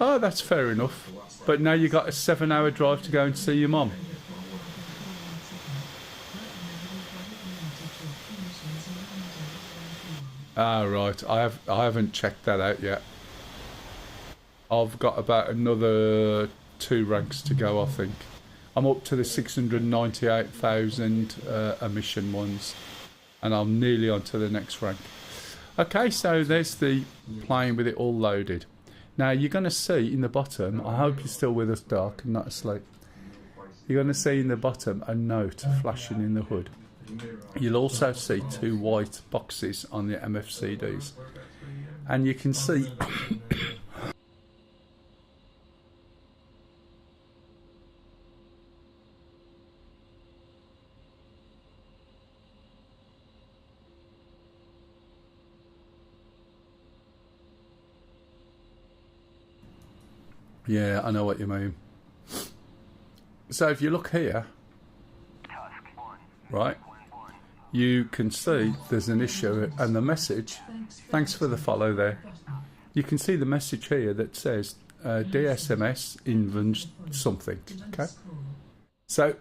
Oh, that's fair enough. But now you've got a 7-hour drive to go and see your mum. Ah, right. I haven't checked that out yet. I've got about another 2 ranks to go, I think. I'm up to the 698,000 emission ones, and I'm nearly on to the next rank. Okay, so there's the plane with it all loaded. Now you're going to see in the bottom, I hope you're still with us, Dark, and not asleep. You're going to see in the bottom a note flashing in the hood. You'll also see 2 white boxes on the MFCDs, and you can see Yeah, I know what you mean. So if you look here, right, you can see there's an issue and the message, thanks for the follow there. You can see the message here that says DSMS invent something, okay? So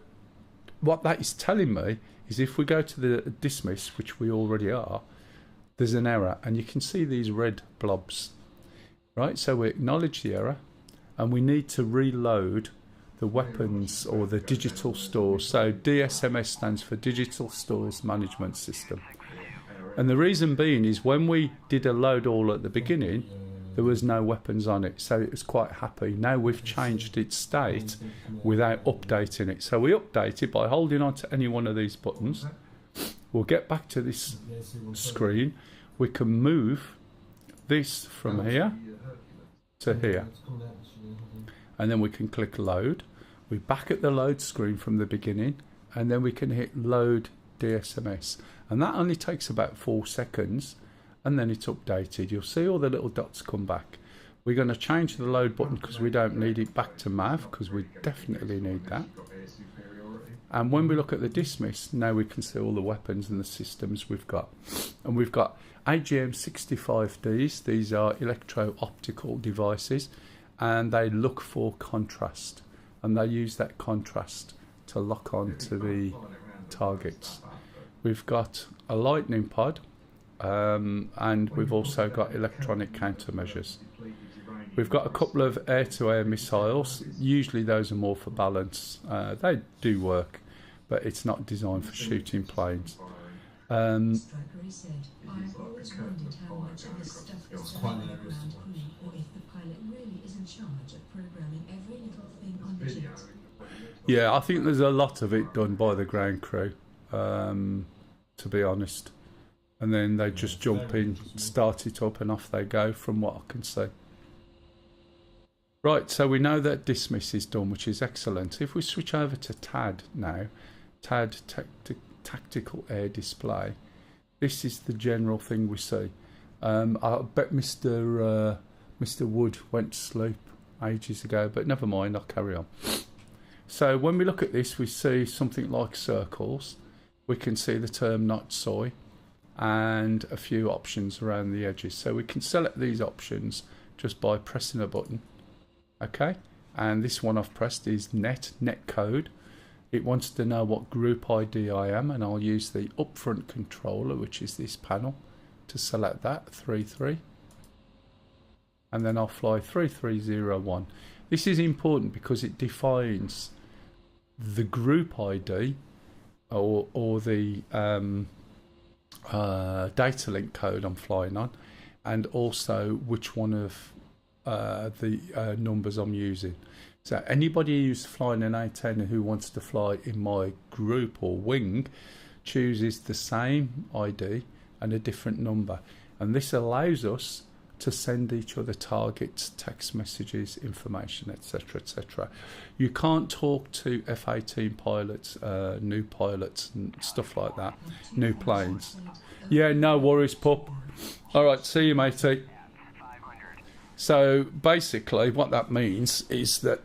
what that is telling me is if we go to the dismiss, which we already are, there's an error and you can see these red blobs, right? So we acknowledge the error and we need to reload the weapons or the digital stores. So DSMS stands for Digital Stores Management System. And the reason being is when we did a load all at the beginning, there was no weapons on it, so it was quite happy. Now we've changed its state without updating it. So we update it by holding on to any one of these buttons. We'll get back to this screen. We can move this from here to here. And then we can click load. We're back at the load screen from the beginning, and then we can hit load DSMS. And that only takes about 4 seconds. And then it's updated. You'll see all the little dots come back. We're going to change the load button because we don't need it back to MAV, because we definitely need that. And when we look at the dismiss, now we can see all the weapons and the systems we've got. And we've got AGM65Ds. These are electro-optical devices, and they look for contrast, and they use that contrast to lock on to the targets. We've got a lightning pod. And we've also got electronic countermeasures. We've got a couple of air-to-air missiles. Usually those are more for balance. They do work, but it's not designed for shooting planes. Striker said, I've always wondered how much of this stuff is done by the ground crew, or if the pilot really is in charge of programming every little thing on the jet. Yeah, I think there's a lot of it done by the ground crew, to be honest. And then they just jump in, start it up, and off they go from what I can see. Right, so we know that dismiss is done, which is excellent. If we switch over to TAD now, TAD, Tactical Air Display, this is the general thing we see. I bet Mr. Wood went to sleep ages ago, but never mind, I'll carry on. So when we look at this, we see something like circles. We can see the term not soy, and a few options around the edges. So we can select these options just by pressing a button. Okay, and this one I've pressed is net code. It wants to know what group ID I am, and I'll use the upfront controller, which is this panel, to select that, 33. And then I'll fly 3301. This is important because it defines the group ID or the data link code I'm flying on, and also which one of the numbers I'm using. So anybody who's flying an A10 who wants to fly in my group or wing chooses the same ID and a different number, and this allows us to send each other targets, text messages, information, etc, etc. You can't talk to F-18 pilots, new pilots and stuff like that, new planes. Yeah, no worries, pup. Alright, see you, matey. So basically what that means is that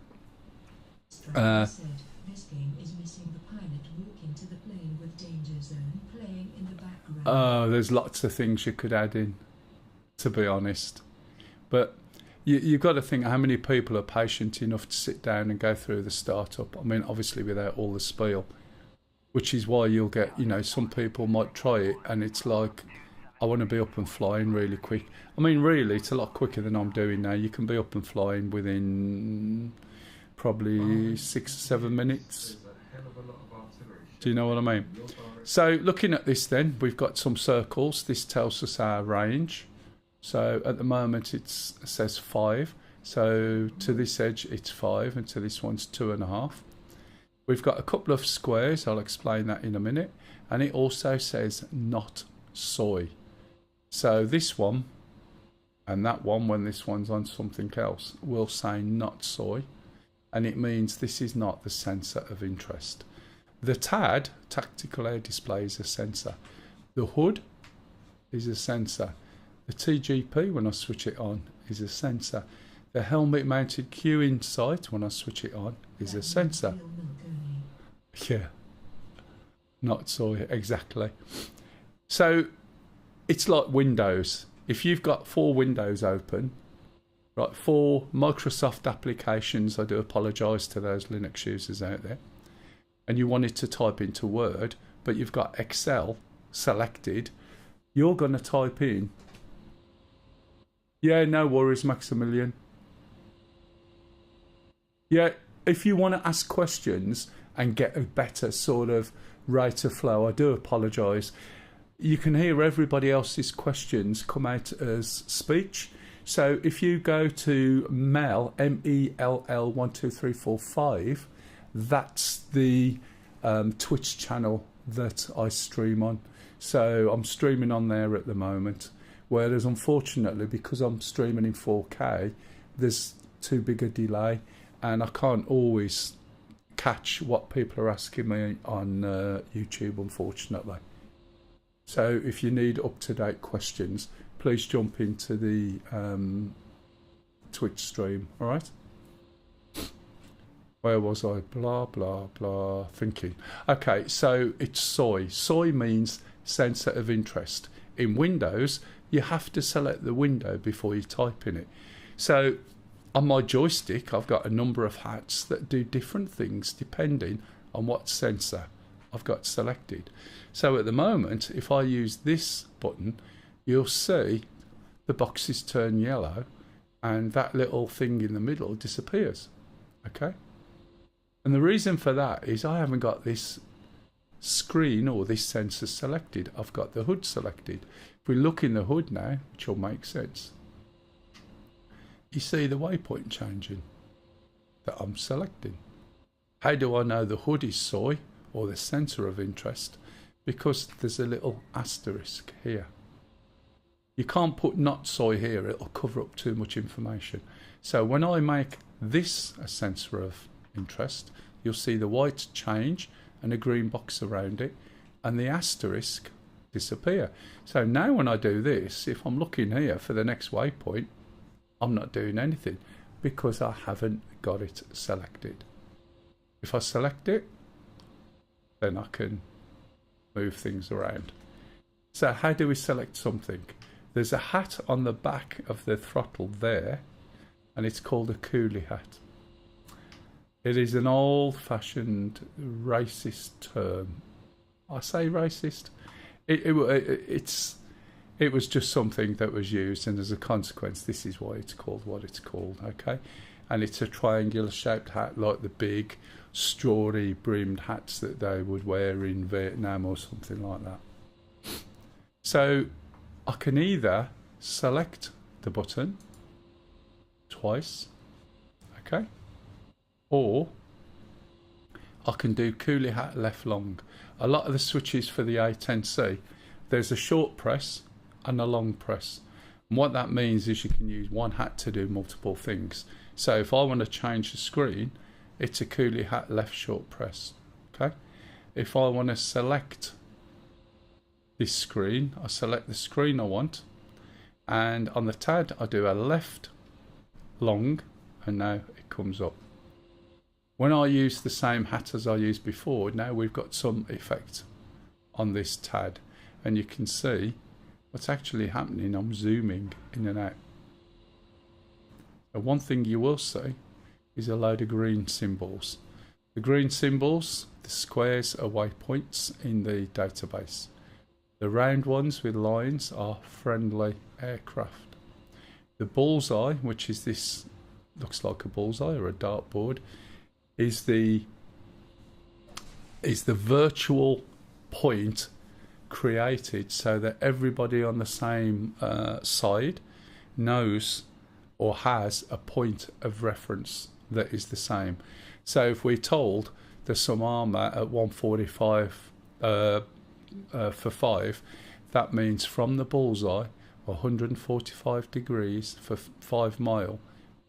Striker said, this game is missing the pilot walking to the plane with danger zone playing in the background. oh, there's lots of things you could add in, to be honest. But you've got to think how many people are patient enough to sit down and go through the startup. I mean, obviously without all the spiel, which is why you'll get, you know, some people might try it and it's like, I want to be up and flying really quick. I mean, really, it's a lot quicker than I'm doing now. You can be up and flying within probably 6 or 7 minutes. Do you know what I mean? So looking at this then, we've got some circles. This tells us our range. So at the moment it says 5. So to this edge it's 5, and to this one's 2.5. We've got a couple of squares. I'll explain that in a minute. And it also says not soy. So this one and that one, when this one's on something else, will say not soy. And it means this is not the sensor of interest. The TAD, Tactical Air Display, is a sensor. The hood is a sensor. The TGP, when I switch it on, is a sensor. The helmet mounted queuing sight, when I switch it on, is a sensor. Real milk only. Yeah. Not soy, exactly. So it's like Windows. If you've got 4 windows open, right, 4 Microsoft applications, I do apologise to those Linux users out there, and you wanted to type into Word, but you've got Excel selected, you're going to type in, yeah, no worries, Maximilian. Yeah, if you want to ask questions and get a better sort of rate of flow, I do apologise. You can hear everybody else's questions come out as speech. So if you go to Mel, MELL 12345, that's the Twitch channel that I stream on. So I'm streaming on there at the moment. Whereas unfortunately, because I'm streaming in 4K, there's too big a delay, and I can't always catch what people are asking me on YouTube, unfortunately. So if you need up-to-date questions, please jump into the Twitch stream, all right? Where was I? Blah, blah, blah, thinking. Okay, so it's soy. Soy means sensor of interest. In Windows, you have to select the window before you type in it. So on my joystick, I've got a number of hats that do different things depending on what sensor I've got selected. So at the moment, if I use this button, you'll see the boxes turn yellow and that little thing in the middle disappears. Okay? And the reason for that is I haven't got this screen or this sensor selected. I've got the hood selected. If we look in the hood now, which will make sense, you see the waypoint changing that I'm selecting. How do I know the hood is soy or the sensor of interest? Because there's a little asterisk here. You can't put not soy here, it'll cover up too much information. So when I make this a sensor of interest, you'll see the white change and a green box around it, and the asterisk disappear. So now when I do this, if I'm looking here for the next waypoint, I'm not doing anything because I haven't got it selected. If I select it, then I can move things around. So how do we select something? There's a hat on the back of the throttle there, and it's called a coolie hat. It is an old-fashioned racist term. I say racist. It was just something that was used, and as a consequence, this is why it's called what it's called. Okay, and it's a triangular-shaped hat, like the big strawy brimmed hats that they would wear in Vietnam or something like that. So I can either select the button twice, okay, or I can do coolie hat left long. A lot of the switches for the A10C, there's a short press and a long press. And what that means is you can use one hat to do multiple things. So if I want to change the screen, it's a coolie hat left short press. Okay. If I want to select this screen, I select the screen I want, and on the TAD I do a left long, and now it comes up. When I use the same hat as I used before, now we've got some effect on this TAD, and you can see what's actually happening. I'm zooming in and out. So one thing you will see is a load of green symbols. The green symbols, the squares, are waypoints in the database. The round ones with lines are friendly aircraft. The bullseye, which is this, looks like a bullseye or a dartboard, is the virtual point created so that everybody on the same side knows or has a point of reference that is the same. So if we're told there's some armour at 145 for 5, that means from the bullseye 145 degrees for 5 mile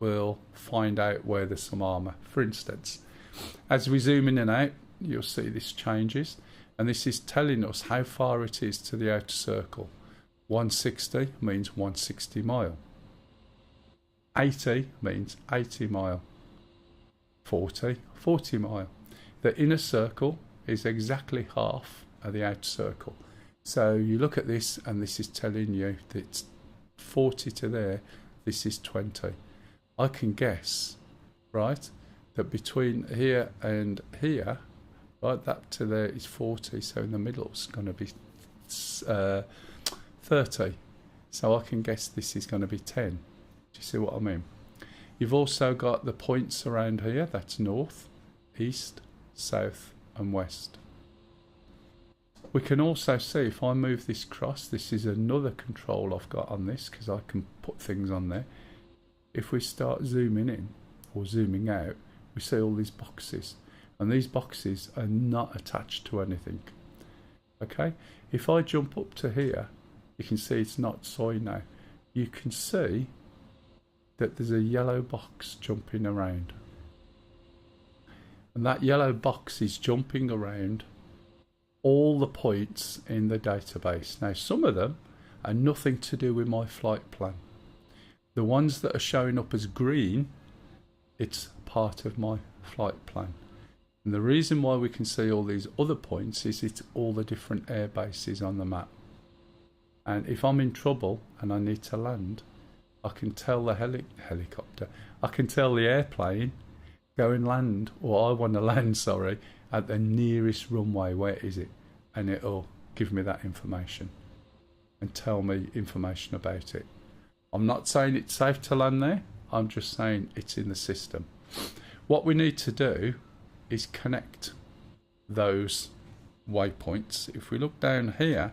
we'll find out where there's some armour. For instance, as we zoom in and out, you'll see this changes, and this is telling us how far it is to the outer circle. 160 means 160 mile. 80 means 80 mile. 40 mile. The inner circle is exactly half of the outer circle. So you look at this, and this is telling you that it's 40 to there, this is 20. I can guess, right, that between here and here, right, that to there is 40, so in the middle it's going to be 30. So I can guess this is going to be 10. Do you see what I mean? You've also got the points around here, that's north, east, south and west. We can also see, if I move this across, this is another control I've got on this, because I can put things on there. If we start zooming in or zooming out, we see all these boxes, and these boxes are not attached to anything. Okay, if I jump up to here, you can see it's not soy now. You can see that there's a yellow box jumping around, and that yellow box is jumping around all the points in the database. Now, some of them are nothing to do with my flight plan. The ones that are showing up as green, it's part of my flight plan. And the reason why we can see all these other points is it's all the different air bases on the map. And if I'm in trouble and I need to land, I can tell the helicopter, I can tell the airplane, go and land, or I want to land, sorry, at the nearest runway. Where is it? And it'll give me that information and tell me information about it. I'm not saying it's safe to land there, I'm just saying it's in the system. What we need to do is connect those waypoints. If we look down here,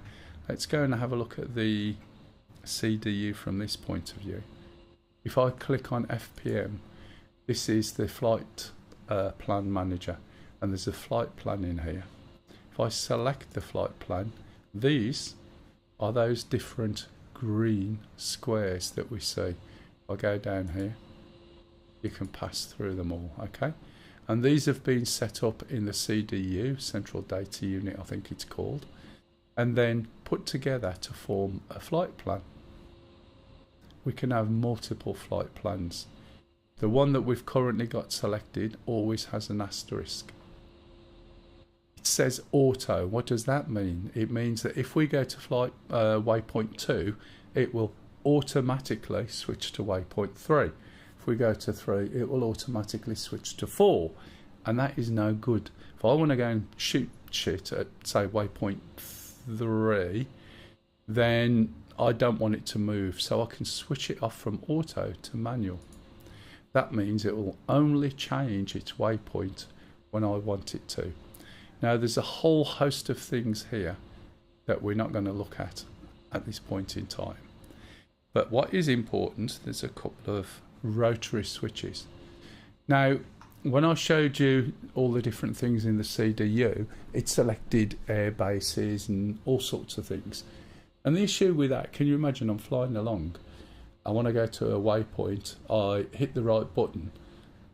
let's go and have a look at the CDU from this point of view. If I click on FPM, this is the flight plan manager, and there's a flight plan in here. If I select the flight plan, these are those different green squares that we see. If I go down here, you can pass through them all, okay? And these have been set up in the CDU, Central Data Unit I think it's called, and then put together to form a flight plan. We can have multiple flight plans. The one that we've currently got selected always has an asterisk. It says auto. What does that mean? It means that if we go to flight waypoint 2, it will automatically switch to waypoint 3. If we go to 3, it will automatically switch to 4, and that is no good. If I want to go and shoot shit at, say, waypoint 3, then I don't want it to move, so I can switch it off from auto to manual. That means it will only change its waypoint when I want it to. Now, there's a whole host of things here that we're not going to look at this point in time. But what is important, there's a couple of rotary switches. Now, when I showed you all the different things in the CDU, it selected air bases and all sorts of things. And the issue with that, can you imagine I'm flying along, I want to go to a waypoint, I hit the right button,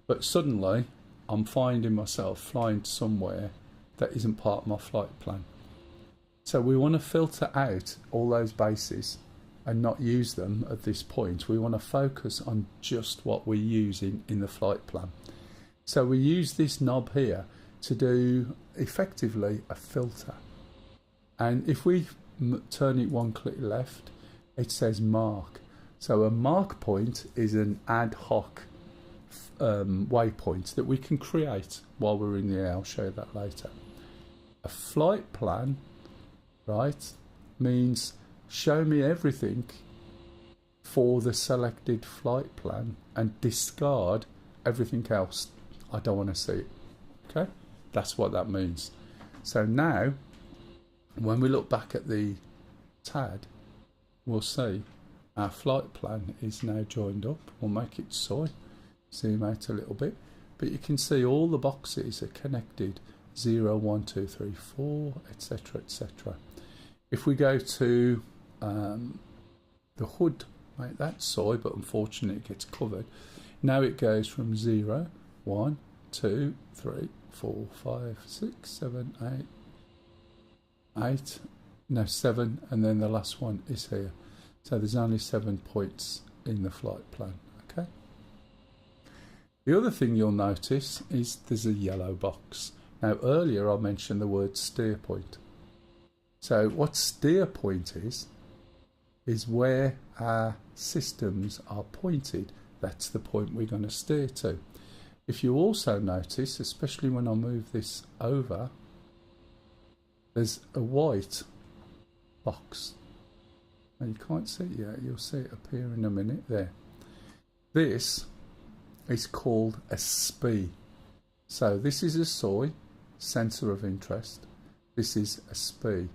but suddenly I'm finding myself flying somewhere that isn't part of my flight plan. So we want to filter out all those bases and not use them at this point. We want to focus on just what we're using in the flight plan. So we use this knob here to do effectively a filter. And if we turn it one click left, it says mark. So a mark point is an ad hoc waypoint that we can create while we're in the air. I'll show you that later. A flight plan, right, means show me everything for the selected flight plan and discard everything else. I don't want to see it. Okay, that's what that means. So now, when we look back at the TAD, we'll see our flight plan is now joined up. We'll make it soy. Zoom out a little bit, but you can see all the boxes are connected. 0, 1, 2, 3, 4, etc., etc. If we go to the hood, right, that's soy, but unfortunately it gets covered. Now it goes from 0, 1, 2, 3, 4, 5, 6, 7, 8, no, 7, and then the last one is here. So there's only 7 points in the flight plan, okay? The other thing you'll notice is there's a yellow box. Now earlier I mentioned the word steer point. So what steer point is where our systems are pointed. That's the point we're going to steer to. If you also notice, especially when I move this over, there's a white box. Now you can't see it yet, you'll see it appear in a minute there. This is called a SPI. So this is a SOI, sensor of interest. This is a SPI.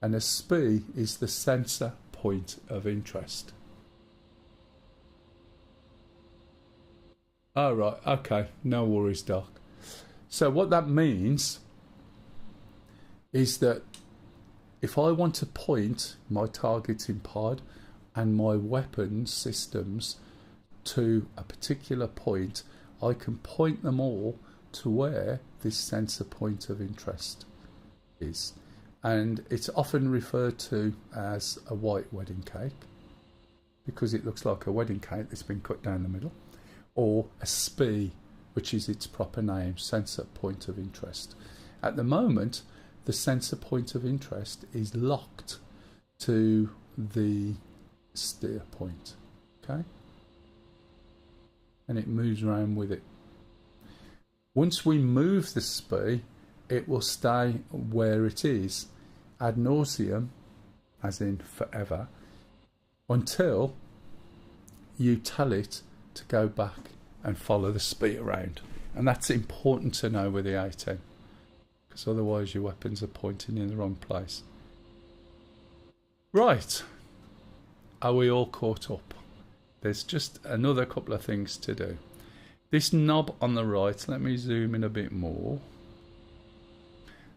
And a SPI is the sensor point of interest. Oh, right, okay, no worries, Doc. So what that means is that if I want to point my targeting pod and my weapons systems to a particular point, I can point them all to where this sensor point of interest is. And it's often referred to as a white wedding cake because it looks like a wedding cake that's been cut down the middle, or a SPI, which is its proper name, sensor point of interest. At the moment, the sensor point of interest is locked to the steer point, okay? And it moves around with it. Once we move the SPI, it will stay where it is ad nauseum, as in forever, until you tell it to go back and follow the SPI around. And that's important to know with the A10, because otherwise your weapons are pointing in the wrong place. Right, are we all caught up? There's just another couple of things to do. This knob on the right, let me zoom in a bit more.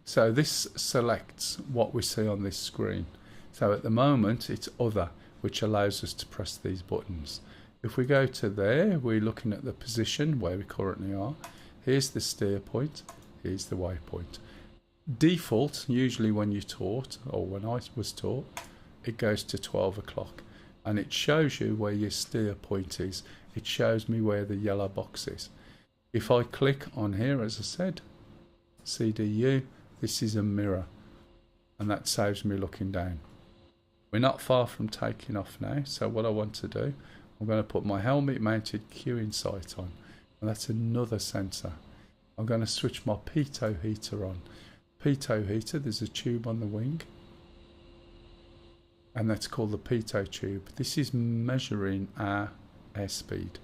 So this selects what we see on this screen. So at the moment it's other, which allows us to press these buttons. If we go to there, we're looking at the position where we currently are. Here's the steer point, here's the waypoint. Default, usually when you're taught, or when I was taught, it goes to 12 o'clock. And it shows you where your steer point is. It shows me where the yellow box is. If I click on here, as I said, CDU, this is a mirror, and that saves me looking down. We're not far from taking off now, so what I want to do, I'm going to put my helmet mounted cueing sight on, and that's another sensor. I'm going to switch my pitot heater on. Pitot heater, there's a tube on the wing, and that's called the pitot tube. This is measuring our airspeed.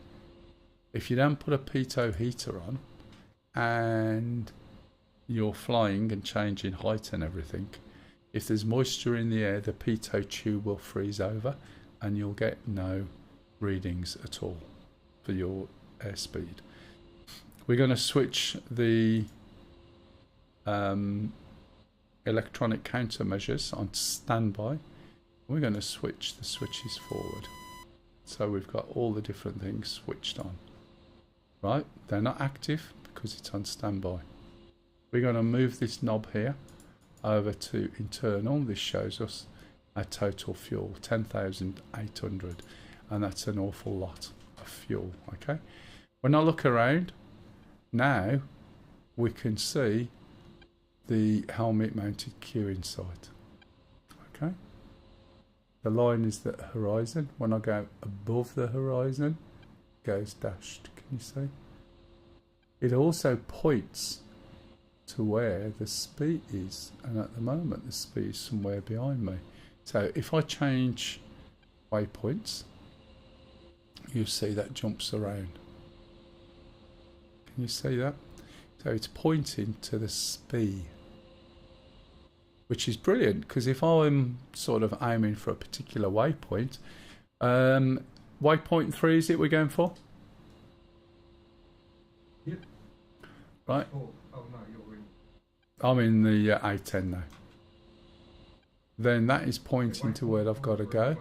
If you don't put a pitot heater on and you're flying and changing height and everything, if there's moisture in the air, the pitot tube will freeze over and you'll get no readings at all for your airspeed. We're going to switch the electronic countermeasures on standby. We're going to switch the switches forward, so we've got all the different things switched on. Right, they're not active because it's on standby. We're going to move this knob here over to internal. This shows us our total fuel, 10,800, and that's an awful lot of fuel. Okay, when I look around now, we can see the helmet mounted cueing sight. Okay, the line is the horizon. When I go above the horizon, it goes dashed. Can you see? It also points to where the SPI is, and at the moment the SPI is somewhere behind me. So if I change waypoints, you see that jumps around. Can you see that? So it's pointing to the SPI, which is brilliant, because if I'm sort of aiming for a particular waypoint, waypoint 3 is it we're going for? Yep. Right. Oh no, you're in. I'm in the A10 now. Then that is pointing to where I've got to go.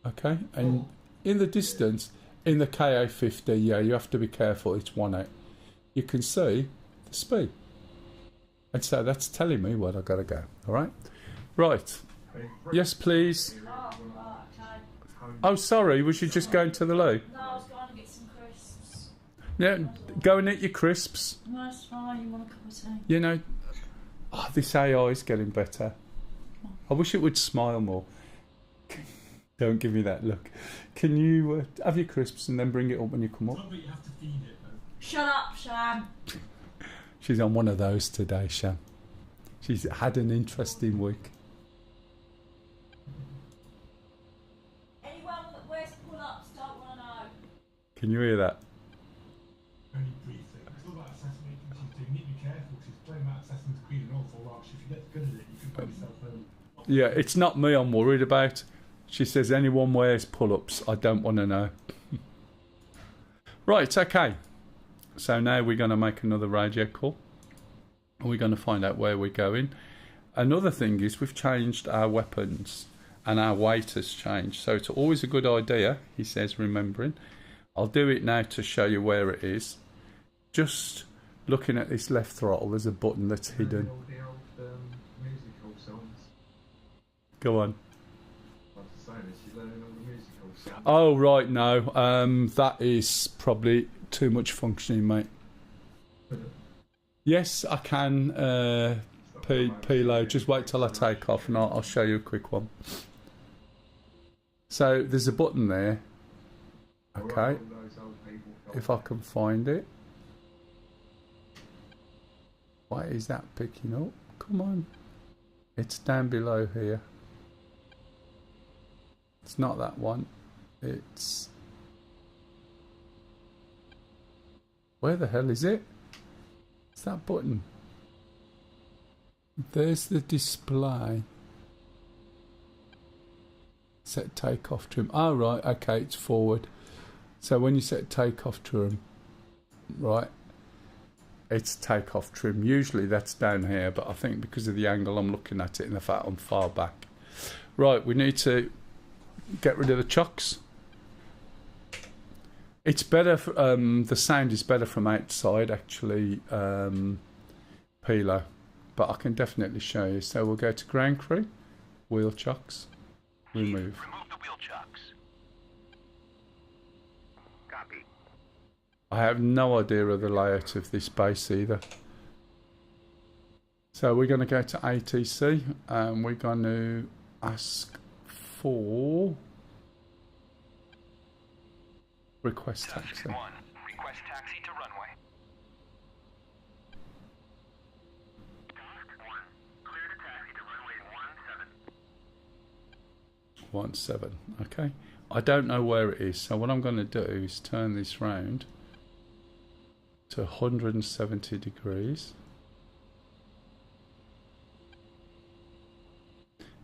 Okay, and in the distance, in the KA50, yeah, you have to be careful, it's 1 You can see the SPI. And so that's telling me where I've got to go, alright? Right. Yes, please. Oh, right, okay. Oh, sorry, was you just going to the loo? No, I was going to get some Yeah, go and eat your crisps. Well, that's fine. You want a cup of tea? You know, this AI is getting better. I wish it would smile more. Don't give me that look. Can you have your crisps and then bring it up when you come up? Not that you have to feed it though. Shut up, Sham. She's on one of those today, Sham. She's had an interesting week. Anyone that wears pull-ups don't want to know. Can you hear that? Only briefly. It's all about assassinating. She's doing. You need to be careful. She's playing that Assassin's Creed an awful lot. If you get good at it, you can put yourself Yeah, it's not me I'm worried about. She says anyone wears pull-ups, I don't want to know. Right, okay. So now we're going to make another radio call. And we're going to find out where we're going. Another thing is we've changed our weapons and our weight has changed. So it's always a good idea, he says, remembering. I'll do it now to show you where it is. Just looking at this left throttle, there's a button that's hidden. All the old musical songs. Go on. I was saying, is she learning all the musical songs? Oh, right, no. That is probably too much functioning, mate. Yes, I can. P-load. Just wait till I take off and I'll show you a quick one. So there's a button there. Okay. If I can find it. Why is that picking up? Come on. It's down below here. It's not that one. It's... Where the hell is it? It's that button. There's the display. Set takeoff trim. Oh, right. Okay, it's forward. So when you set takeoff trim, right, it's takeoff trim. Usually that's down here, but I think because of the angle I'm looking at it and the fact I'm far back. Right, we need to get rid of the chocks. It's better, the sound is better from outside actually, Pilo, but I can definitely show you. So we'll go to ground crew, wheel chocks, remove. Remove the wheel chocks. Copy. I have no idea of the layout of this base either. So we're going to go to ATC and we're going to ask for request taxi. Subject 1, request taxi to runway. Task 1, clear to taxi to runway 17. 17. Okay. I don't know where it is, so what I'm going to do is turn this round to 170 degrees.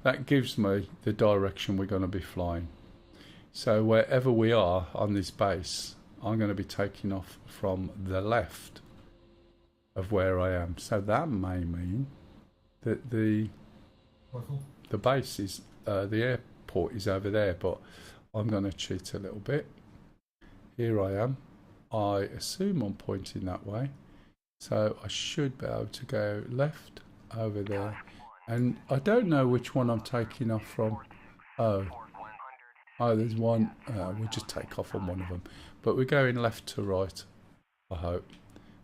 That gives me the direction we're going to be flying. So wherever we are on this base, I'm going to be taking off from the left of where I am. So that may mean that the base is, the airport is over there, but I'm going to cheat a little bit. Here I am. I assume I'm pointing that way. So I should be able to go left over there. And I don't know which one I'm taking off from. Oh, there's one. We'll just take off on one of them. But we're going left to right, I hope.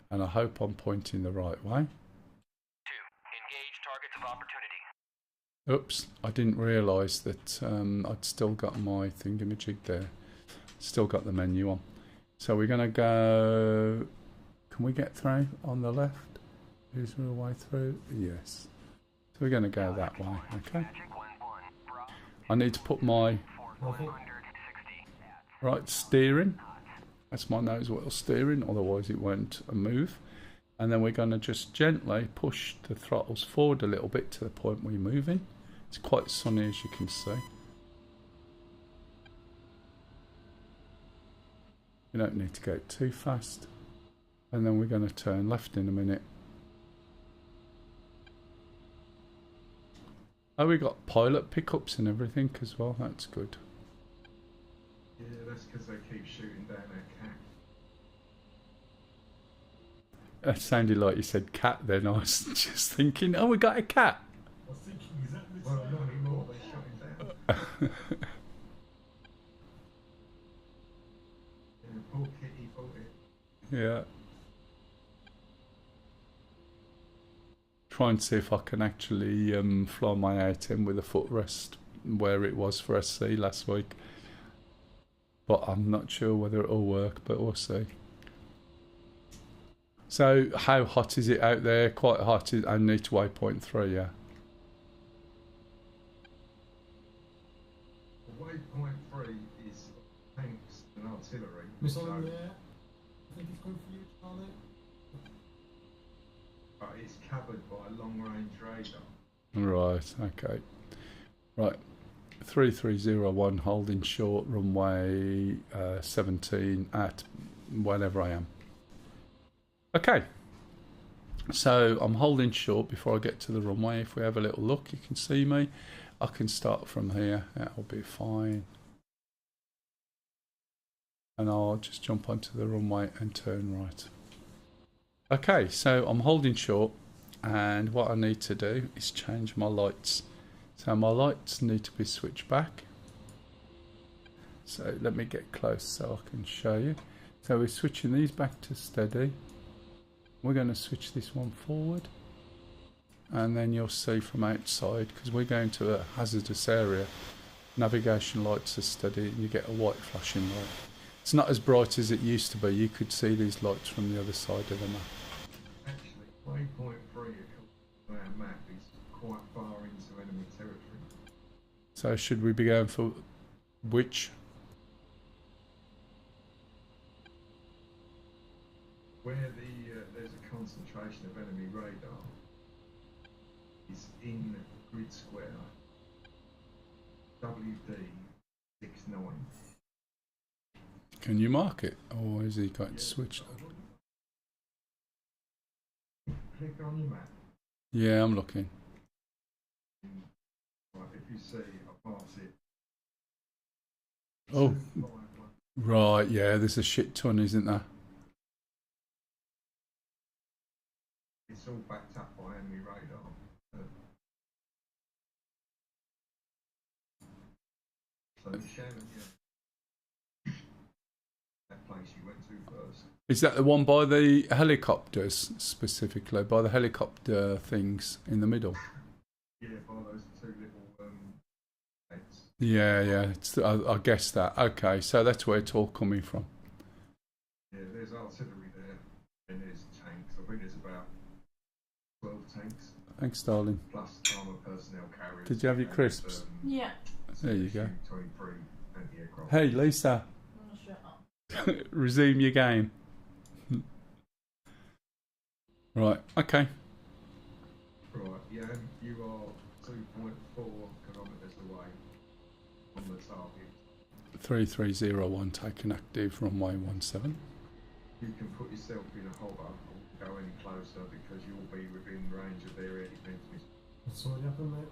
And I hope I'm pointing the right way. 2. Engage targets of opportunity. Oops, I didn't realise that I'd still got my thingamajig there. Still got the menu on. So we're going to go... Can we get through on the left? Is there a way through? Yes. So we're going to go that way, okay? I need to put my right steering. That's my nose wheel steering, otherwise it won't move. And then we're going to just gently push the throttles forward a little bit to the point we're moving. It's quite sunny, as you can see. You don't need to go too fast. And then we're going to turn left in a minute. Oh, we got pilot pickups and everything as well. That's good. Yeah, that's because they keep shooting down that cat. That sounded like you said cat then. I was just thinking, oh, we got a cat. I was thinking, is that this? Well, not anymore. They shot him down. Yeah, poor kitty, poor it. Yeah. Try and see if I can actually fly my 18 with a footrest where it was for SC last week. But I'm not sure whether it'll work, but we'll see. So how hot is it out there? Quite hot. I need to waypoint 3, yeah. Waypoint 3 is tanks and artillery. Missile so- in the air. I think it's going for you, Charlie. But it's covered by a long-range radar. Right, okay. Right. 3301 holding short runway 17 at wherever I am. Okay. So I'm holding short before I get to the runway. If we have a little look, you can see me. I can start from here. That'll be fine. And I'll just jump onto the runway and turn right. Okay, so I'm holding short, and what I need to do is change my lights. So my lights need to be switched back. So let me get close so I can show you. So we're switching these back to steady. We're going to switch this one forward. And then you'll see from outside, because we're going to a hazardous area, navigation lights are steady and you get a white flashing light. It's not as bright as it used to be. You could see these lights from the other side of the map. Actually, waypoint 3 according to our map is quite far into enemy territory. So should we be going for which? Where there's a concentration of enemy radar is in grid square WD69. Can you mark it? Or is he going to switch that? Click on your map. Yeah, I'm looking. Right, if you see, I'll pass it. Oh. 251. Right, yeah, there's a shit ton, isn't there? It's all backed up by enemy radar. So Shannon, yeah. That place you went to first. Is that the one by the helicopters, specifically? By the helicopter things in the middle? Yeah, by those two little heads. Yeah, yeah, I guess that. Okay, so that's where it's all coming from. Yeah, there's artillery there, and there's tanks. I think there's about 12 tanks, Thanks, darling. plus armoured personnel carriers. Did you have your and, crisps? Yeah. There you go. Su-23 anti-aircraft. Hey, Lisa, I'm gonna shut up. resume your game. Right, okay. Right, yeah, you are 2.4 kilometres away from the target. 3301 taken active, runway 17. You can put yourself in a hover or go any closer because you'll be within range of their air defence missiles. That's what happened, mate.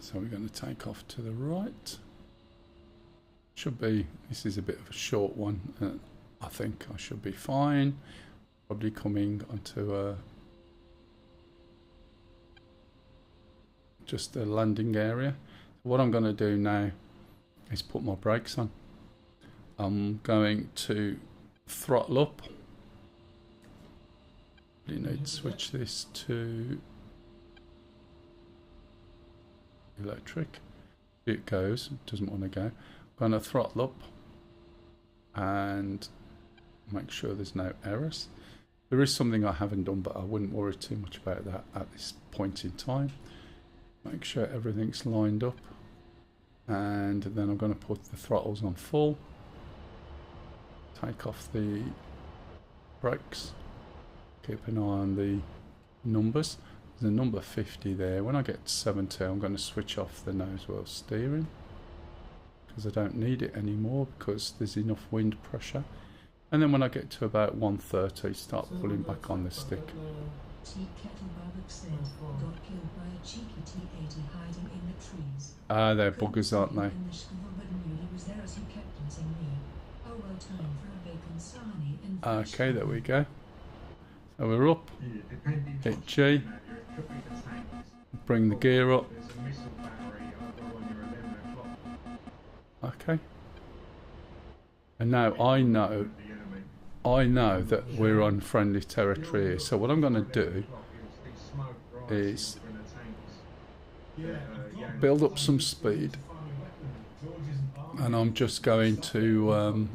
So we're going to take off to the right. Should be, this is a bit of a short one. I think I should be fine. Probably coming onto just a landing area. What I'm going to do now is put my brakes on. I'm going to throttle up. You need to switch this to electric. It goes, it doesn't want to go. I'm going to throttle up and make sure there's no errors. There is something I haven't done, but I wouldn't worry too much about that at this point in time. Make sure everything's lined up, and then I'm going to put the throttles on full. Take off the brakes. Keep an eye on the numbers. There's a number 50 there. When I get to 70, I'm going to switch off the nose wheel steering because I don't need it anymore because there's enough wind pressure. And then when I get to about 130, start pulling back on the stick. Tea Kettle Babbitt said, got killed by a cheeky T-80 hiding in the trees. Ah, they're buggers, aren't they? In the school, but knew he was there as he kept letting me. Oh, well, time for a bacon sarnie and fresh Okay, there food. we go. So we're up. Yeah, depending Hit on G. it could be the tanks. Bring the gear up. There's a missile battery over on your 11 o'clock. Okay. And now I know The enemy. that we're on friendly territory here. So what I'm going to do is build up some speed, and I'm just going to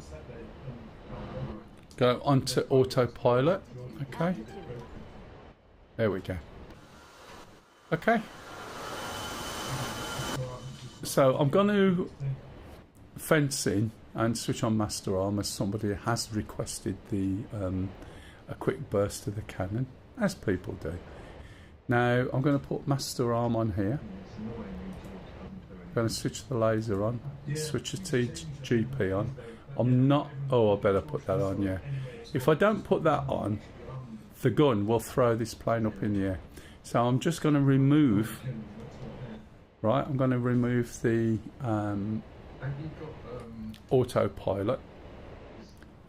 go onto autopilot. Okay, there we go. Okay, so I'm going to fence in and switch on master arm as somebody has requested the a quick burst of the cannon, as people do. Now I'm going to put master arm on here. I'm going to switch the laser on, switch the TGP on. I'm not, oh I better put that on, yeah. If I don't put that on, the gun will throw this plane up in the air. So I'm just going to remove, right, I'm going to remove the autopilot.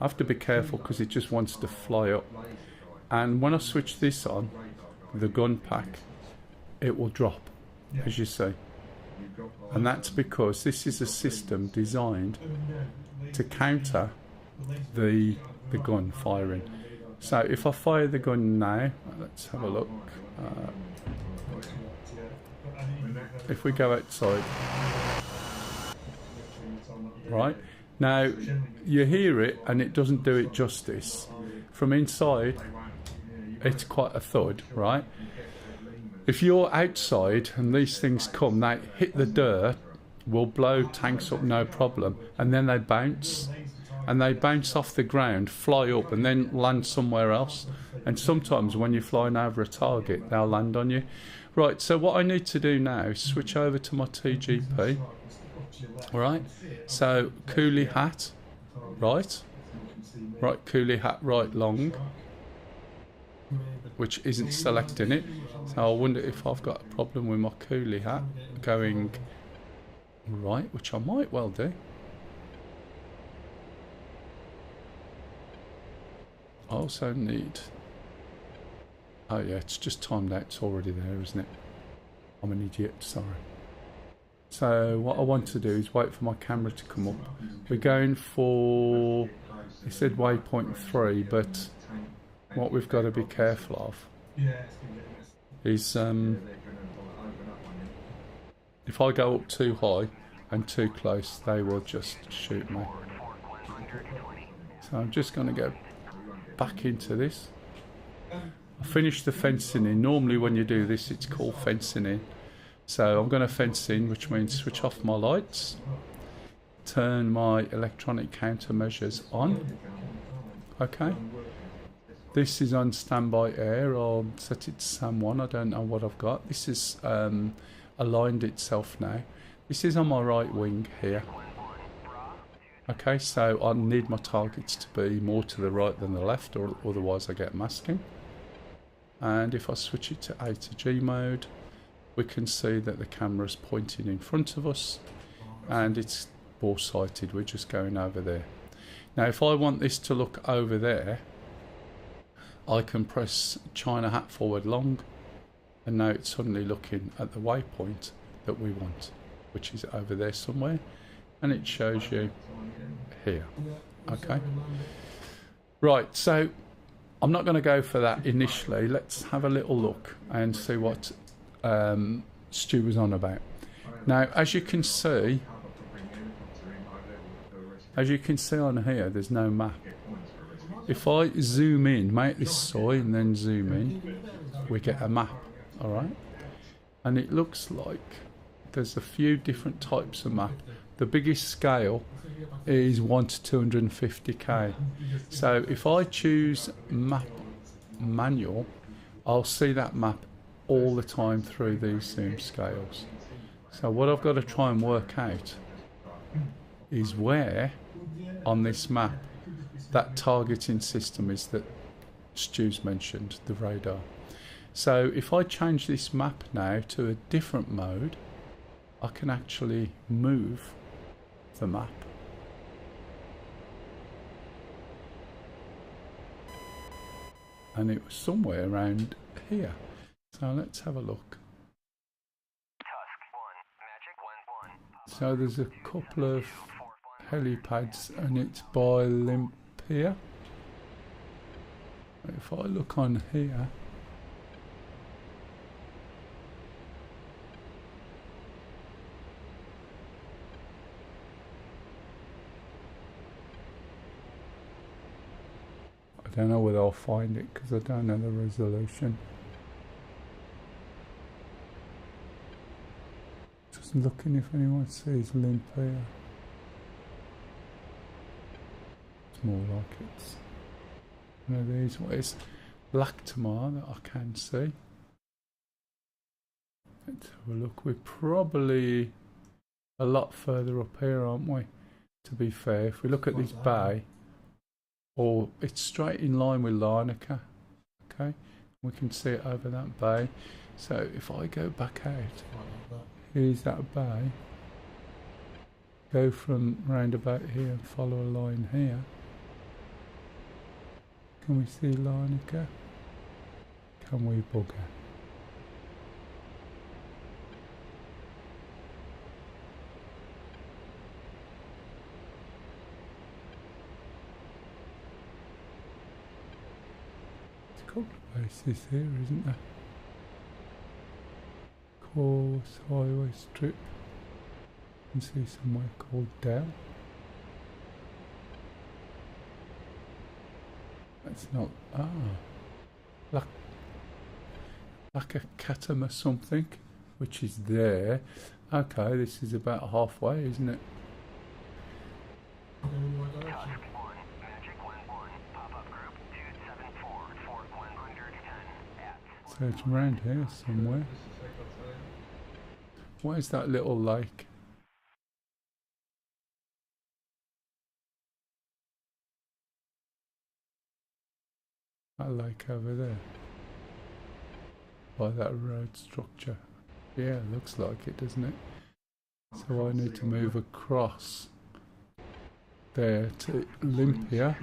I have to be careful because it just wants to fly up. And when I switch this on, the gun pack, it will drop, as you see. And that's because this is a system designed to counter the gun firing. So if I fire the gun now, let's have a look. If we go outside, right, now you hear it and it doesn't do it justice. From inside, it's quite a thud, right? If you're outside and these things come, they hit the dirt, will blow tanks up no problem, and then they bounce, and they bounce off the ground, fly up, and then land somewhere else. And sometimes when you're flying over a target, they'll land on you. Right, so what I need to do now is switch over to my TGP. Right, so coolie hat, right, coolie hat right long, which isn't selecting it. So I wonder if I've got a problem with my coolie hat going right, which I might well do. I also need, oh yeah, it's just timed out, it's already there, isn't it? I'm an idiot, sorry. So what I want to do is wait for my camera to come up. We're going for, it said waypoint 3, but what we've got to be careful of is if I go up too high and too close, they will just shoot me. So I'm just going to go back into this. I finished the fencing in. Normally when you do this it's called fencing in. So I'm going to fence in, which means switch off my lights, turn my electronic countermeasures on. Okay. This is on standby air. I'll set it to SAM 1. I don't know what I've got. This is aligned itself now. This is on my right wing here. Okay, so I need my targets to be more to the right than the left, or otherwise I get masking. And if I switch it to A to G mode, we can see that the camera's pointing in front of us and it's bore sighted. We're just going over there. Now if I want this to look over there, I can press China hat forward long, and now it's suddenly looking at the waypoint that we want, which is over there somewhere, and it shows you here. Okay, right, so I'm not going to go for that initially. Let's have a little look and see what Stu was on about. Now as you can see on here, there's no map. If I zoom in, make this soy and then zoom in, we get a map, alright? And it looks like there's a few different types of map. The biggest scale is 1 to 250k. So if I choose map manual, I'll see that map all the time through these zoom scales. So what I've got to try and work out is where on this map that targeting system is that Stu's mentioned, the radar. So if I change this map now to a different mode, I can actually move the map. And it was somewhere around here. So let's have a look. So there's a couple of helipads, and it's by Olympia. If I look on here, I don't know whether I'll find it because I don't know the resolution. Just looking if anyone sees Olympia. It's more like it's one of these. What is Black Tamar that I can see? Let's have a look. We're probably a lot further up here, aren't we? To be fair, if we look at this bay, or it's straight in line with Larnaca, okay? We can see it over that bay. So if I go back out, here's that bay. Go from round about here and follow a line here. Can we see Larnaca? Can we bugger? There's a couple of places here, isn't there? Course highway strip. You can see somewhere called Dell. That's not like a Catam or something, which is there. Okay, this is about halfway, isn't it? Task 1, Magic 11, pop-up group 274, Fort 110 at... So it's around here somewhere. What is that little lake? That lake over there. By that road structure. Yeah, looks like it, doesn't it? So I need to move across there to Olympia.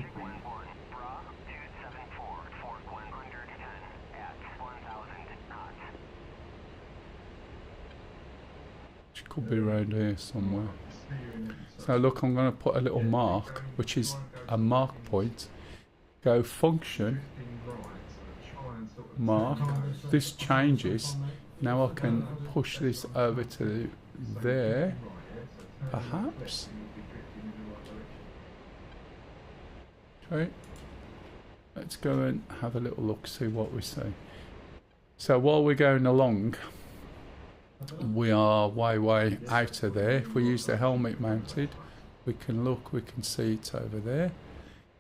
Which could be around here somewhere. So look, I'm going to put a little mark, which is a mark point. Go function, mark. This changes. Now I can push this over to there, perhaps. Okay. Let's go and have a little look, see what we see. So while we're going along, we are way out of there. If we use the helmet mounted, we can look, we can see it's over there.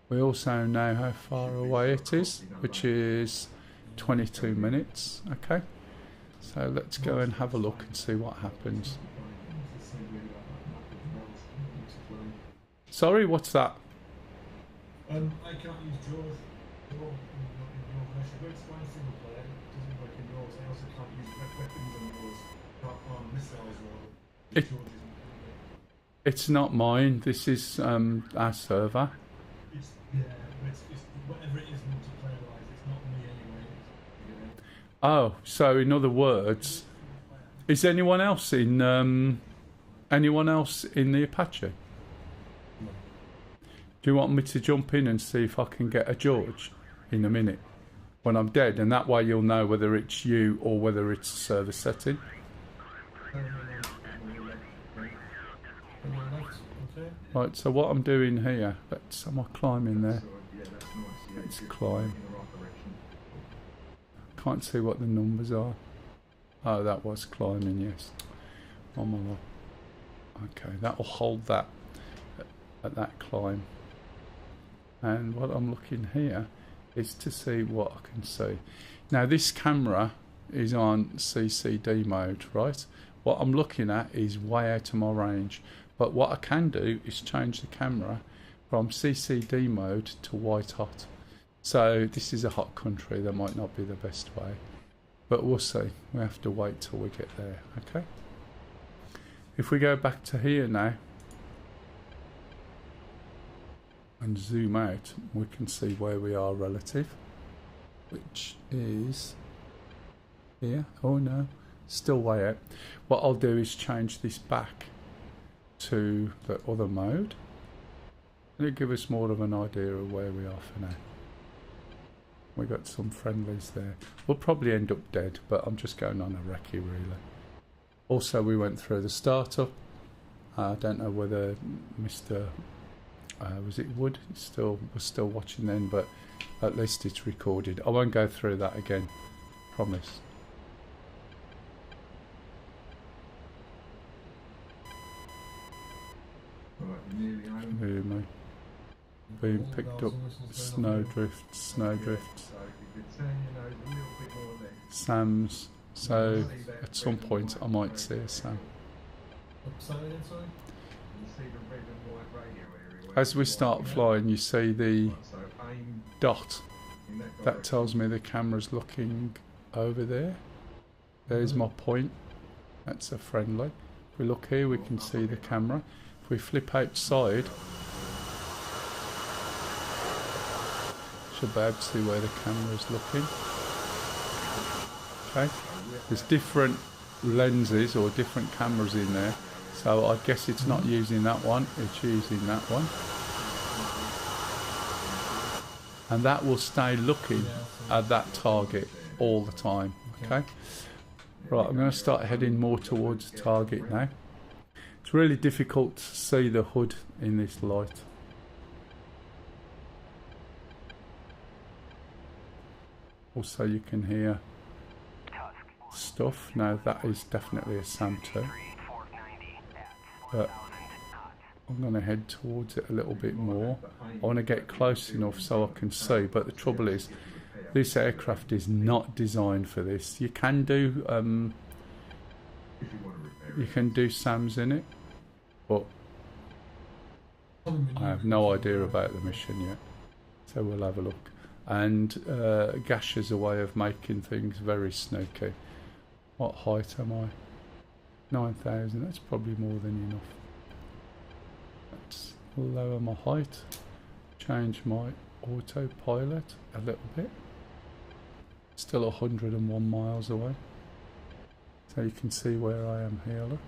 We also know how far away it is, which is 22 minutes. Okay, so let's go and have a look and see what happens. Sorry, what's that? I can't use Jaws in your version. But it's fine single player. It doesn't work in yours. I also can't use weapons on yours. Can't arm missiles or Jaws isn't. It's not mine. This is our server. It's whatever it is multiplayer-wise. It's not me anyway. Oh, so in other words, is anyone else in the Apache? Do you want me to jump in and see if I can get a George in a minute when I'm dead, and that way you'll know whether it's you or whether it's a server setting? Right, so what I'm doing here, am I climbing there? Let's climb. Can't see what the numbers are. Oh, that was climbing, yes. Oh my lord. Okay, that will hold that at that climb. And what I'm looking here is to see what I can see. Now this camera is on CCD mode, right? What I'm looking at is way out of my range. But what I can do is change the camera from CCD mode to white hot. So this is a hot country, that might not be the best way. But we'll see. We have to wait till we get there, okay? If we go back to here now and zoom out, we can see where we are relative, which is here. Oh no, still way out. What I'll do is change this back to the other mode, It'll give us more of an idea of where we are for now. We got some friendlies there. We'll probably end up dead, but I'm just going on a recce really. Also, we went through the startup. I don't know whether Mr. Was it Wood was still watching then, but at least it's recorded. I won't go through that again, promise. Right, nearly home. Hear me. Being picked up. Snowdrift, snowdrift. So if you could turn your nose a little bit more there. Sam's. So at some point I might see a Sam. Say that again, sorry? You see the red and white radio area. where As we it's start white, flying, you see the right, so aim dot. in that That direction. tells me the camera's looking over there. There's my point. That's a friendly. If we look here, we can see the camera. If we flip outside, should be able to see where the camera's looking. Okay. There's different lenses or different cameras in there. So I guess it's not using that one, it's using that one. And that will stay looking at that target all the time. Okay. Right, I'm going to start heading more towards the target now. It's really difficult to see the hood in this light. Also you can hear stuff. Now that is definitely a SAM 2. But I'm going to head towards it a little bit more. I want to get close enough so I can see, but the trouble is this aircraft is not designed for this. You can do SAMs in it, but I have no idea about the mission yet, so we'll have a look. And Gash is a way of making things very sneaky. What height am I? 9,000, that's probably more than enough. Let's lower my height, change my autopilot a little bit. Still 101 miles away. So you can see where I am here, look.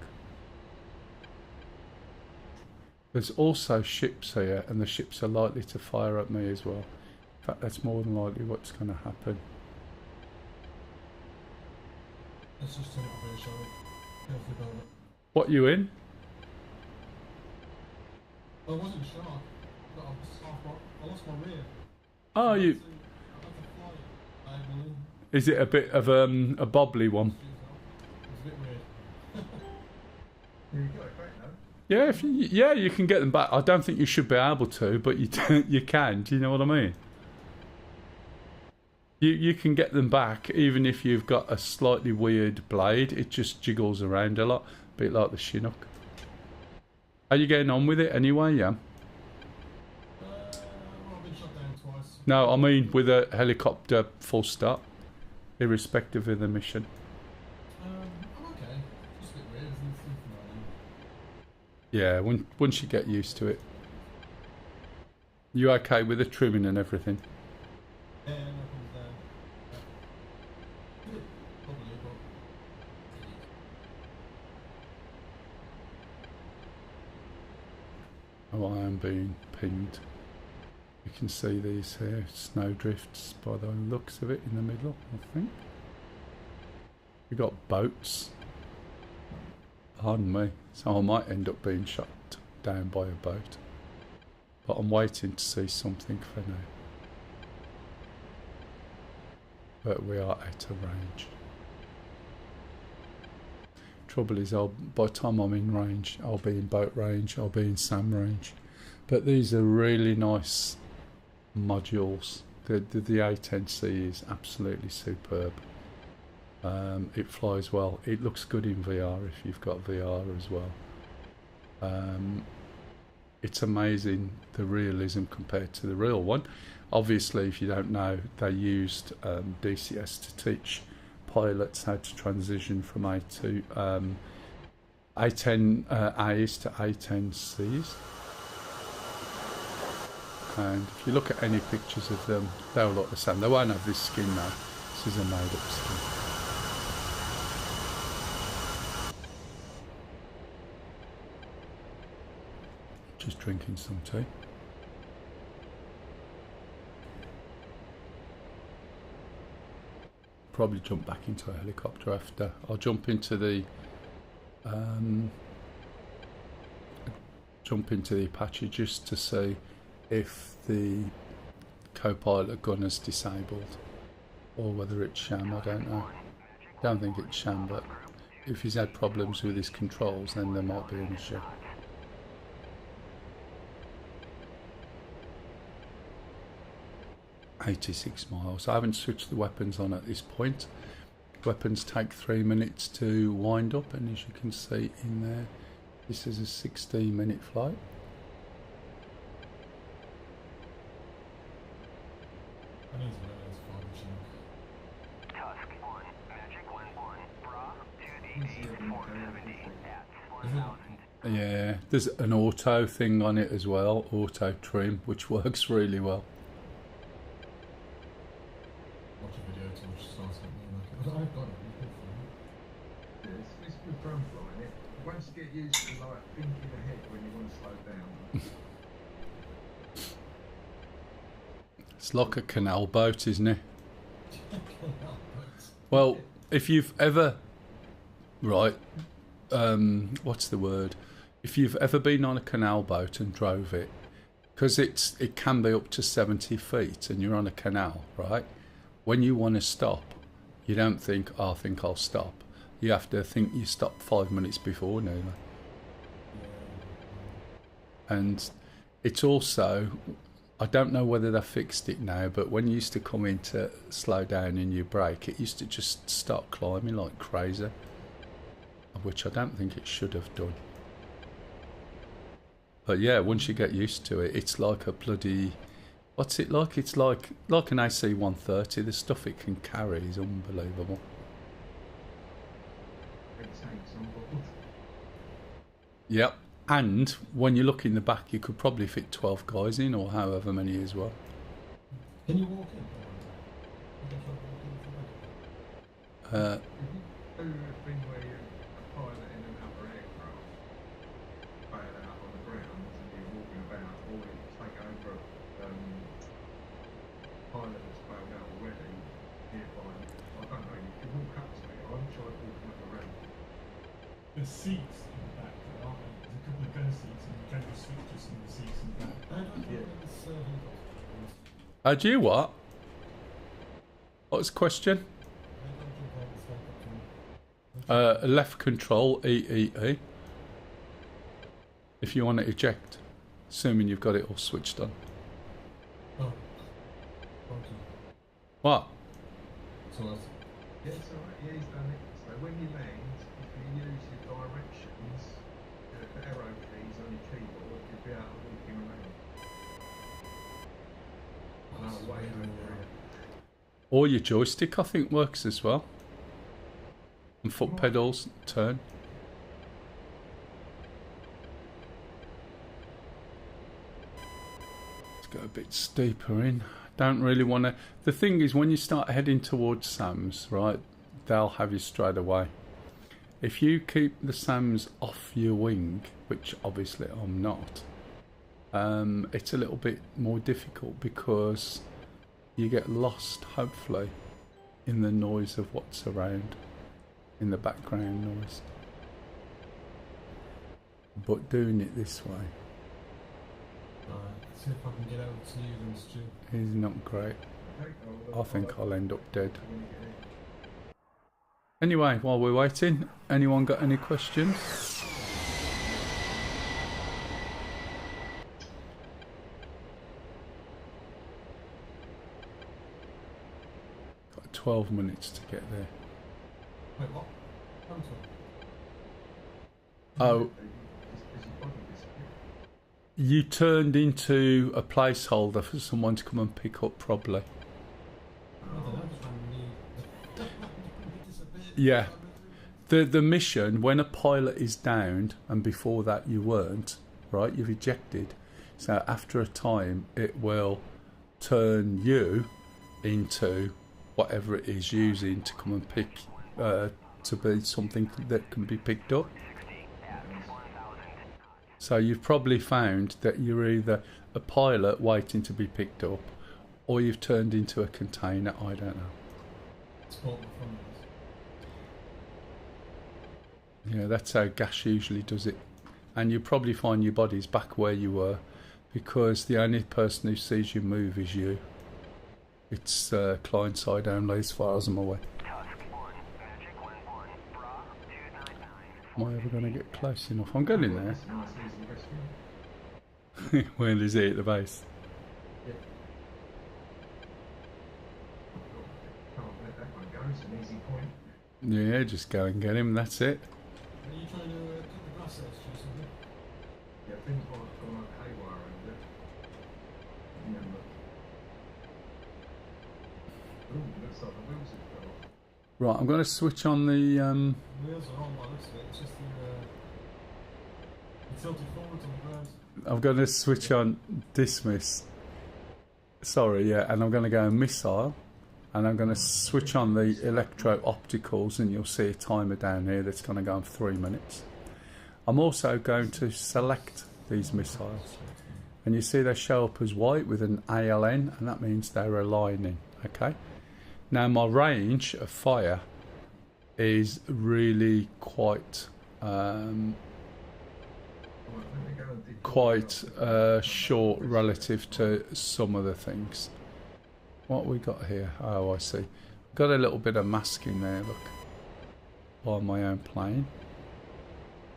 There's also ships here, and the ships are likely to fire at me as well. In fact, that's more than likely what's going to happen. Let's just turn it off here, shall we? Carefully about it. What you in? I wasn't sure. I lost my rear. Oh, you. I had to fly it diagonally. Is it a bit of a bobbly one? It's a bit weird. There you go, great, no? Yeah, if you can get them back. I don't think you should be able to, but you can. Do you know what I mean? You can get them back even if you've got a slightly weird blade. It just jiggles around a lot, a bit like the Chinook. Are you getting on with it anyway? Yeah. Well, I've been shot down twice. No, I mean with a helicopter full stop, irrespective of the mission. I'm okay. Just a bit weird, isn't it? Yeah, once you get used to it. You okay with the trimming and everything? Yeah, no problems there. Yeah. Probably, but... Oh, I am being pinged. You can see these here, snowdrifts by the looks of it in the middle, I think. We got boats. Pardon me. So I might end up being shot down by a boat. But I'm waiting to see something for now. But we are out of range. Trouble is, by the time I'm in range, I'll be in boat range, I'll be in SAM range. But these are really nice modules. The A10C is absolutely superb. It flies well. It looks good in VR if you've got VR as well. It's amazing the realism compared to the real one. Obviously, if you don't know, they used DCS to teach pilots how to transition from A10As to A10Cs. And if you look at any pictures of them, they'll look the same. They won't have this skin now. This is a made-up skin. Just drinking some tea. probably jump back into a helicopter after. I'll jump into the Apache just to see if the co-pilot gun is disabled or whether it's sham. I don't know. Don't think it's sham, but if he's had problems with his controls, then there might be an issue. $86 miles. I haven't switched the weapons on at this point. Weapons take 3 minutes to wind up, and as you can see in there, this is a 16-minute flight. Tusk 1, Magic 1-1, Bra to the 470 at 1000. Yeah, there's an auto thing on it as well, auto trim, which works really well. Watch a video to watch stars get me like it. I've got it. Yeah, it's good drone flying. It once you get used to like thinking ahead when you want to slow down. It's like a canal boat, isn't it? Well, if you've ever, right, what's the word? If you've ever been on a canal boat and drove it, because it can be up to 70 feet and you're on a canal, right? When you want to stop, you don't think, oh, I think I'll stop. You have to think you stop 5 minutes before nearly. And it's also, I don't know whether they fixed it now, but when you used to come in to slow down and you brake, it used to just start climbing like crazy, which I don't think it should have done. But yeah, once you get used to it, it's like a bloody, what's it like? It's like an AC-130. The stuff it can carry is unbelievable. Yep. And when you look in the back, you could probably fit 12 guys in, or however many as well. Can you walk in? Do a thing where you're a pilot in another aircraft, bail out on the ground and you're walking about, or you take over a pilot that's bailed out already nearby. I don't know, you can walk up to it. I'm trying walking up the ramp. There's seats in the back, aren't there? There's a couple of gun seats and general switches in the seats in the back. I don't know if it's helicopter. Do you what? What's the question? Left control, EEE. If you want to eject, assuming you've got it all switched on. Oh. Thank you. What? So that's... Yeah, it's alright, yeah, he's done it. So when you land, if you use your directions, the arrow keys on your keyboard, you'll be able to walk in around. No way over. Or your joystick, I think, works as well. And foot pedals, turn. Let's go a bit steeper in. Don't really want to... The thing is, when you start heading towards SAMs, right, they'll have you straight away. If you keep the SAMs off your wing, which obviously I'm not, it's a little bit more difficult because you get lost, hopefully, in the noise of what's around, in the background noise. But doing it this way see if I can get out to you then, Stu. is not great. I think I'll end up dead. Anyway, while we're waiting, anyone got any questions? Got 12 minutes to get there. Wait, what? Oh, you turned into a placeholder for someone to come and pick up, probably. Yeah. The mission, when a pilot is downed, and before that you weren't, right, you've ejected, so after a time it will turn you into whatever it is using to come and pick, to be something that can be picked up. So you've probably found that you're either a pilot waiting to be picked up, or you've turned into a container, I don't know. Sport from this. Yeah, that's how gas usually does it. And you probably find your body's back where you were, because the only person who sees you move is you. It's client side only as far as I'm aware. Am I ever going to get close enough? I'm getting there. It's a nice easy rescue. Where is it at the base? Yep. Can't let that one go, it's an easy point. Yeah, just go and get him, that's it. Are you trying to cut the grass out, something? Yeah, things might have gone like haywire over it. Remember. Ooh, looks like the wheels have fell off. Right, I'm going to switch on the... Wheels are on by the looks of it, it's just the tilted forwards on the ground. I'm going to switch on dismiss. Sorry, yeah, and I'm going to go missile. And I'm going to switch on the electro-opticals, and you'll see a timer down here that's going to go on 3 minutes. I'm also going to select these missiles. And you see they show up as white with an ALN, and that means they're aligning, okay? Now my range of fire is really quite short relative to some other things. What we got here? Oh, I see. Got a little bit of masking there, look, on my own plane.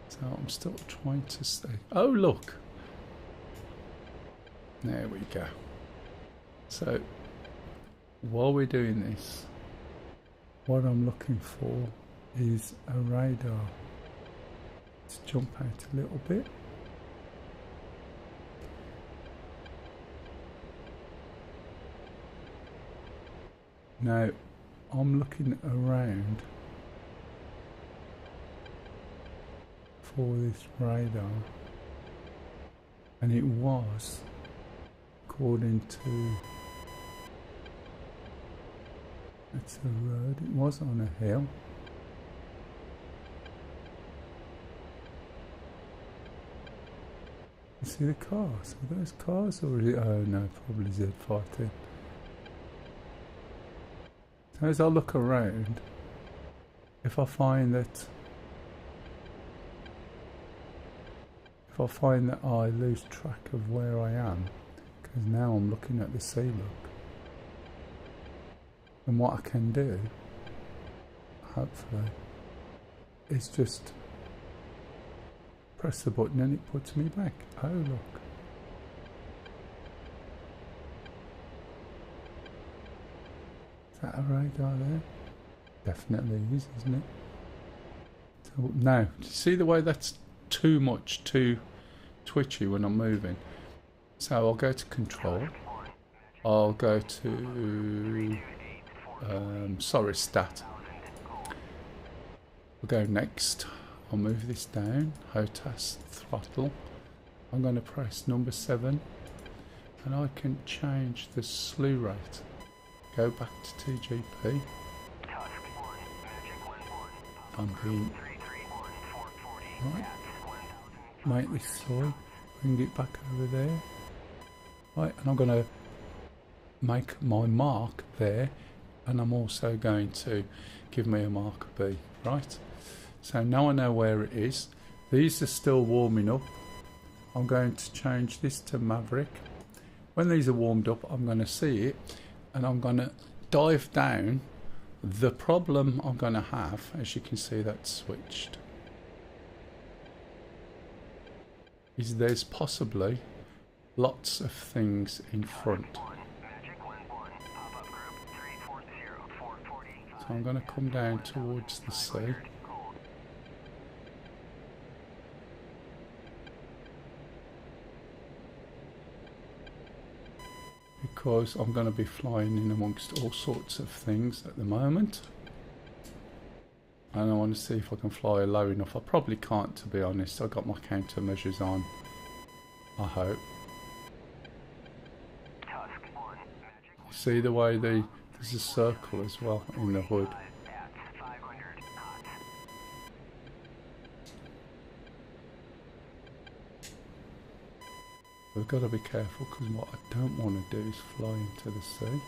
So I'm still trying to stay. Oh, look. There we go. So while we're doing this, what I'm looking for is a radar. Let's jump out a little bit. Now, I'm looking around for this radar, and it was, according to, it's a road, it was on a hill. You see the cars? Are those cars, or is it, oh no, probably Z510. As I look around, if I find that I lose track of where I am, because now I'm looking at the sea look, and what I can do, hopefully, is just press the button and it puts me back. Oh look. Is that a radar there? Definitely is, isn't it? So now, do you see the way that's too much, too twitchy when I'm moving? So I'll go to control. I'll go to stat. We'll go next. I'll move this down. HOTAS throttle. I'm going to press number 7, and I can change the slew rate. Go back to TGP. I'm being right. Make this soy. Bring it back over there. Right, and I'm going to make my mark there, and I'm also going to give me a mark B. Right. So now I know where it is. These are still warming up. I'm going to change this to Maverick. When these are warmed up, I'm going to see it, and I'm going to dive down. The problem I'm going to have, as you can see, that's switched, is there's possibly lots of things in front. So I'm going to come down towards the sea. Because I'm going to be flying in amongst all sorts of things at the moment, and I want to see if I can fly low enough. I probably can't, to be honest. I've got my countermeasures on, I hope. See the way there's a circle as well in the hood. We've got to be careful, because what I don't want to do is fly into the sea.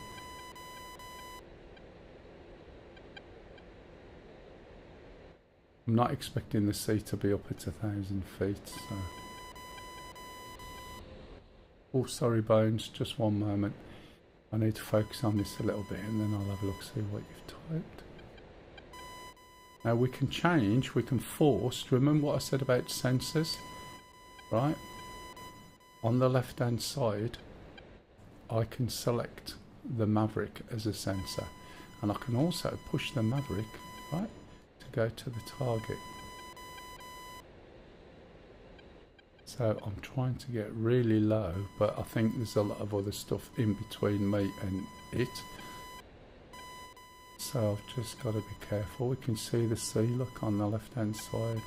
I'm not expecting the sea to be up at 1,000 feet, so... Oh, sorry Bones, just one moment. I need to focus on this a little bit and then I'll have a look, see what you've typed. Now we can change, we can force, remember what I said about sensors? Right? On the left hand side, I can select the Maverick as a sensor. And I can also push the Maverick, right, to go to the target. So I'm trying to get really low, but I think there's a lot of other stuff in between me and it. So I've just got to be careful. We can see the sea, look, on the left hand side.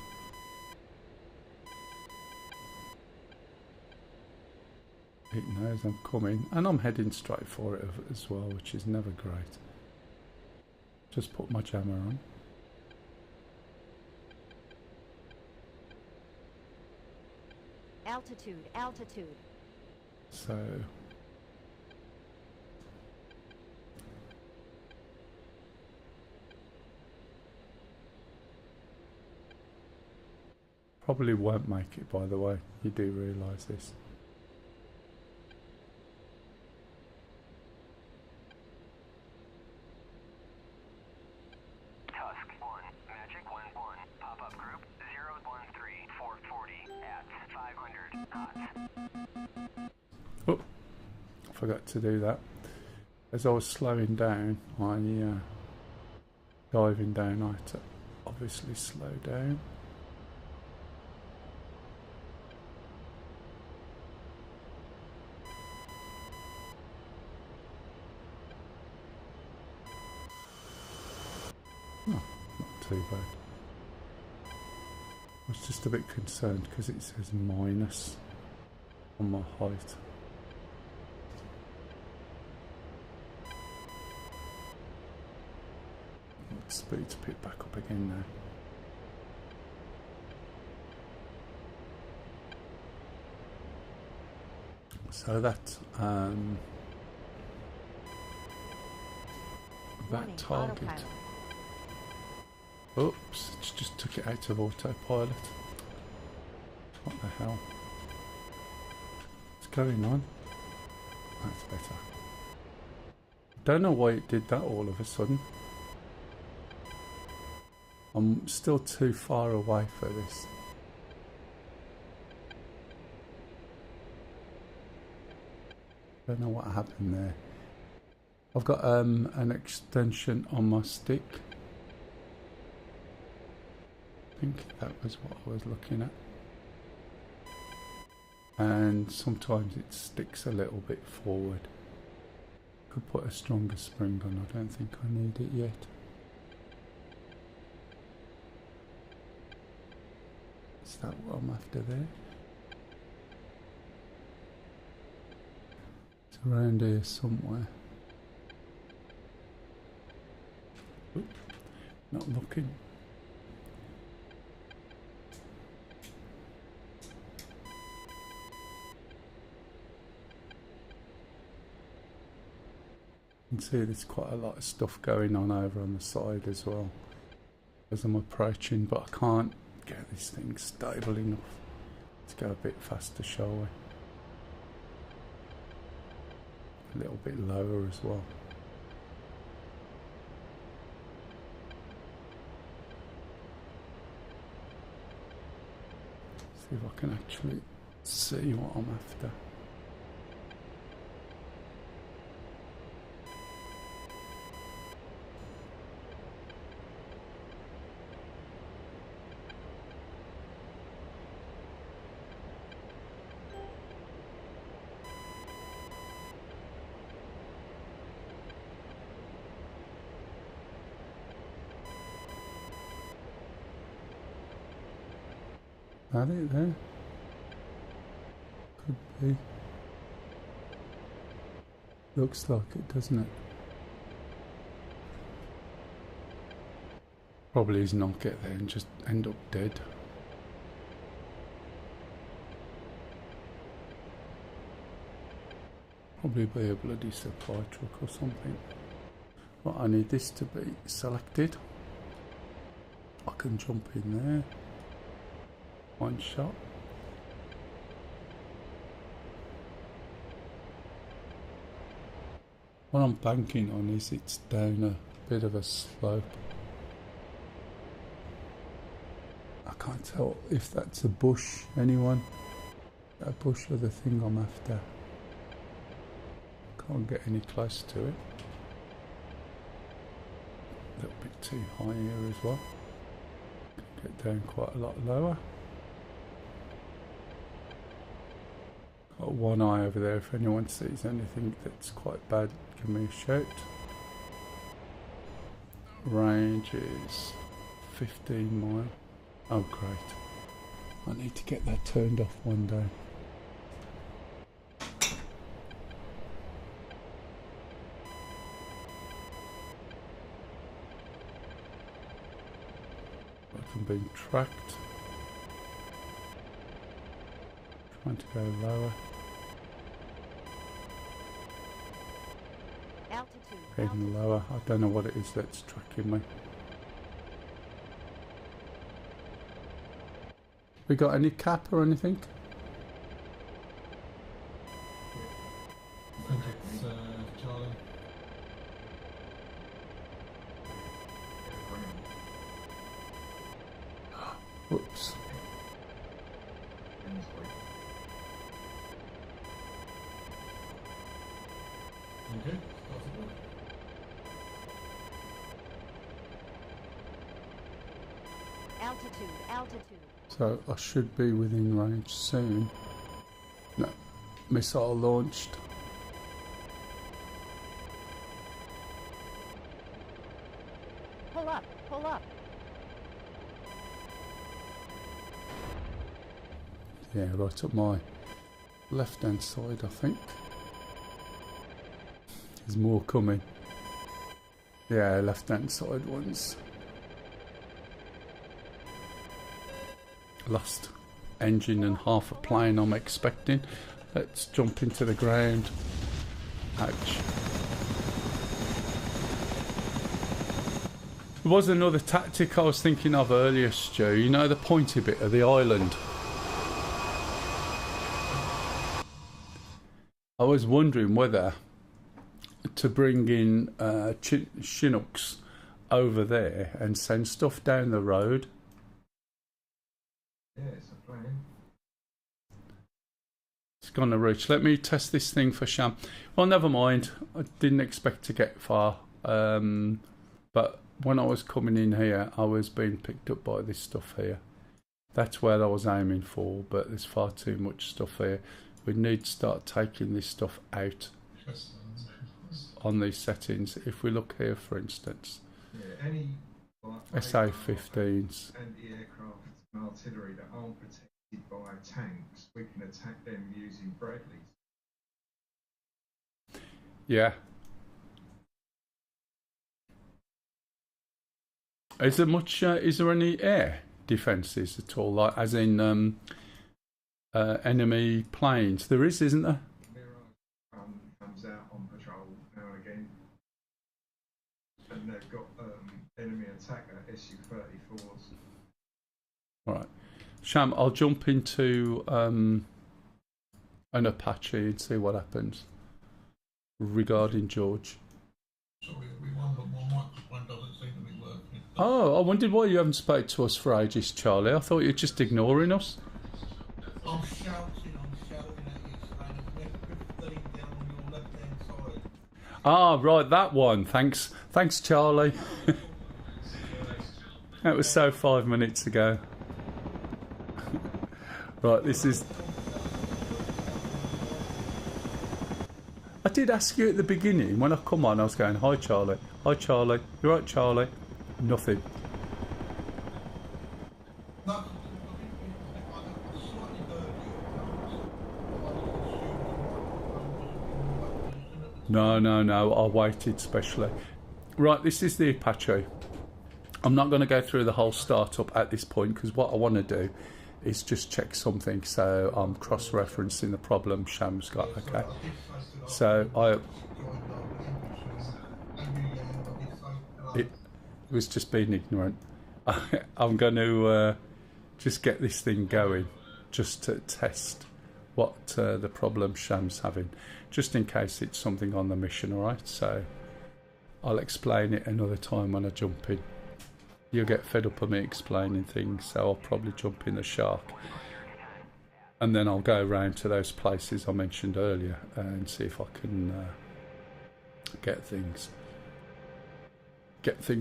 It knows I'm coming, and I'm heading straight for it as well, which is never great. Just put my jammer on. Altitude, altitude. So probably won't make it, by the way. You do realise this. Tusk 1, Magic 1-1, pop-up group 013-440 at 500 knots. Oh, I forgot to do that. As I was slowing down, diving down, I had to obviously slow down. Oh, not too bad. I was just a bit concerned because it says minus on my height. Speed to pick back up again now. So that target. Oops, it just took it out of autopilot. What the hell? What's going on? That's better. Don't know why it did that all of a sudden. I'm still too far away for this. Don't know what happened there. I've got an extension on my stick. I think that was what I was looking at. And sometimes it sticks a little bit forward. Could put a stronger spring on. I don't think I need it yet. Is that what I'm after there? It's around here somewhere. Oop, not looking. You can see there's quite a lot of stuff going on over on the side as well as I'm approaching, but I can't get this thing stable enough. Let's go a bit faster, shall we? A little bit lower as well. See if I can actually see what I'm after. That it there? Could be. Looks like it, doesn't it? Probably is not get there and just end up dead. Probably be a bloody supply truck or something. Well, I need this to be selected. I can jump in there. One shot. What I'm banking on is it's down a bit of a slope. I can't tell if that's a bush, anyone? A bush or the thing I'm after. Can't get any close to it. A little bit too high here as well. Get down quite a lot lower. Got one eye over there. If anyone sees anything that's quite bad, give me a shout. Range is 15 mile. Oh great. I need to get that turned off one day. I'm being tracked. Trying to go lower. Altitude. Heading lower. I don't know what it is that's tracking me. We got any cap or anything? I think it's Charlie. Whoops. Okay. Altitude. Altitude. So I should be within range soon. No. Missile launched. Pull up. Pull up. Yeah, right up my left hand side, I think. There's more coming. Yeah, left hand side ones. Lost engine and half a plane I'm expecting. Let's jump into the ground. Ouch. There was another tactic I was thinking of earlier, Stu. You know the pointy bit of the island? I was wondering whether to bring in Chinooks over there and send stuff down the road. Yeah, it's a plan. It's gonna reach. Let me test this thing for Sham. Well, never mind. I didn't expect to get far. But when I was coming in here, I was being picked up by this stuff here. That's where I was aiming for, but there's far too much stuff here. We need to start taking this stuff out on these settings. If we look here, for instance, Yeah, any like, SA-15s. anti-aircraft and artillery that aren't protected by tanks, we can attack them using Bradleys. Yeah. Is there much? Is there any air defences at all? Like, as in enemy planes? There is, isn't there? Mirage comes out on patrol now and again, and they've got enemy attacker Su-34s. All right, Sham. I'll jump into an Apache and see what happens regarding George. Sorry, everyone, but my microphone doesn't seem to be working. Oh, I wondered why you haven't spoke to us for ages, Charlie. I thought you were just ignoring us. I'm shouting at you, saying it's F-15 down on your left-hand side. Ah, right, that one. Thanks, Charlie. That was so 5 minutes ago. Right, this is... I did ask you at the beginning, when I come on, I was going, hi Charlie, you right Charlie? Nothing. No, I waited specially. Right, this is the Apache. I'm not going to go through the whole startup at this point because what I want to do is just check something, so I'm cross-referencing the problem Sham's got, okay? So it was just being ignorant. I'm going to just get this thing going, just to test what the problem Sham's having, just in case it's something on the mission, alright? So I'll explain it another time when I jump in. You'll get fed up of me explaining things, so I'll probably jump in the shark. And then I'll go around to those places I mentioned earlier and see if I can get things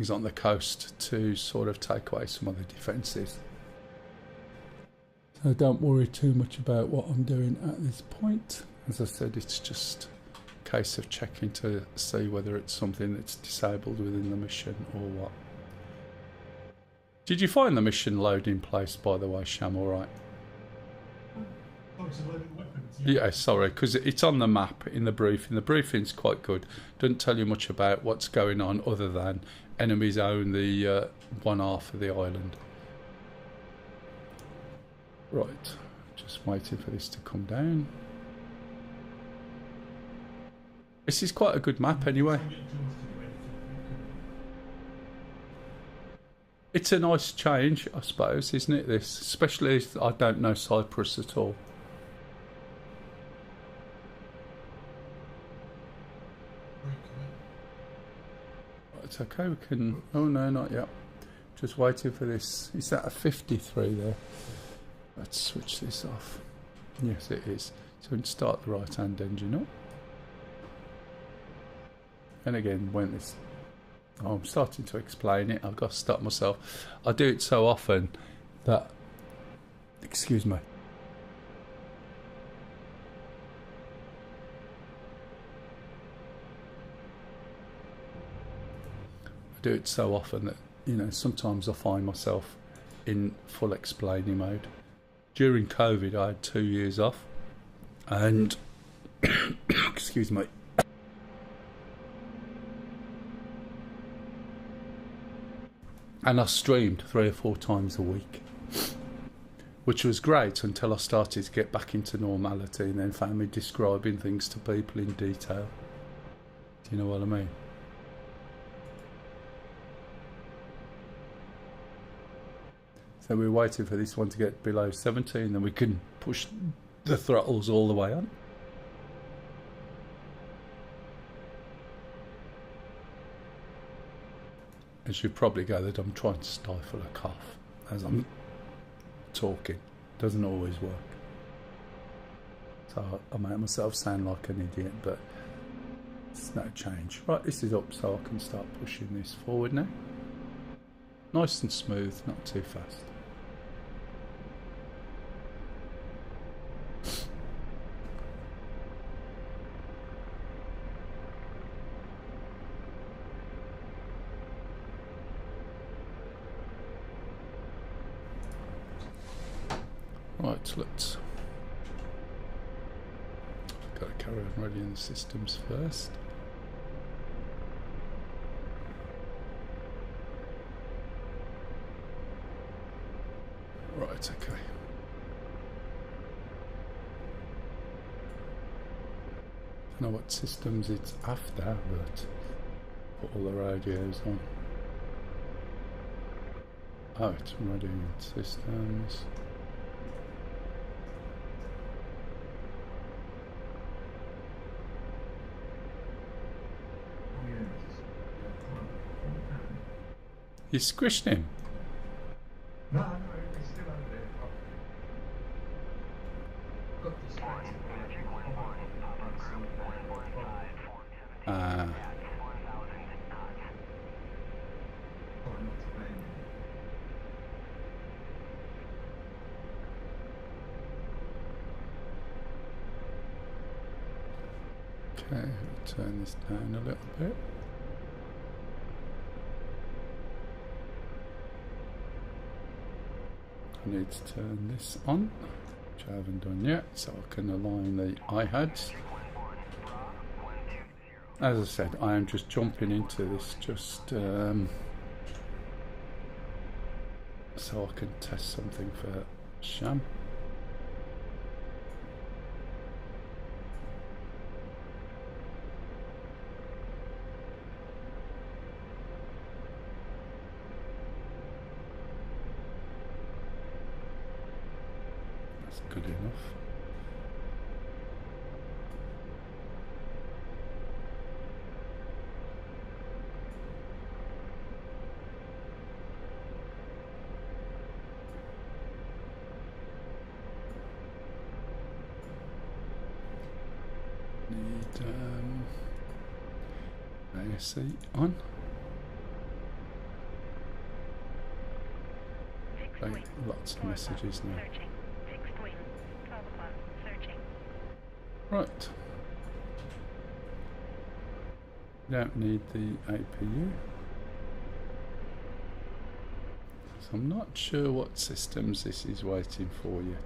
on the coast to sort of take away some of the defences. So don't worry too much about what I'm doing at this point. As I said, it's just a case of checking to see whether it's something that's disabled within the mission or what. Did you find the mission loading place, by the way, Sham, alright? Oh, it's a load of weapons. Yeah, sorry, because it's on the map in the briefing. The briefing's quite good. Doesn't tell you much about what's going on other than enemies own the one half of the island. Right, just waiting for this to come down. This is quite a good map anyway. It's a nice change, I suppose, isn't it, this? Especially as I don't know Cyprus at all. It's okay, we can... Oh no, not yet. Just waiting for this. Is that a 53 there? Let's switch this off. Yes, it is. So we can start the right-hand engine up. And again, when this... Oh, I'm starting to explain it. I've got to stop myself. I do it so often that... Excuse me. I do it so often that, you know, sometimes I find myself in full explaining mode. During COVID, I had 2 years off. And... excuse me. And I streamed 3 or 4 times a week, which was great until I started to get back into normality and then found me describing things to people in detail. Do you know what I mean? So we're waiting for this one to get below 70 and then we can push the throttles all the way on. As you probably gathered, I'm trying to stifle a cough as I'm talking. Doesn't always work. So I make myself sound like an idiot, but it's no change. Right, this is up, so I can start pushing this forward now. Nice and smooth, not too fast. Right, let's... Got to carry on readying the systems first. Right, okay. I don't know what systems it's after, but put all the radios on. Oh, it's readying systems. You squished him. No, he's still over there. I've got distracted. Okay, turn this down a little bit. I need to turn this on, which I haven't done yet, so I can align the iHads. As I said, I am just jumping into this just so I can test something for Sham. good enough. Need ASC on. Fixed Right, wing. lots of 4 messages o'clock, now. Searching. Fixed wing. 12 o'clock. Searching. Right. Don't need the APU. So I'm not sure what systems this is waiting for yet.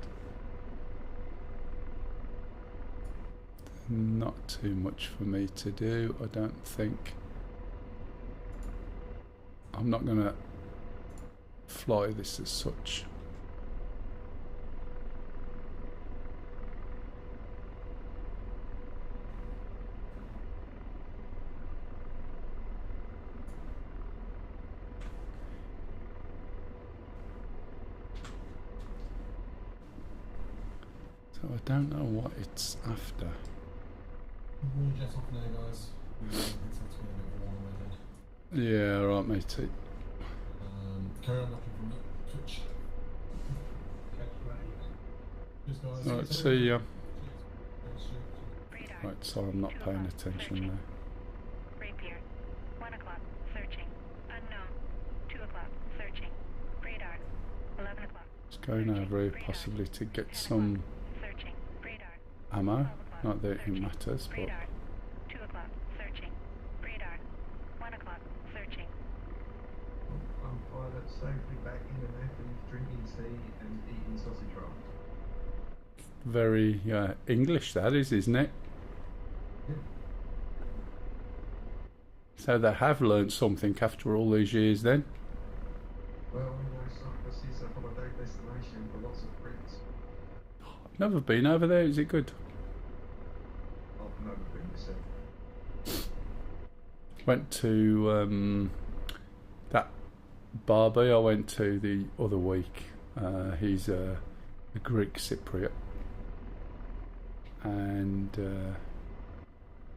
Not too much for me to do, I don't think. I'm not going to fly this as such. So I don't know what it's after. We'll jet off now, guys. It's going a bit warm ahead. Yeah, right, matey. Carry on knocking from the Twitch. Cheers, guys. Right, see ya. Radar. Right, so I'm not 2 paying o'clock, attention searching. now. Rapier. 1 o'clock. Searching. Unknown. 2 o'clock. Searching. Radar. 11 o'clock. Just going over here possibly to get 10 some o'clock. Searching. Radar. ammo. 12 o'clock. Not that it Searching. matters, but Radar. 2 o'clock. Searching. Radar. 1 o'clock. Searching. I'm pilot safely back in the Athens, drinking tea and eating sausage rolls. very English that is, isn't it? Yeah. So they have learnt something after all these years then. Well, you know, Cyprus is a holiday destination for lots of Brits. Never been over there, is it good? I've never been myself. Went to that Barbie I went to the other week. He's a Greek Cypriot, and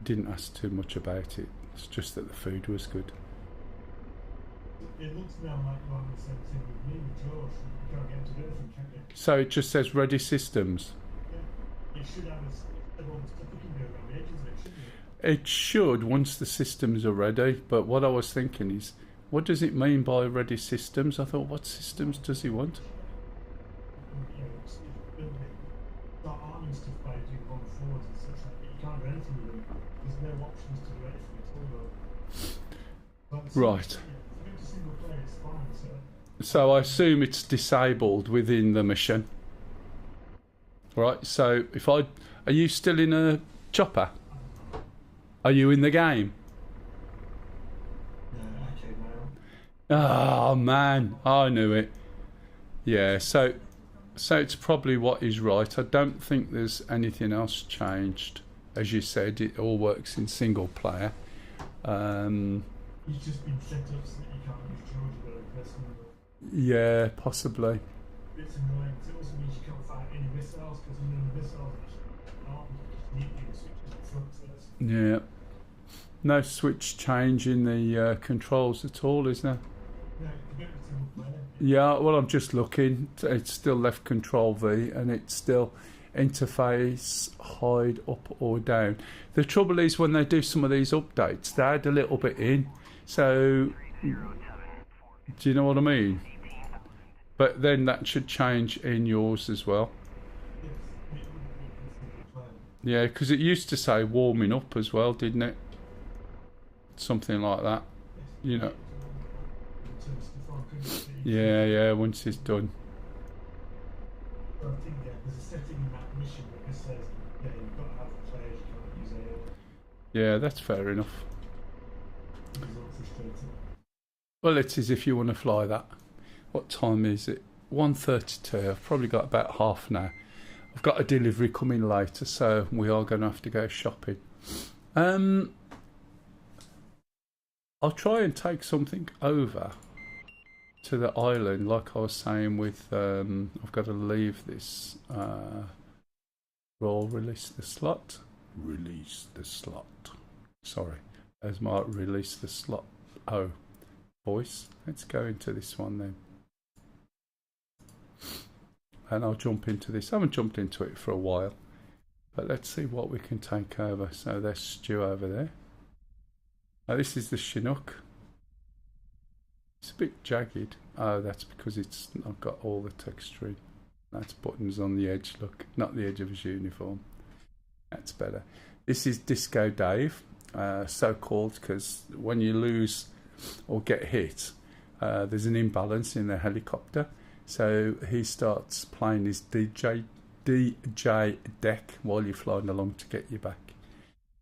didn't ask too much about it. It's just that the food was good. It looks now like you're on the same thing with me, with George. You can't get into anything, can you? So it just says ready systems. Yeah. It should have all the stuff you can do around the edges of it, shouldn't it? It should once the systems are ready. But what I was thinking is, what does it mean by ready systems? I thought, what systems does he want? You know, it's building it. Start arming stuff by doing long forwards and such like that. You can't do anything with them. There's no options to do anything at all, though. But the Right. single- yeah, if you go to single player, it's fine, so. So I assume it's disabled within the mission. Right, so if are you still in a chopper? Are you in the game? Yeah, okay, now. Oh man, I knew it. Yeah, so it's probably what is right. I don't think there's anything else changed. As you said, it all works in single player. It's just been set up so that you can't use George with a person. Yeah, possibly. It's annoying, 'cause it also means you can't fire any missiles, because none of the missiles aren't just neatly switches up front, so that's. Yeah. No switch change in the controls at all, is there? Yeah, you get the single player. Yeah, well, I'm just looking. It's still left Control V, and it's still interface hide up or down. The trouble is when they do some of these updates, they add a little bit in. So, do you know what I mean? But then that should change in yours as well. Yes, it would be the single player. Yeah, because it used to say warming up as well, didn't it? Something like that. Yes, You know. it turns stuff on, couldn't it? Yeah, once it's done. But I think, yeah, there's a setting in that mission that just says, yeah, you've got to have players, you can't use AI. Yeah, that's fair enough. Which is all frustrating. Well, it is if you want to fly that. What time is it? 1:32. I've probably got about half now. I've got a delivery coming later, so we are going to have to go shopping. I'll try and take something over to the island, like I was saying with, I've got to leave this, roll, release the slot. Release the slot. Sorry, as my release the slot. Oh, voice. Let's go into this one then. And I'll jump into this. I haven't jumped into it for a while. But let's see what we can take over. So there's Stu over there. Now this is the Chinook. It's a bit jagged. Oh, that's because it's not got all the texture. That's buttons on the edge, look. Not the edge of his uniform. That's better. This is Disco Dave. So called because when you lose or get hit, there's an imbalance in the helicopter. So he starts playing his DJ deck while you're flying along to get you back.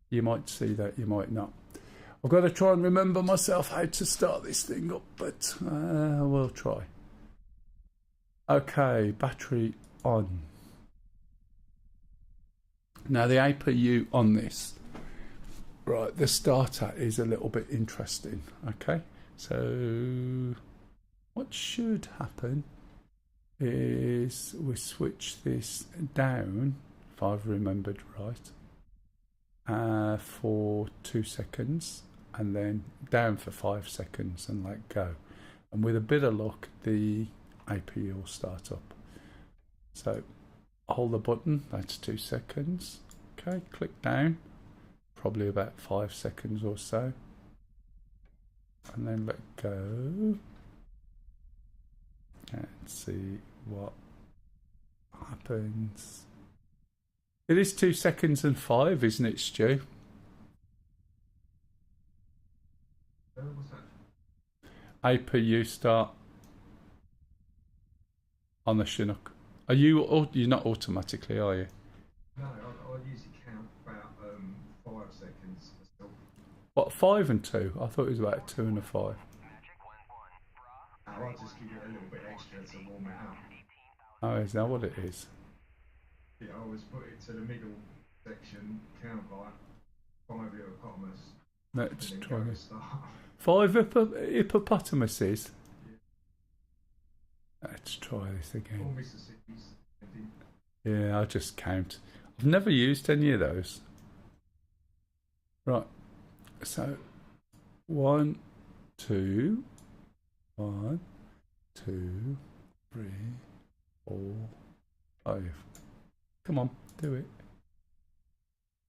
You might see that, you might not. I've got to try and remember myself how to start this thing up, but we'll try. Okay, battery on. Now the APU on this, right, the starter is a little bit interesting. Okay, so what should happen is we switch this down, if I've remembered right, for 2 seconds, and then down for 5 seconds and let go. And with a bit of luck, the APU will start up. So hold the button, that's 2 seconds. Okay, click down, probably about 5 seconds or so. And then let go. And see what happens. It is 2 seconds and 5, isn't it, Stu? What's that? APU start on the Chinook. Are you? You're not automatically, are you? No, I usually count about 5 seconds myself. What, 5 and 2? I thought it was about 2 and a 5. I'll just give it a little bit extra to warm it up. Oh, is that what it is? Yeah, I always put it to the middle section, count like 5 hippopotamus. Let's and then try go this. start. 5 hippopotamuses. Let's try this Or again. Mississippi's. I think. Yeah, I'll just count. I've never used any of those. Right. So 1, 2, 1, 2, 3, 4, 5. Come on, do it.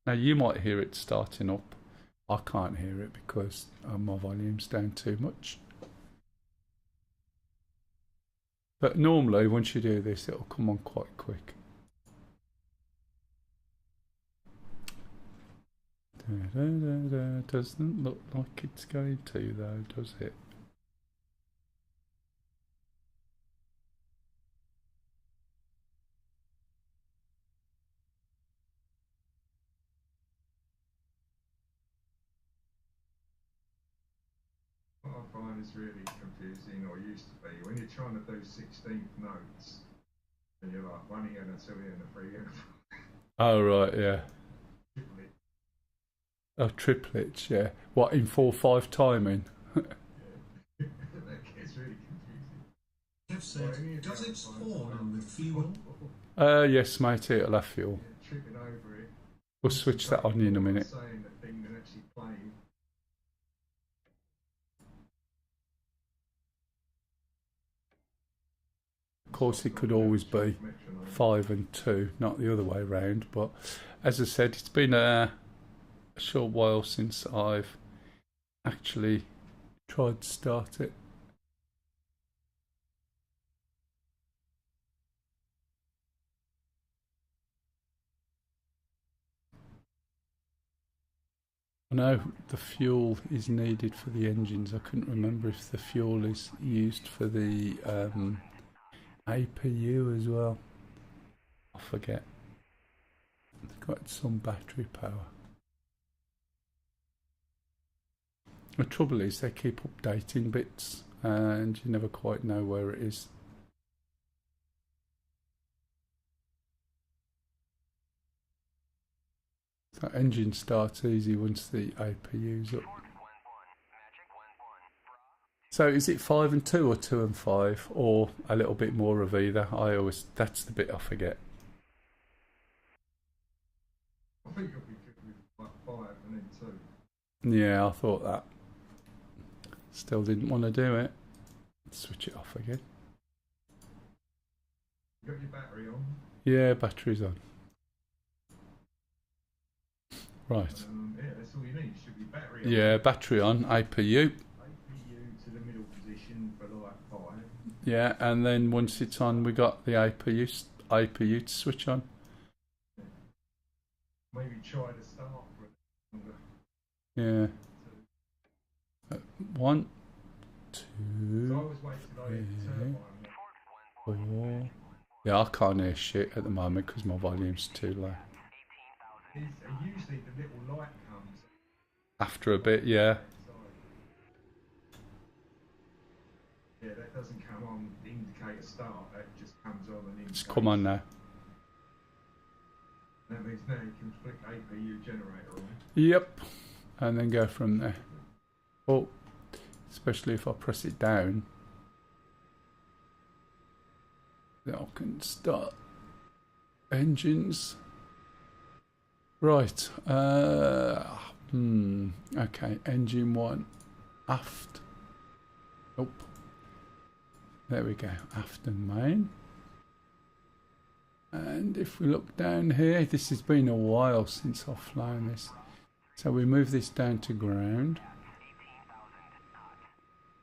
Now you might hear it starting up. I can't hear it because my volume's down too much. But normally once you do this, it'll come on quite quick. Doesn't look like it's going to though, does it? What I find is really confusing, or used to be, when you're trying to do 16th notes, and you're like 1 and a 2 and a 3 and a 4. Oh right, yeah. Oh, triplets, yeah. What, in 4/5 timing? That gets really confusing. Kev said, does it spawn on with fuel? Yes, mate, it'll have fuel. Yeah, tripping over it. We'll switch that on in a minute. Saying the thing and actually playing. Of course, it could always be 5 and 2, not the other way round. But as I said, it's been a short while since I've actually tried to start it. I know the fuel is needed for the engines. I couldn't remember if the fuel is used for the APU as well. I forget. It's got some battery power. The trouble is they keep updating bits and you never quite know where it is. So engine starts easy once the APU's up. So is it 5 and 2 or 2 and 5 or a little bit more of either? That's the bit I forget. I think you'll be good with like 5 and then 2. Yeah, I thought that. Still didn't want to do it. Switch it off again. You got your battery on? Yeah, battery's on. Right. Yeah, that's all you need. Should be battery on. Yeah, battery on, APU. APU to the middle position for like 5. Yeah, and then once it's on, we got the APU to switch on. Maybe try to start for a longer. Yeah. 1, 2, So I was waiting till I hit the turbine. 4. Yeah, I can't hear shit at the moment because my volume's too low. Usually the little light comes After a bit, yeah. outside. Yeah, that doesn't come on the indicator start, that just comes on and indicates. It's come on now. That means now you can flick APU generator on. Yep. And then go from there. Oh, especially if I press it down. Then I can start engines. Right. Okay. Engine 1. Aft. Oh. There we go. Aft and main. And if we look down here, this has been a while since I've flown this. So we move this down to ground.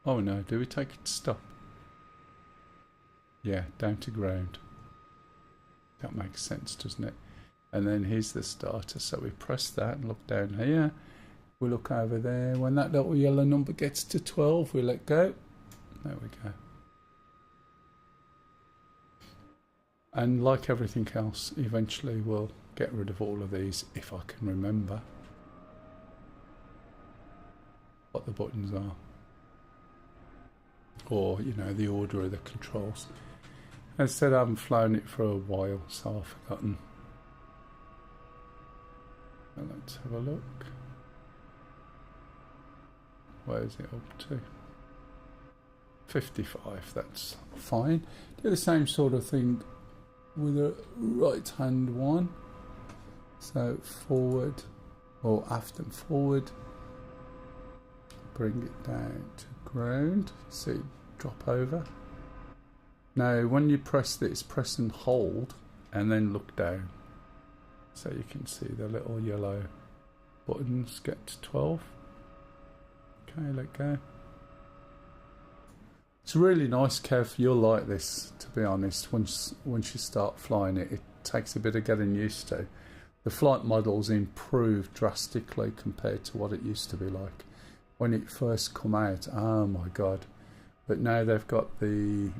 Oh no, do we take it to stop? Yeah, down to ground. That makes sense, doesn't it? And then here's the starter. So we press that and look down here. We look over there. When that little yellow number gets to 12, we let go. There we go. And like everything else, eventually we'll get rid of all of these if I can remember what the buttons are. Or, you know, the order of the controls. As I said, I haven't flown it for a while, so I've forgotten. Well, let's have a look. Where is it up to? 55, that's fine. Do the same sort of thing with a right hand one. So forward, or aft and forward. Bring it down to ground. See, drop over. Now when you press this, press and hold and then look down. So you can see the little yellow buttons get to 12. Okay, let go. It's really nice, Kev. You'll like this, to be honest. Once you start flying it, it takes a bit of getting used to. The flight model's improved drastically compared to what it used to be like. When it first come out, oh my god. But now they've got the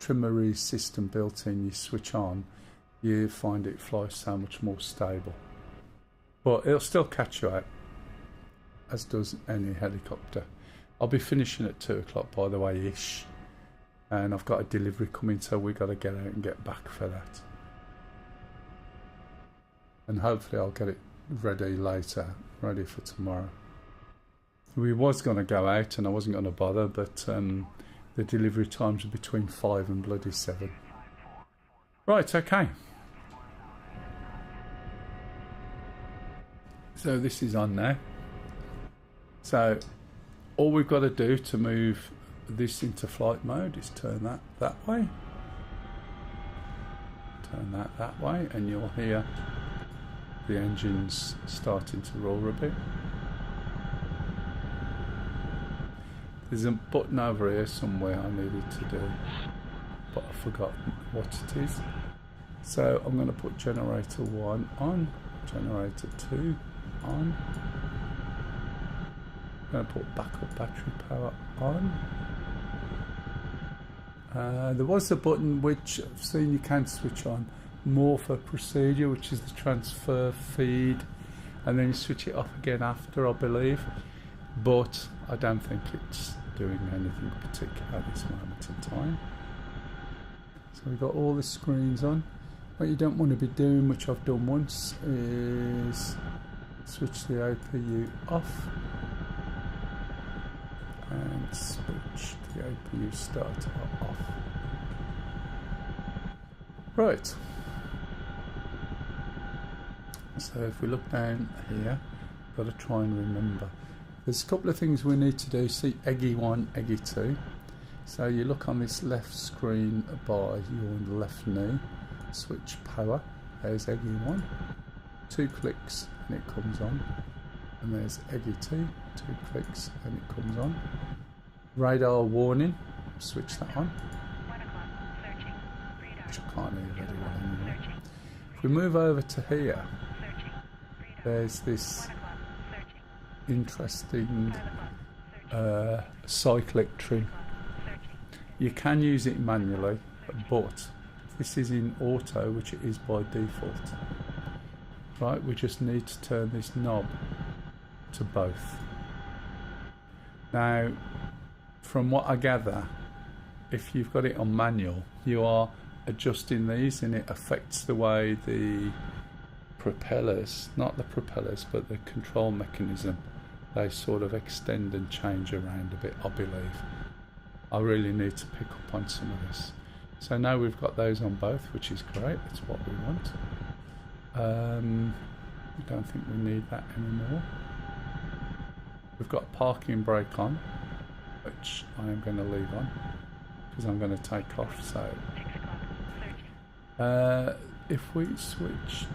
trimmery system built in. You switch on, you find it flies so much more stable. But it'll still catch you out, as does any helicopter. I'll be finishing at 2 o'clock, by the way, ish. And I've got a delivery coming, so we've got to get out and get back for that. And hopefully I'll get it ready later, ready for tomorrow. We was going to go out and I wasn't going to bother, but the delivery times are between 5 and bloody 7. Right, okay. So this is on now. So all we've got to do to move this into flight mode is turn that way. Turn that way, and you'll hear the engines starting to roar a bit. There's a button over here somewhere I needed to do, but I've forgotten what it is. So I'm going to put generator 1 on, generator 2 on. I'm going to put backup battery power on. There was a button which I've seen you can switch on, more for procedure, which is the transfer feed, and then you switch it off again after, I believe. But I don't think it's doing anything particular at this moment in time. So we've got all the screens on. What you don't want to be doing, which I've done once, is switch the APU off. and switch the APU starter off. Right. So if we look down here, got to try and remember. There's a couple of things we need to do. See EGGY 1, EGGY 2. So you look on this left screen by your left knee, switch power. There's EGGY 1. 2 clicks and it comes on. And there's EGGY 2. 2 clicks and it comes on. Radar warning. Switch that on. 1 o'clock. Searching. Radar. Which I can't hear very well 2 o'clock. anymore. Searching. If we move over to here, Searching. Radar. there's this 1 o'clock. Searching. interesting 5 o'clock. Searching. cyclic trim. Searching. You can use it manually, but this is in auto, which it is by default. Right, we just need to turn this knob to both. Now, from what I gather, if you've got it on manual, you are adjusting these and it affects the way the propellers, not the propellers, but the control mechanism, they sort of extend and change around a bit, I believe. I really need to pick up on some of this. So now we've got those on both, which is great, that's what we want. I don't think we need that anymore. We've got parking brake on, which I am going to leave on because I'm going to take off. So 6 o'clock. Searching. if we switch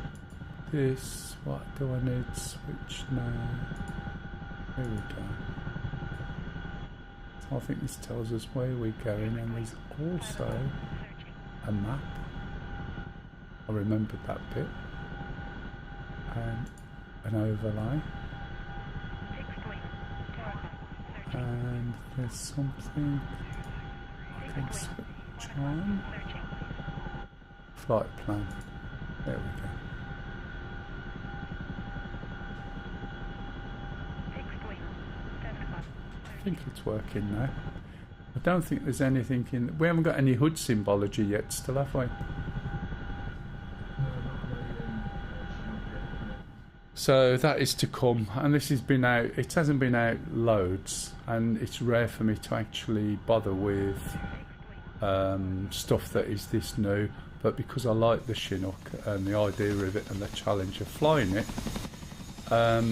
this, what do I need to switch now? Here we go. So I think this tells us where we're going, and there's also Searching. a map. I remembered that bit. And an overlay. Fixed wing. 4 o'clock. Searching. And there's something I can Fixed wing. switch 1 o'clock. on. Searching. Flight plan. There we go. Fixed wing. 7 o'clock. I think it's working now. I don't think there's anything in. We haven't got any hood symbology yet, still, have we? So that is to come, and this has been out. It hasn't been out loads, and it's rare for me to actually bother with stuff that is this new. But because I like the Chinook and the idea of it and the challenge of flying it, I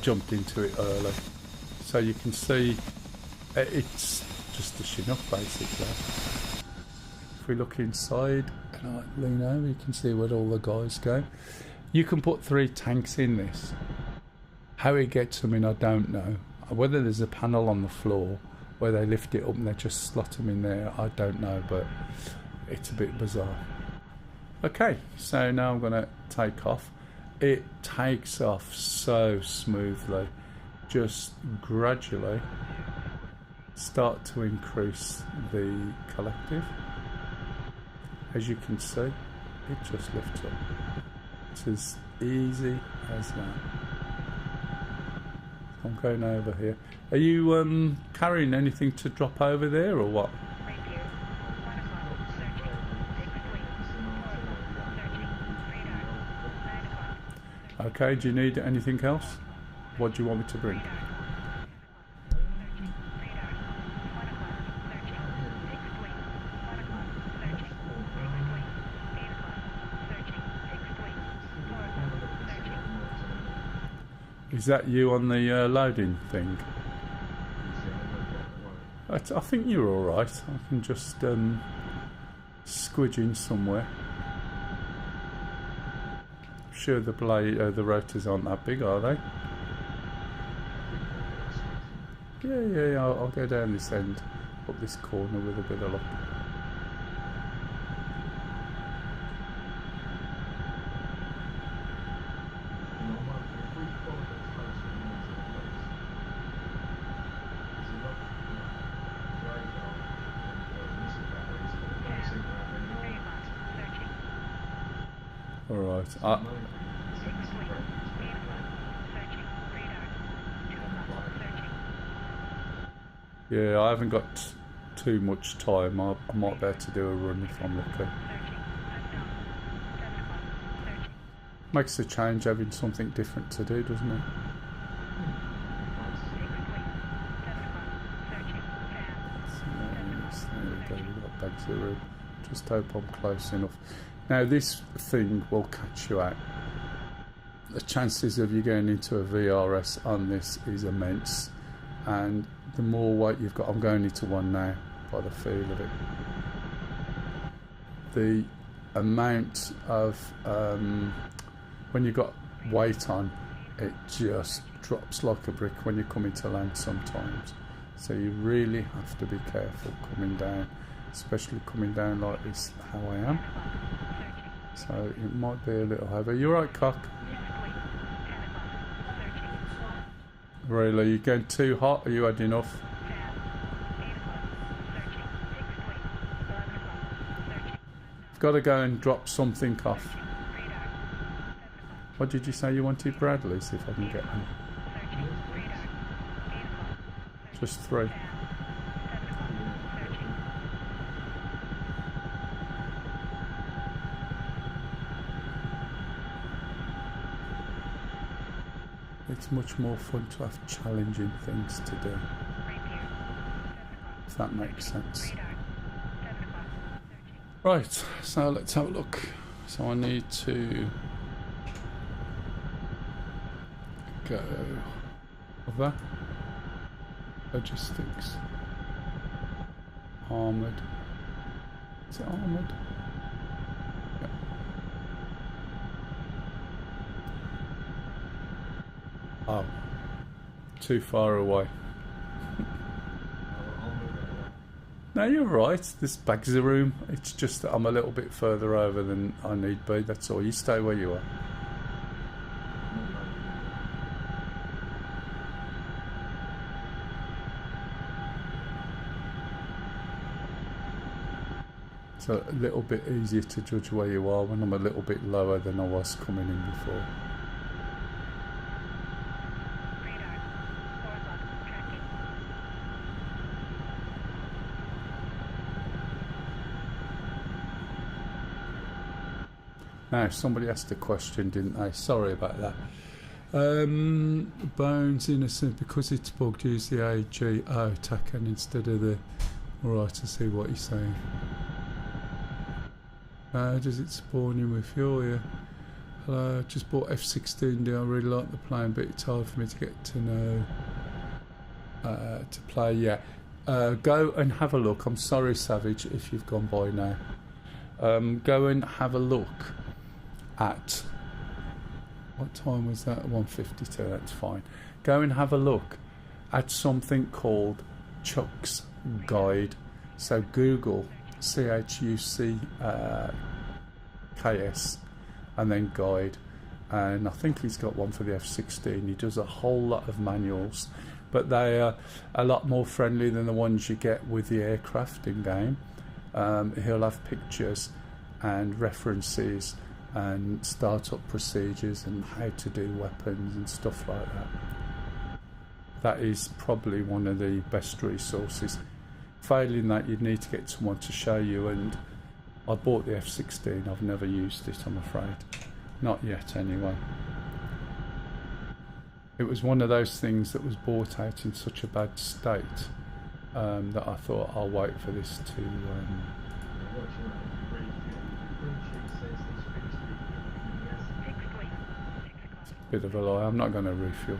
jumped into it early. So you can see it's just a Chinook basically. If we look inside and I lean over, you can see where all the guys go. You can put 3 tanks in this. How it gets them in, I don't know. Whether there's a panel on the floor where they lift it up and they just slot them in there, I don't know, but it's a bit bizarre. Okay, so now I'm going to take off. It takes off so smoothly. Just gradually start to increase the collective. As you can see, it just lifts up. It's as easy as that. I'm going over here. Are you carrying anything to drop over there or what? Rapier. 1 o'clock. Searching. Fixed wing. 4 o'clock. Searching. Radar. 9 o'clock. Okay, do you need anything else? What do you want me to bring? Radar. Searching. Radar. 1 o'clock. Searching. Fixed wing. 1 o'clock. Searching. Fixed wing. 8 o'clock. Searching. Fixed wing. 4 o'clock. Searching. Is that you on the loading thing? I think you're alright. I can just squidge in somewhere. I'm sure the the rotors aren't that big, are they? Yeah, I'll go down this end, up this corner with a bit of luck. Alright. Fixed wing. 8 o'clock. Searching. Radar. 2 o'clock. Searching. Yeah, I haven't got too much time. I might be able to do a run if I'm lucky. Searching. Unknown. 7 o'clock. Searching. Makes a change having something different to do, doesn't it? Fixed wing. bags of room. Just hope I'm close enough. Now this thing will catch you out. The chances of you going into a VRS on this is immense, and the more weight you've got, I'm going into one now by the feel of it. The amount of when you've got weight on, it just drops like a brick when you're coming to land sometimes. So you really have to be careful coming down, especially coming down like this, how I am. So it might be a little heavy. You alright, cock? Really? Are you going too hot? Are you had enough? I've got to go and drop something off. What did you say you wanted, Bradley? See if I can get them. Just 3. It's much more fun to have challenging things to do, if that makes sense. Right, so let's have a look. So I need to go over logistics, armoured. Is it armoured? Yep. Oh, too far away. No, you're right. This bags of room. It's just that I'm a little bit further over than I need be. That's all. You stay where you are. It's a little bit easier to judge where you are when I'm a little bit lower than I was coming in before. Now, somebody asked a question, didn't they? Sorry about that. Bones innocent because it's bugged. Use the AGO tacken instead of the. Alright, I see what you're saying. Does it spawn in with fuel? Yeah. Hello, just bought F-16D. I really like the plane, but it's hard for me to get to know to play. Yeah. Go and have a look. I'm sorry, Savage, if you've gone by now. Go and have a look at what time was that? 1:52. That's fine. Go and have a look at something called Chuck's Guide. So Google CHUCKS and then Guide, and I think he's got one for the F-16. He does a whole lot of manuals, but they are a lot more friendly than the ones you get with the aircraft in game. He'll have pictures and references and startup procedures and how to do weapons and stuff like that. That is probably one of the best resources. Failing that, you'd need to get someone to show you, and I bought the F-16. I've never used it, I'm afraid. Not yet, anyway. It was one of those things that was bought out in such a bad state that I thought I'll wait for this to... Bit of a lie, I'm not going to refuel.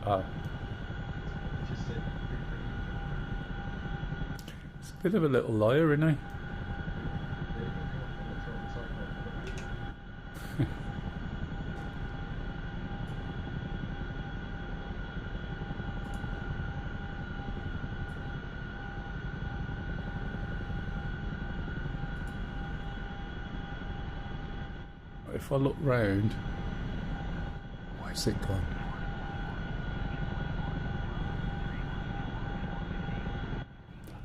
Oh. It's a bit of a little liar, isn't he? If I look round, where's it gone?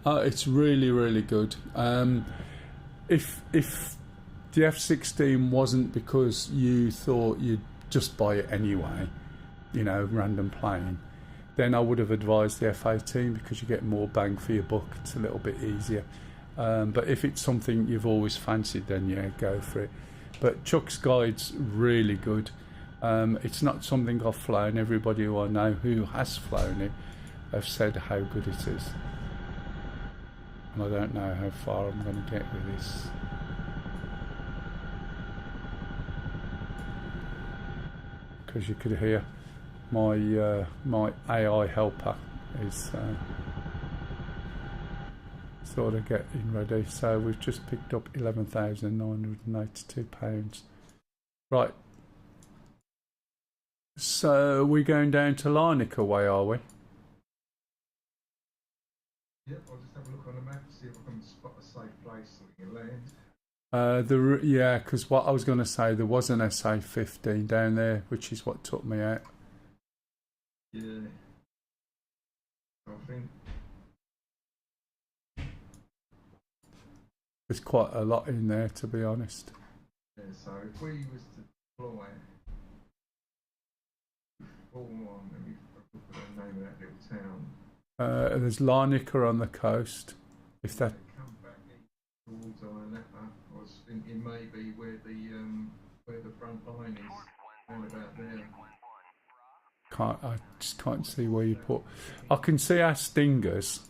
It's really, really good. If the F-16 wasn't because you thought you'd just buy it anyway, you know, random plane, then I would have advised the F-18 because you get more bang for your buck. It's a little bit easier. But if it's something you've always fancied, then yeah, go for it. But Chuck's Guide's really good. It's not something I've flown. Everybody who I know who has flown it have said how good it is. And I don't know how far I'm going to get with this. Because you could hear my my AI helper is sort of getting ready. So we've just picked up £11,982. Right. So we're going down to Larnaca way, are we? Yep, I'll just have a look on the map to see if I can spot a safe place so we can land. Yeah, because what I was going to say, there was an SA-15 down there, which is what took me out. Yeah. I think. There's quite a lot in there, to be honest. Yeah, so if we was to fly before, let me look at the name of that little town. There's Larnaca on the coast. If that Come back towards Larnaca, I was thinking maybe where the front line is, right about there. I just can't see where you put. I can see our stingers.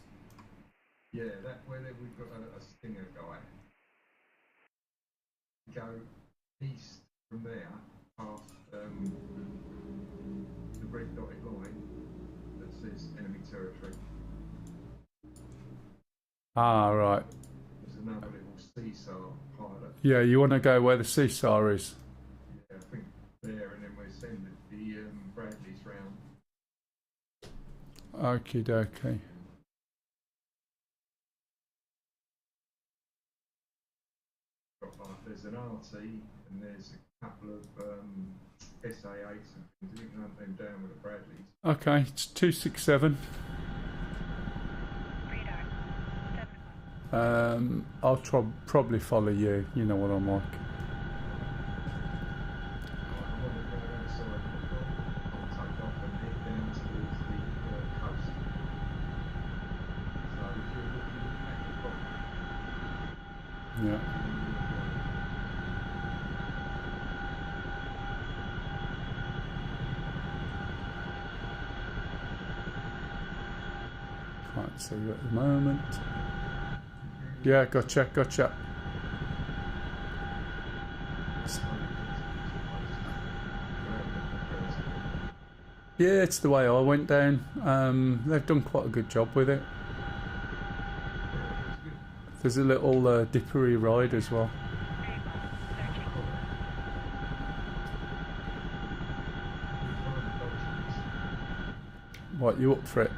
Yeah, that where we've got a stinger guy. Go east from there, past the red dotted line that says enemy territory. Ah, right. There's another little seesaw pilot. Yeah, you want to go where the seesaw is. Yeah, I think there, and then we'll send the Bradleys round. Okie dokie. There's an RT and there's a couple of SA8s and things. You can hunt them down with the Bradleys. Okay, it's 267. Radar. 7 I'll probably follow you. You know what I'm like. I'm on the ground outside. I'll take off and head down towards the coast. So if you're looking at the bottom, Yeah. Can't see you at the moment. Yeah, gotcha. Yeah, it's the way I went down. They've done quite a good job with it. There's a little dippery ride as well. What, you up for it?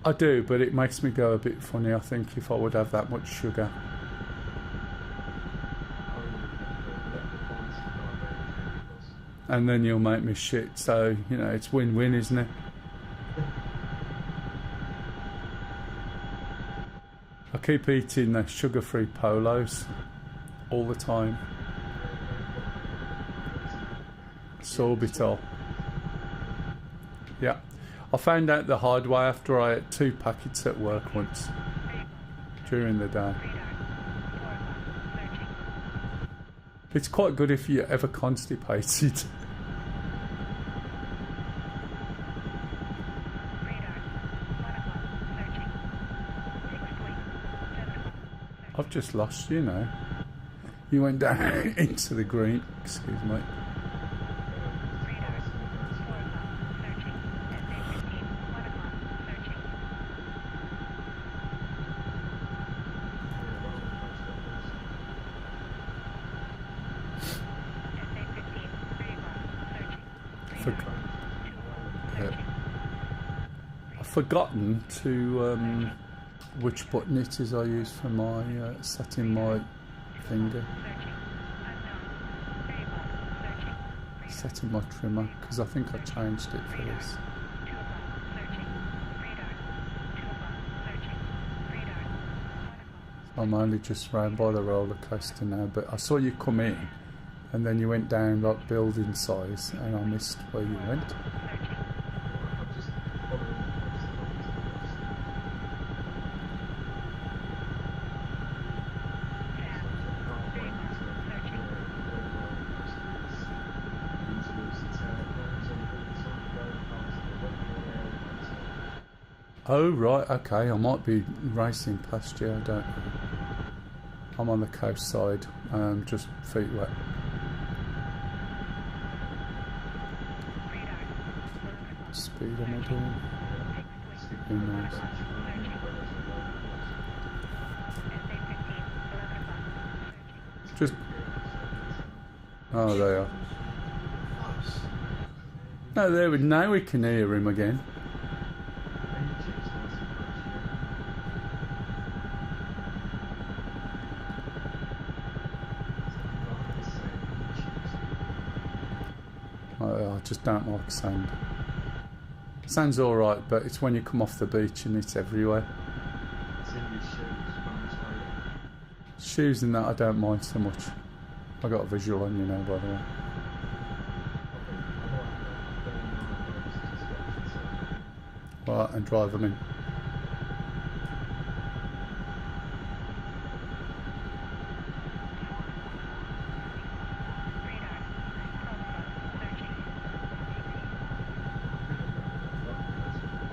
I do, but it makes me go a bit funny, I think, if I would have that much sugar. And then you'll make me shit, so, you know, it's win-win, isn't it? I keep eating the sugar-free polos all the time. Sorbitol. Yeah. I found out the hard way after I ate 2 packets at work once during the day. It's quite good if you're ever constipated. I've just lost you now. You went down into the green. Excuse me. I've forgotten to which button it is I use for my setting my finger, setting my trimmer, because I think I changed it for this. I'm only just round by the roller coaster now, but I saw you come in and then you went down like building size and I missed where you went. Oh, right, okay. I might be racing past you, I don't know. I'm on the coast side, just feet wet. Radar. 11 o'clock. Speed am I doing? Who Explain. 1 knows? o'clock. Searching. SA-15. 11 o'clock. Searching. Just... Oh, they are. No, there we... Now we can hear him again. I just don't like sand. Sand's alright, but it's when you come off the beach and it's everywhere. Shoes and that I don't mind so much. I got a visual on you now, by the way. Right, and drive them in. Radar. 12 o'clock. Searching.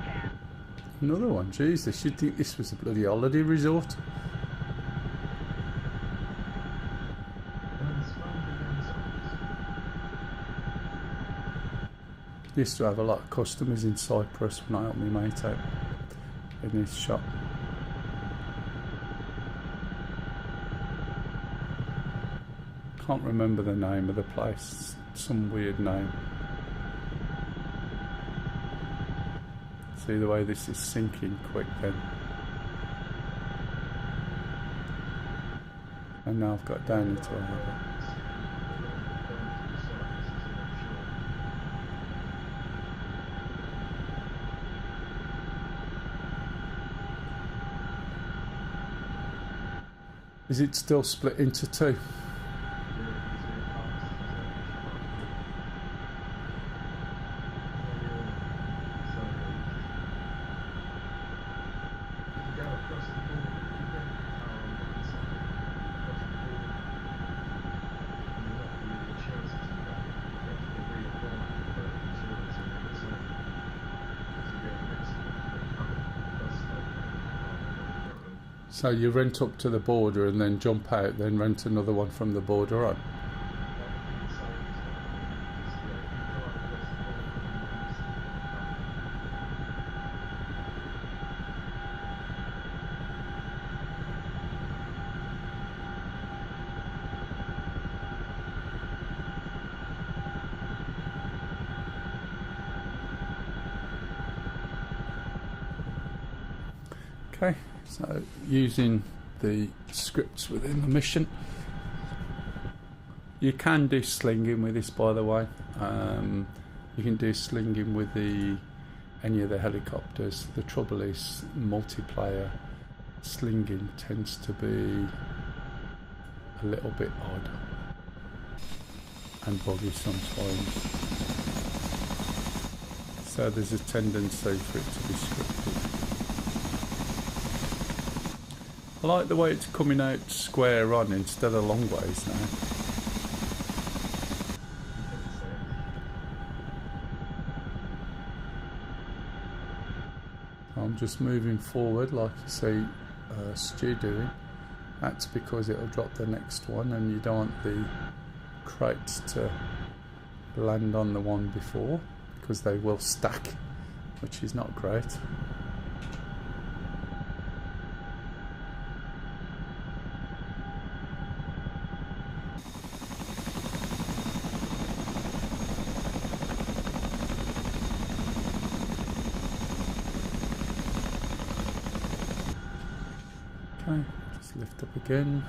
Fab. Another one, Jesus, you'd think this was a bloody holiday resort. Used to have a lot of customers in Cyprus when I helped my mate out in his shop. Can't remember the name of the place, some weird name. See the way this is sinking quick then. And now I've got down into a harbour. Is it still split into two? So you rent up to the border and then jump out, then rent another one from the border on? Okay, so using the scripts within the mission. You can do slinging with this, by the way. You can do slinging with any of the helicopters. The trouble is, multiplayer slinging tends to be a little bit odd and buggy sometimes. So there's a tendency for it to be scripted. I like the way it's coming out square on instead of long ways now. I'm just moving forward like you see Stu doing. That's because it'll drop the next one and you don't want the crates to land on the one before because they will stack, which is not great. Okay, just lift up again,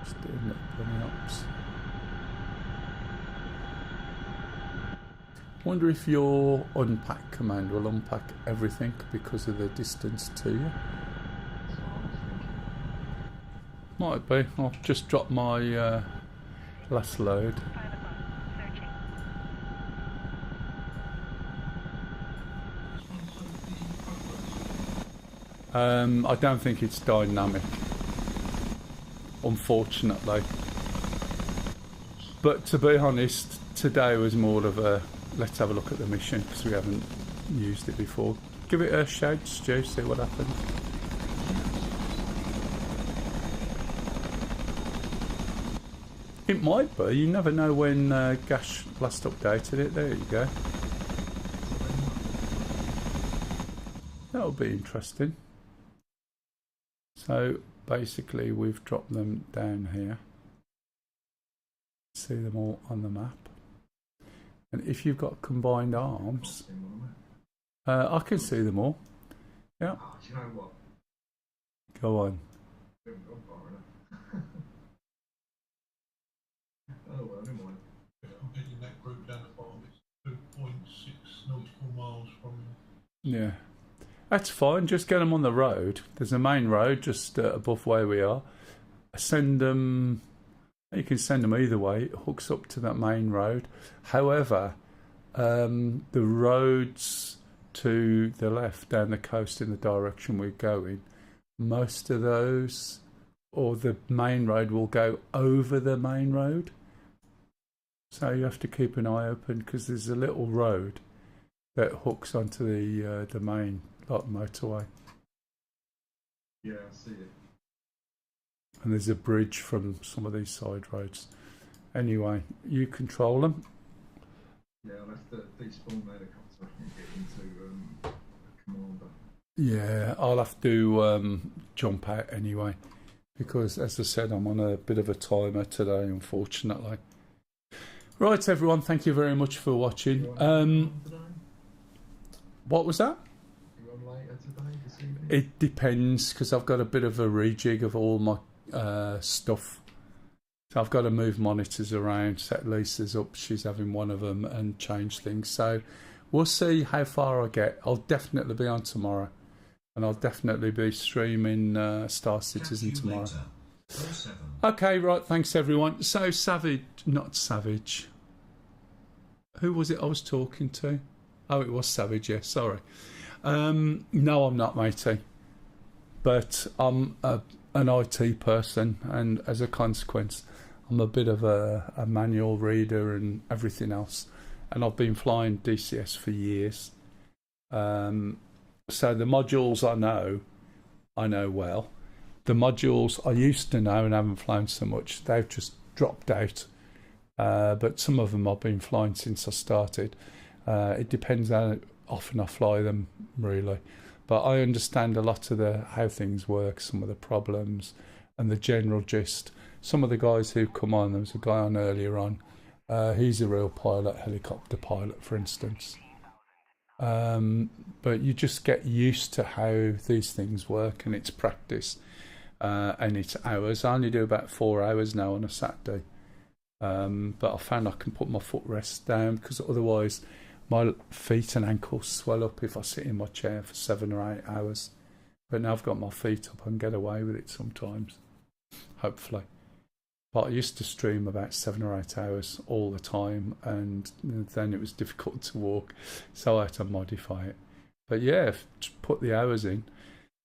just doing little bunny ups. Wonder if your unpack command will unpack everything because of the distance to you. Might be. I'll just drop my last load. 5 o'clock. Searching. I don't think it's dynamic, unfortunately. But to be honest, today was more of a let's have a look at the mission because we haven't used it before. give it a shout, Stu, see what happens. It might be. You never know when Gash last updated it. There you go. That'll be interesting. So basically we've dropped them down here. See them all on the map. And if you've got combined arms, I can see them all. Yeah. Oh, do you know what? Go on. We haven't gone far enough. Oh well, never mind. Yeah, I'm getting that group down the bottom. It's 2.6 nautical miles from Yeah. That's fine. Just get them on the road. There's a main road just above where we are. Send them. You can send them either way. It hooks up to that main road. However, the roads to the left down the coast in the direction we're going, most of those, or the main road, will go over the main road. So you have to keep an eye open because there's a little road that hooks onto the main motorway. Yeah, I see it. And there's a bridge from some of these side roads. Anyway, you control them. Yeah, I'll have to despawn the helicopter and get into the commander. Yeah, I'll have to jump out anyway because, as I said, I'm on a bit of a timer today, unfortunately. Right, everyone, thank you very much for watching. What was that? You on later today, this evening? It depends because I've got a bit of a rejig of all my stuff. So I've got to move monitors around, set Lisa's up, she's having one of them, and change things. So we'll see how far I get. I'll definitely be on tomorrow. And I'll definitely be streaming Star Citizen tomorrow. Okay, right, thanks everyone. So not Savage. Who was it I was talking to? Oh, it was Savage, yeah, sorry. No, I'm not, matey. But I'm an IT person, and as a consequence, I'm a bit of a manual reader and everything else. And I've been flying DCS for years. So the modules I know well. The modules I used to know and haven't flown so much, they've just dropped out. But some of them I've been flying since I started. It depends how often I fly them, really. But I understand a lot of how things work, some of the problems, and the general gist. Some of the guys who come on, there was a guy on earlier on, he's a real pilot, helicopter pilot, for instance. But you just get used to how these things work, and it's practice, and it's hours. I only do about 4 hours now on a Saturday. But I found I can put my footrest down because otherwise my feet and ankles swell up if I sit in my chair for 7 or 8 hours. But now I've got my feet up, I can get away with it sometimes, hopefully. But I used to stream about 7 or 8 hours all the time, and then it was difficult to walk, so I had to modify it. But yeah, put the hours in.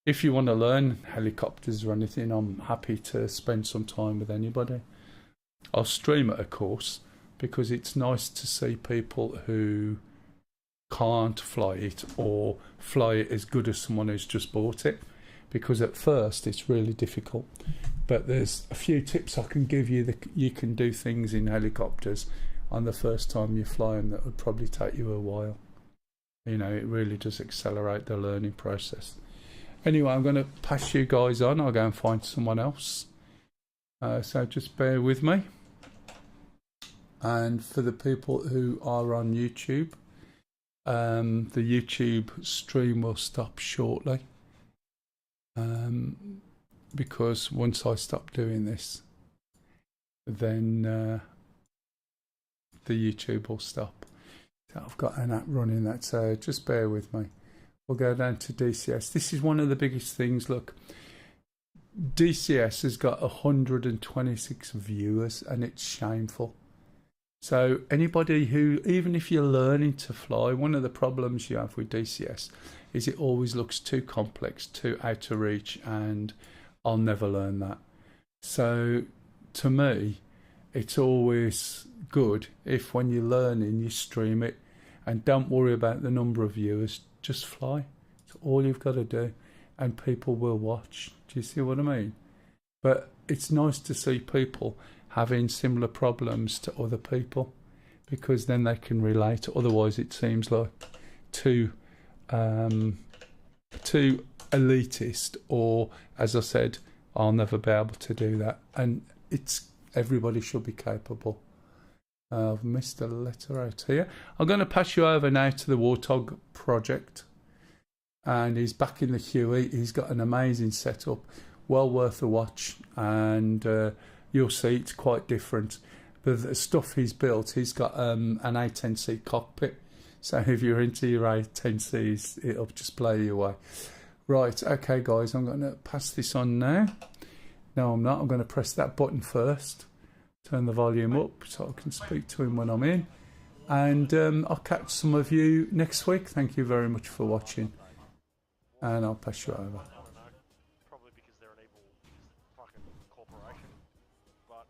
If you want to learn helicopters or anything, I'm happy to spend some time with anybody. I'll stream it, of course, because it's nice to see people who can't fly it or fly it as good as someone who's just bought it, because at first it's really difficult. But there's a few tips I can give you that you can do things in helicopters on the first time you fly them that would probably take you a while. You know, it really does accelerate the learning process. Anyway, I'm going to pass you guys on. I'll go and find someone else. So just bear with me. And for the people who are on YouTube, the YouTube stream will stop shortly. Because once I stop doing this, then the YouTube will stop. So I've got an app running that, so just bear with me. We'll go down to DCS. This is one of the biggest things. Look, DCS has got 126 viewers, and it's shameful. So anybody who, even if you're learning to fly, one of the problems you have with DCS is it always looks too complex, too out of reach, and I'll never learn that. So to me, it's always good if when you're learning, you stream it, and don't worry about the number of viewers, just fly. All you've got to do, and people will watch. Do you see what I mean? But it's nice to see people having similar problems to other people, because then they can relate. Otherwise, it seems like too elitist, or, as I said, I'll never be able to do that. And it's everybody should be capable. I've missed a letter out here. I'm going to pass you over now to the Warthog project. And he's back in the Huey. He's got an amazing setup, well worth a watch. And you'll see it's quite different. But the stuff he's built, he's got an A10C cockpit. So if you're into your A10Cs, it'll just blow you away. Right, okay guys, I'm going to pass this on now. No, I'm not. I'm going to press that button first. Turn the volume up so I can speak to him when I'm in. And I'll catch some of you next week. Thank you very much for watching. And I'll pass you over. I don't know. Probably because they're an evil fucking corporation. But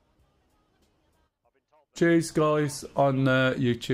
I've been told that Cheers guys on YouTube.